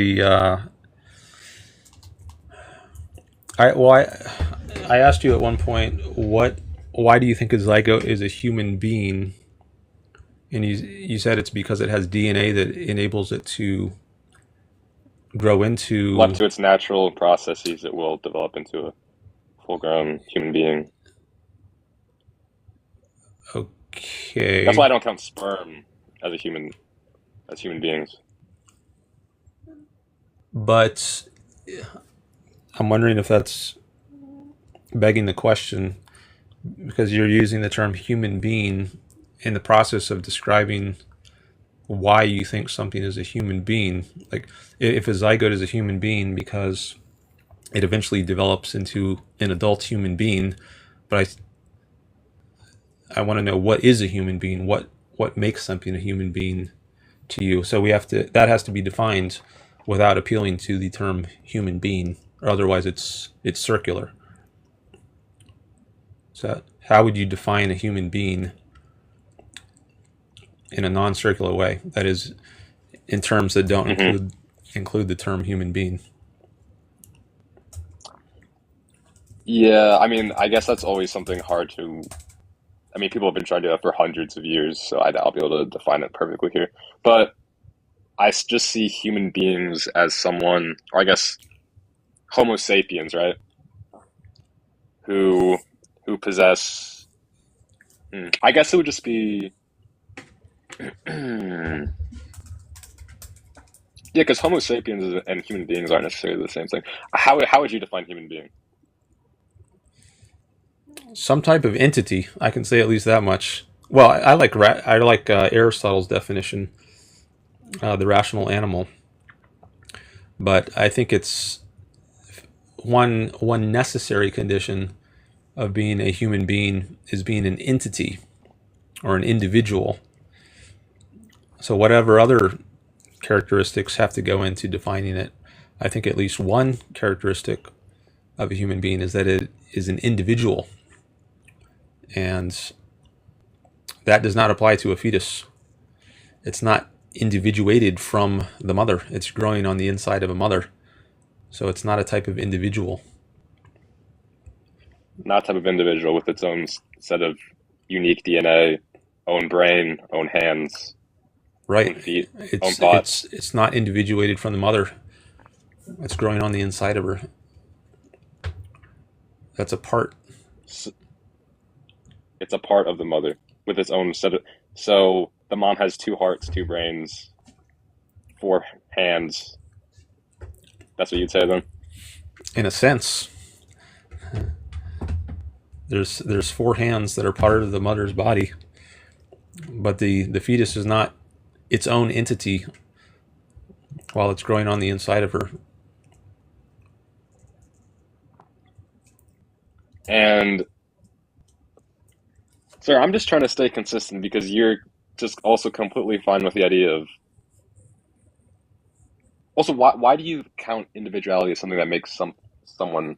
I asked you at one point why do you think a zygote is a human being, and you said it's because it has DNA that enables it to grow into. Left to its natural processes, it will develop into a full-grown human being. Okay. That's why I don't count sperm as human beings. But I'm wondering if that's begging the question, because you're using the term human being in the process of describing why you think something is a human being. Like if a zygote is a human being because it eventually develops into an adult human being, but I want to know, what is a human being? What makes something a human being to you? So that has to be defined without appealing to the term human being, or otherwise it's circular. So how would you define a human being in a non-circular way? That is, in terms that don't include the term human being. Yeah, I mean, I guess that's always something hard to. I mean, people have been trying to do that for hundreds of years, so I'll be able to define it perfectly here. But I just see human beings as someone, or I guess Homo sapiens, right? Who possess. I guess it would just be. Yeah, because Homo sapiens and human beings aren't necessarily the same thing. How would you define human being? Some type of entity. I can say at least that much. Well, I like Aristotle's definition, the rational animal. But I think it's one necessary condition of being a human being is being an entity or an individual. So whatever other characteristics have to go into defining it, I think at least one characteristic of a human being is that it is an individual. And That does not apply to a fetus. It's not individuated from the mother. It's growing on the inside of a mother. So it's not a type of individual. Not a type of individual with its own set of unique DNA, own brain, own hands, own Right. feet, own It's thoughts. it's it's not individuated from the mother. It's growing on the inside of her. That's a part. It's a part of the mother with its own set of. So the mom has 2 hearts, 2 brains, 4 hands. That's what you'd say then? In a sense. There's 4 hands that are part of the mother's body, but the fetus is not its own entity while it's growing on the inside of her. And, sir, I'm just trying to stay consistent because you're just also completely fine with the idea of. Also, why do you count individuality as something that makes something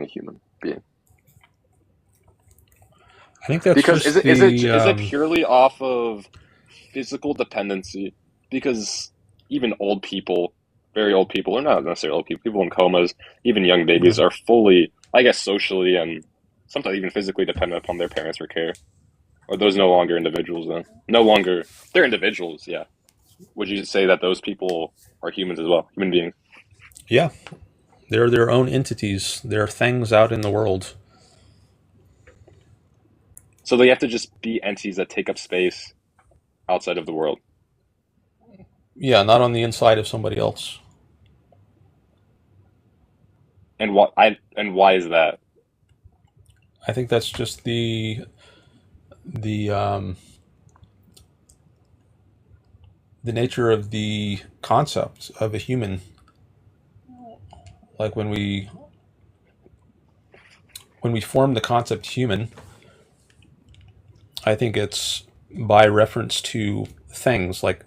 a human being? I think that's Because just is it the purely off of physical dependency? Because even old people, very old people, or not necessarily old people, people in comas, even young babies are fully, I guess, socially and sometimes even physically dependent upon their parents for care. Or those no longer individuals then? No longer, they're individuals, yeah. Would you say that those people are humans as well, human beings? yeah, they're their own entities. They're things out in the world. So they have to just be entities that take up space outside of the world. Yeah, not on the inside of somebody else. And why is that? I think that's just the nature of the concept of a human. Like when we form the concept human, I think it's by reference to things like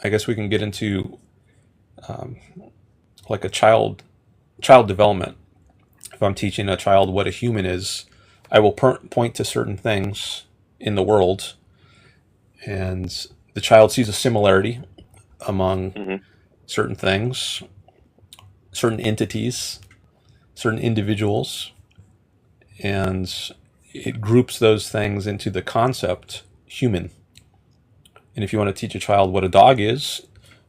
I guess we can get into like a child development. If I'm teaching a child what a human is, I will point to certain things in the world, and the child sees a similarity among Mm-hmm. certain things, certain entities, certain individuals, and it groups those things into the concept human. And if you want to teach a child what a dog is,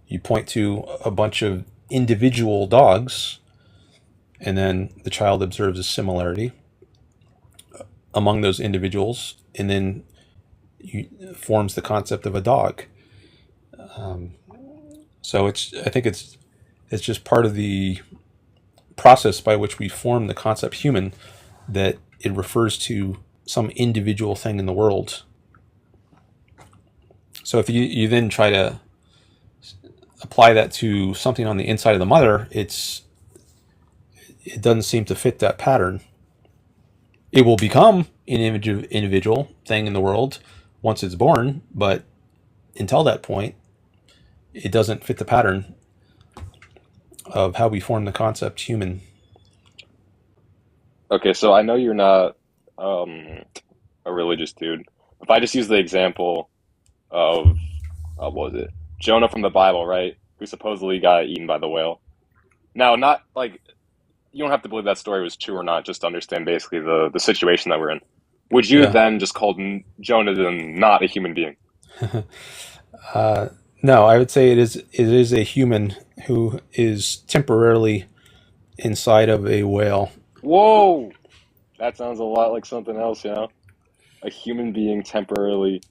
you point to a bunch of individual dogs, and then the child observes a similarity among those individuals, and then forms the concept of a dog. So I think it's just part of the process by which we form the concept human, that it refers to some individual thing in the world. So if you then try to apply that to something on the inside of the mother, it doesn't seem to fit that pattern. It will become an individual thing in the world once it's born, but until that point, it doesn't fit the pattern of how we form the concept human. Okay, so I know you're not a religious dude. If I just use the example of what was it? Jonah from the Bible, right? Who supposedly got eaten by the whale. Now, not like you don't have to believe that story was true or not, just to understand basically the situation that we're in. Would you Yeah. then just call Jonah then not a human being? No, I would say it is a human who is temporarily inside of a whale. Whoa! That sounds a lot like something else, you know? A human being temporarily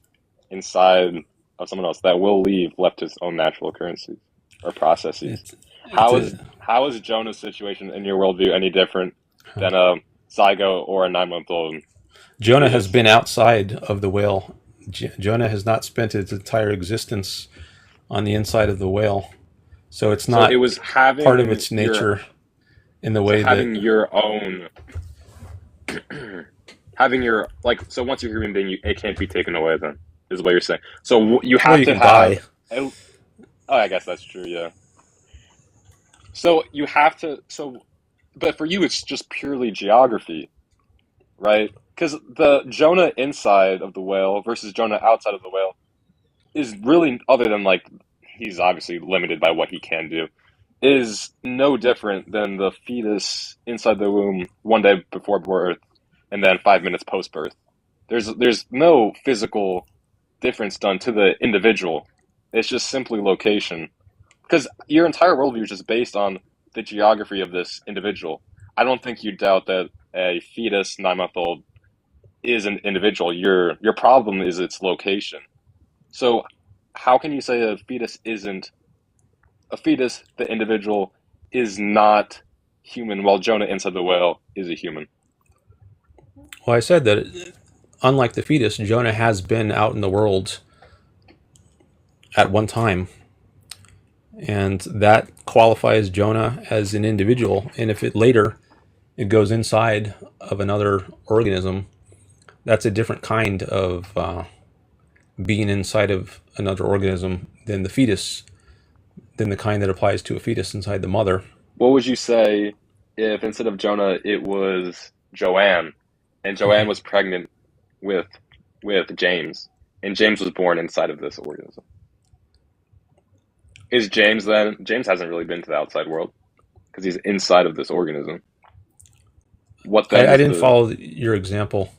inside of someone else that will leave left to his own natural occurrences or processes. How is Jonah's situation in your worldview any different than a zygote or a 9-month-old? Jonah has been outside of the whale. Jonah has not spent its entire existence on the inside of the whale, so it's not it was having part of its nature in the way having that your own having your so once you're a human being, it can't be taken away. Then is what you're saying. So you have you to can have. die. I guess that's true. Yeah. So you have to. So but for you, it's just purely geography, right? Because the Jonah inside of the whale versus Jonah outside of the whale is really, other than like he's obviously limited by what he can do, is no different than the fetus inside the womb one day before birth and then 5 minutes post birth. There's no physical difference done to the individual. It's just simply location. Because your entire worldview is just based on the geography of this individual. I don't think you doubt that a fetus, 9 month old, is an individual. Your problem is its location. So how can you say a fetus isn't a fetus? The individual is not human, while Jonah inside the whale is a human. Well, I said that unlike the fetus, Jonah has been out in the world at one time, and that qualifies Jonah as an individual. And if it later it goes inside of another organism, that's a different kind of being inside of another organism than the fetus, than the kind that applies to a fetus inside the mother. What would you say if instead of Jonah it was Joanne, and Joanne was pregnant with James, and James was born inside of this organism? Is James then? James hasn't really been to the outside world because he's inside of this organism. What then? I didn't follow your example.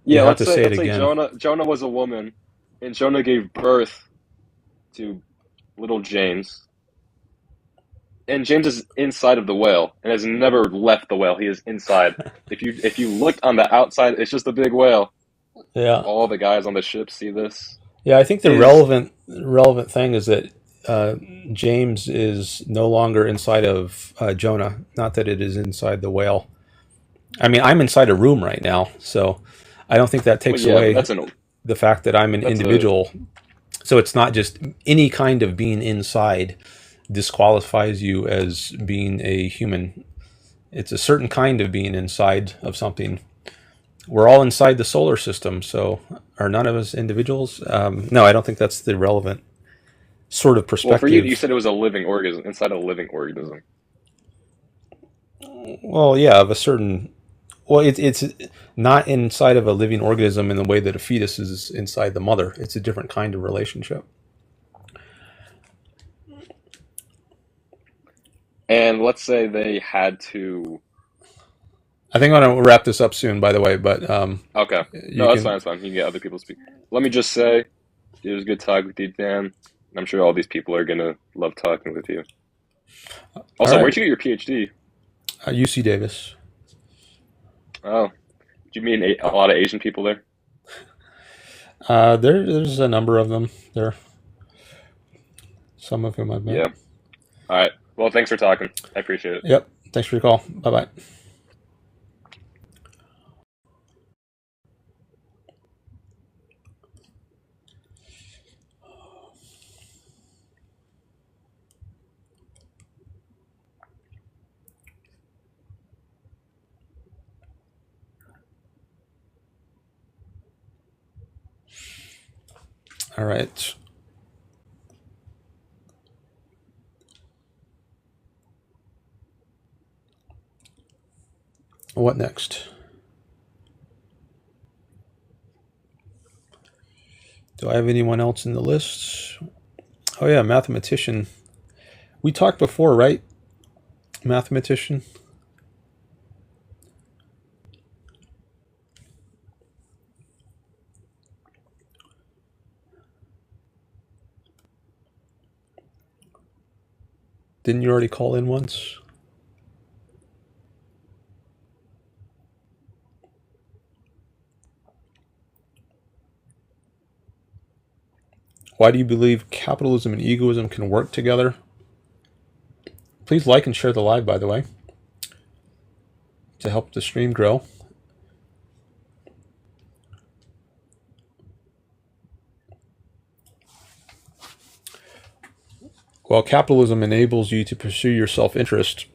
Yeah, You have let's to say it say again. Jonah was a woman, and Jonah gave birth to little James, and James is inside of the whale and has never left the whale. He is inside. If you looked on the outside, it's just a big whale. Yeah. All the guys on the ship see this. Yeah, I think the Is relevant thing is that James is no longer inside of Jonah. Not that it is inside the whale. I mean, I'm inside a room right now, so I don't think that well, takes yeah, but away that's an the fact that I'm an that's a individual. So it's not just any kind of being inside disqualifies you as being a human. It's a certain kind of being inside of something. We're all inside the solar system, so are none of us individuals? No, I don't think that's the relevant sort of well for you. You perspective. said it was a living organism inside a living organism. Well, yeah, of a certain. Well, it's not inside of a living organism in the way that a fetus is inside the mother. It's a different kind of relationship. And let's say they had to. I think I'm going to wrap this up soon, by the way, but Okay, you no, that's fine. can. That's fine. You can get other people to speak. Let me just say, it was good talking with you, Dan. I'm sure all these people are gonna love talking with you. All Also, right, where'd you get your PhD? UC Davis. Oh, do you mean a lot of Asian people there? There's a number of them there. Some of whom I've met. Yeah. All right. Well, thanks for talking. I appreciate it. Yep. Thanks for your call. Bye bye. All right. What next? Do I have anyone else in the list? Oh yeah, mathematician. We talked before, right? Mathematician. Didn't you already call in once? Why do you believe capitalism and egoism can work together? Please like and share the live, by the way, to help the stream grow. While capitalism enables you to pursue your self-interest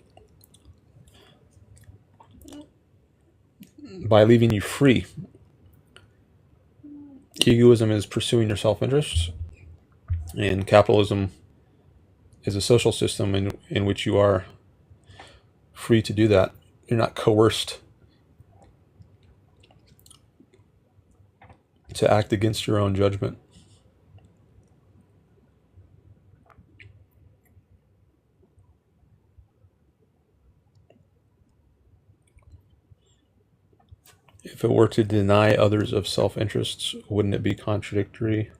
by leaving you free, egoism is pursuing your self-interest, and capitalism is a social system in which you are free to do that. You're not coerced to act against your own judgment. If it were to deny others of self-interests, wouldn't it be contradictory?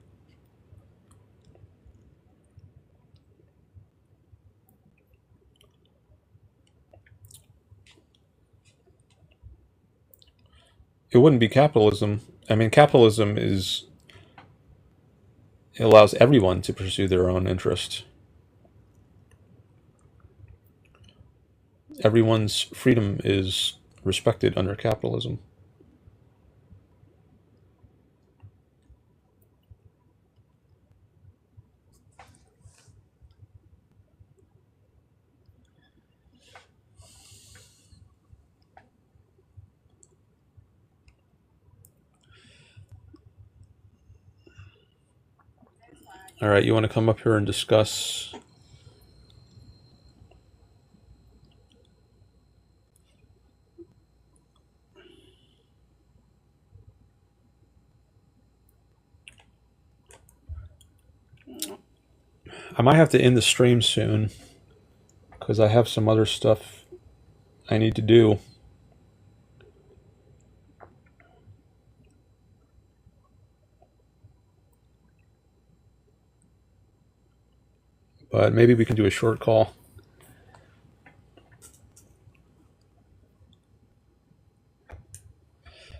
It wouldn't be capitalism. I mean, capitalism it allows everyone to pursue their own interest. Everyone's freedom is respected under capitalism. All right, you want to come up here and discuss? I might have to end the stream soon because I have some other stuff I need to do. But maybe we can do a short call.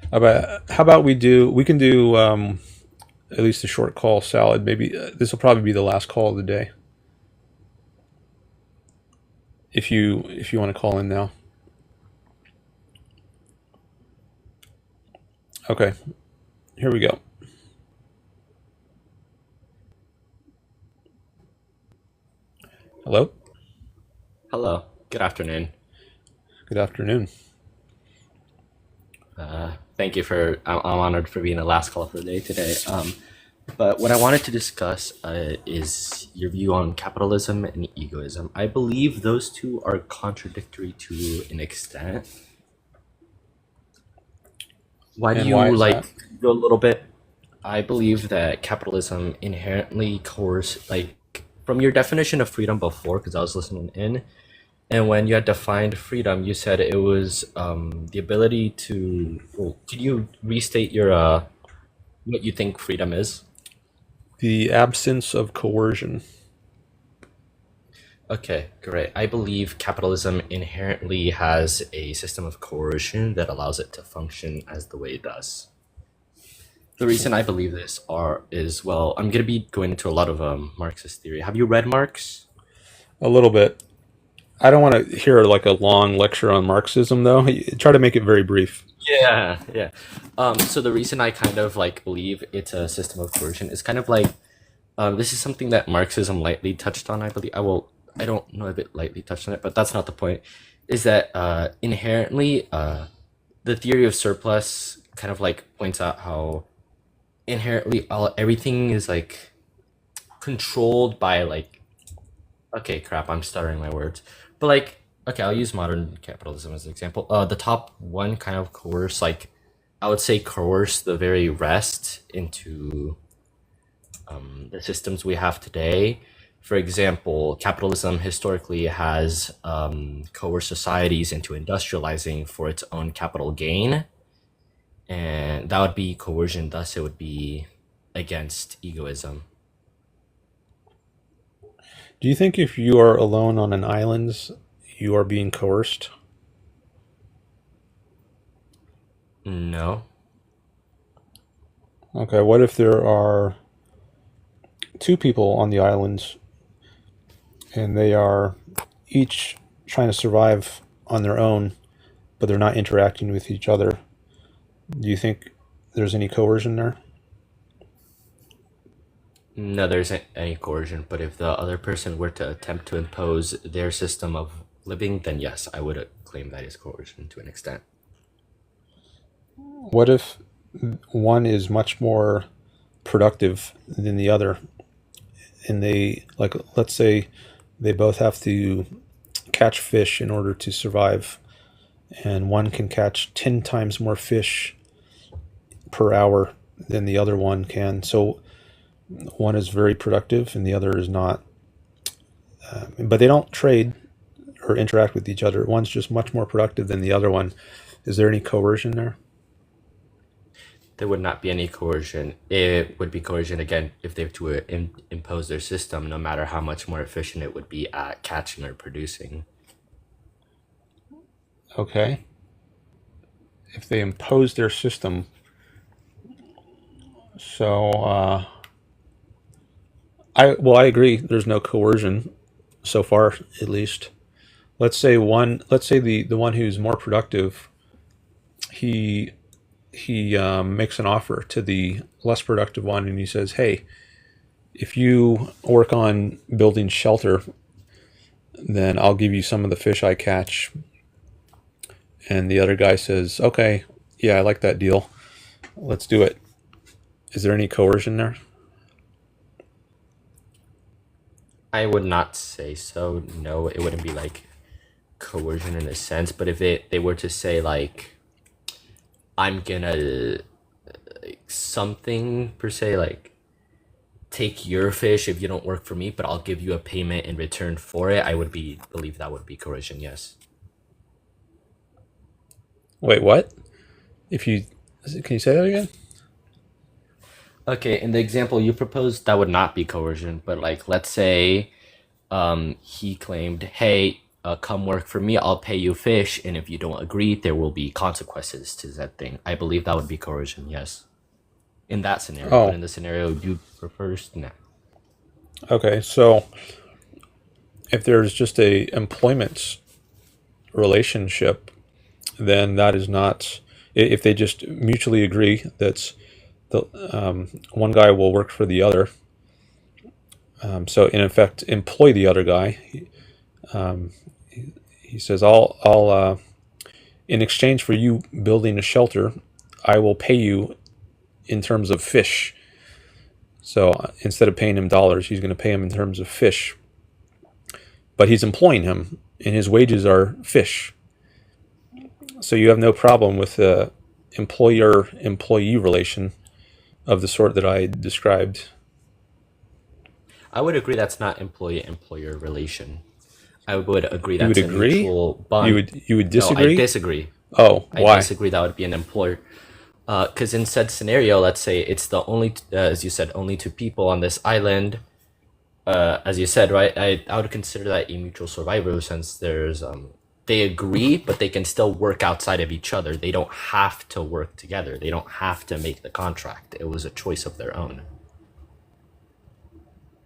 How about we can do at least a short call, Salad. Maybe this will probably be the last call of the day. If you want to call in now. Okay, here we go. Hello? Hello. Good afternoon. Good afternoon. Thank you I'm honored for being the last call for the day today. But what I wanted to discuss is your view on capitalism and egoism. I believe those two are contradictory to an extent. Why do And you why is that? go a little bit? I believe that capitalism inherently from your definition of freedom before, because I was listening in, and when you had defined freedom, you said it was the ability to. Well, could you restate your what you think freedom is? The absence of coercion. Okay, great. I believe capitalism inherently has a system of coercion that allows it to function as the way it does. The reason I believe this is, well, I'm going to be going into a lot of Marxist theory. Have you read Marx? A little bit. I don't want to hear like a long lecture on Marxism, though. Try to make it very brief. Yeah, yeah. So the reason I kind of believe it's a system of coercion is kind of this is something that Marxism lightly touched on. I believe I don't know if it lightly touched on it, but that's not the point. Is that inherently the theory of surplus kind of points out how inherently everything is controlled by okay, crap, I'm stuttering my words, but okay, I'll use modern capitalism as an example. The top one kind of coerce I would say coerce the very rest into the systems we have today. For example, capitalism historically has coerced societies into industrializing for its own capital gain, and that would be coercion. Thus, it would be against egoism. Do you think if you are alone on an island, you are being coerced? No. Okay, what if there are two people on the island and they are each trying to survive on their own, but they're not interacting with each other? Do you think there's any coercion there? No, there isn't any coercion, but if the other person were to attempt to impose their system of living, then yes, I would claim that is coercion to an extent. What if one is much more productive than the other, and they let's say they both have to catch fish in order to survive, and one can catch 10 times more fish per hour than the other one can. So one is very productive and the other is not. But they don't trade or interact with each other. One's just much more productive than the other one. Is there any coercion there? There would not be any coercion. It would be coercion again if they were to impose their system, no matter how much more efficient it would be at catching or producing. Okay. If they impose their system, so I agree. There's no coercion so far, at least. Let's say the one who's more productive, he makes an offer to the less productive one, and he says, "Hey, if you work on building shelter, then I'll give you some of the fish I catch." And the other guy says, "Okay, yeah, I like that deal. Let's do it." Is there any coercion there? I would not say so. No, it wouldn't be like coercion in a sense. But if they were to say like, I'm gonna like, something per se, like take your fish if you don't work for me, but I'll give you a payment in return for it, I would believe that would be coercion. Yes. Wait, what? Can you say that again? Okay, in the example you proposed, that would not be coercion, but like let's say he claimed, hey, come work for me, I'll pay you fish, and if you don't agree, there will be consequences to that thing. I believe that would be coercion, yes. In that scenario, but in the scenario you proposed, no. Okay, so if there's just a employment relationship, then that is not. If they just mutually agree that the one guy will work for the other, so in effect employ the other guy. He says, "I'll in exchange for you building a shelter, I will pay you in terms of fish." So instead of paying him dollars, he's going to pay him in terms of fish. But he's employing him, and his wages are fish. So you have no problem with the employer-employee relation of the sort that I described. I would agree that's not employee-employer relation. I would agree You would that's a agree? mutual bond. You would No, I disagree? disagree. Oh, I why? disagree that would be an employer. Because in said scenario, let's say it's the only, as you said, only two people on this island. As you said, right? I would consider that a mutual survivor since there's they agree, but they can still work outside of each other. They don't have to work together. They don't have to make the contract. It was a choice of their own.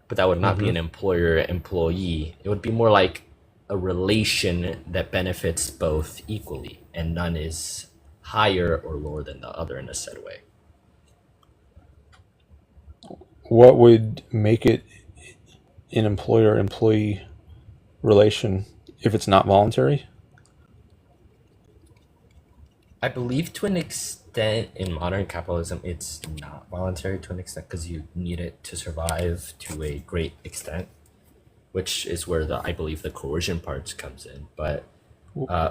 But that would not be an employer-employee. It would be more like a relation that benefits both equally, and none is higher or lower than the other in a said way. What would make it an employer-employee relation if it's not voluntary? I believe to an extent in modern capitalism, it's not voluntary to an extent because you need it to survive to a great extent, which is where I believe the coercion parts comes in. But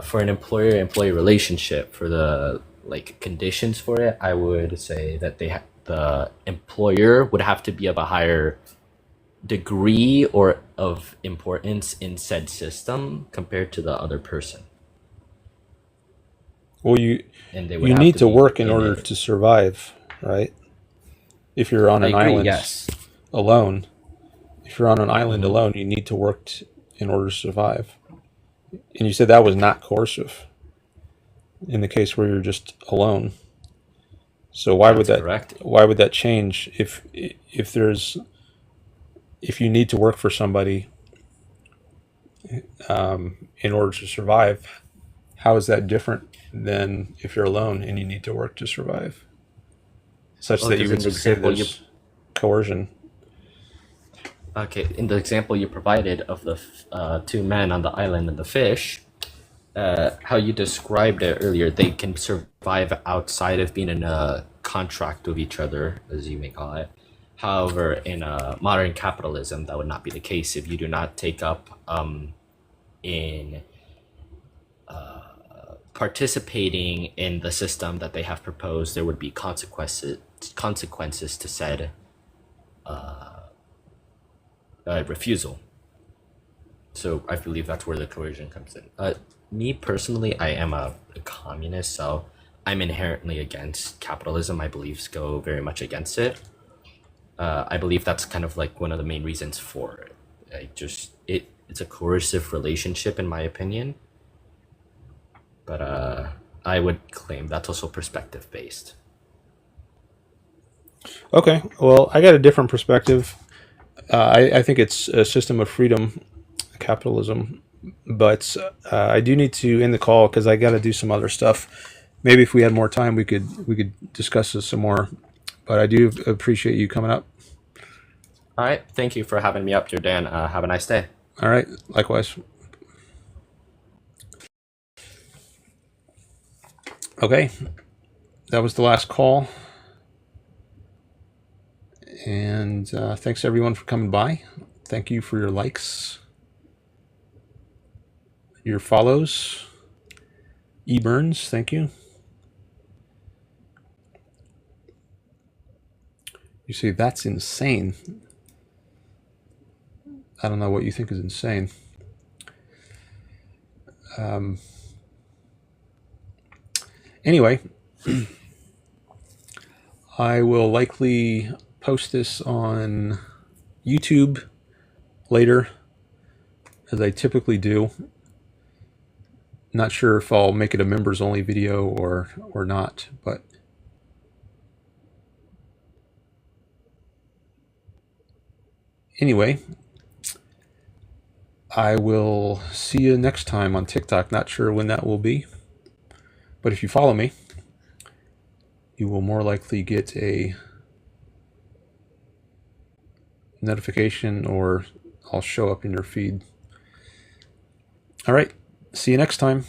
for an employer-employee relationship, for the like conditions for it, I would say that the employer would have to be of a higher degree or of importance in said system compared to the other person. Well, you And they would you have need to be work in in order it. to survive, right? If you're on I an agree, island yes. alone, if you're on an island alone, you need to work in order to survive. And you said that was not coercive in the case where you're just alone. So That's correct. why would that change if you need to work for somebody in order to survive? How is that different than if you're alone and you need to work to survive? Such Oh, that you because in would the say example you there's coercion. okay, in the example you provided of the two men on the island and the fish, how you described it earlier, they can survive outside of being in a contract with each other, as you may call it. However, in modern capitalism, that would not be the case if you do not take up in participating in the system that they have proposed, there would be consequences to said refusal. So I believe that's where the coercion comes in. Me personally, I am a communist, so I'm inherently against capitalism. My beliefs go very much against it. I believe that's kind of like one of the main reasons for it. It's a coercive relationship, in my opinion. But I would claim that's also perspective based. Okay, well, I got a different perspective. I think it's a system of freedom, capitalism, but I do need to end the call because I got to do some other stuff. Maybe if we had more time, we could discuss this some more. But I do appreciate you coming up. All right, thank you for having me up here, Dan. Have a nice day. All right, likewise. Okay, that was the last call. And thanks everyone for coming by. Thank you for your likes, your follows. Burns, thank you. You say that's insane. I don't know what you think is insane. Anyway, I will likely post this on YouTube later, as I typically do. Not sure if I'll make it a members only video or not, but anyway, I will see you next time on TikTok. Not sure when that will be, but if you follow me, you will more likely get a notification, or I'll show up in your feed. All right, see you next time.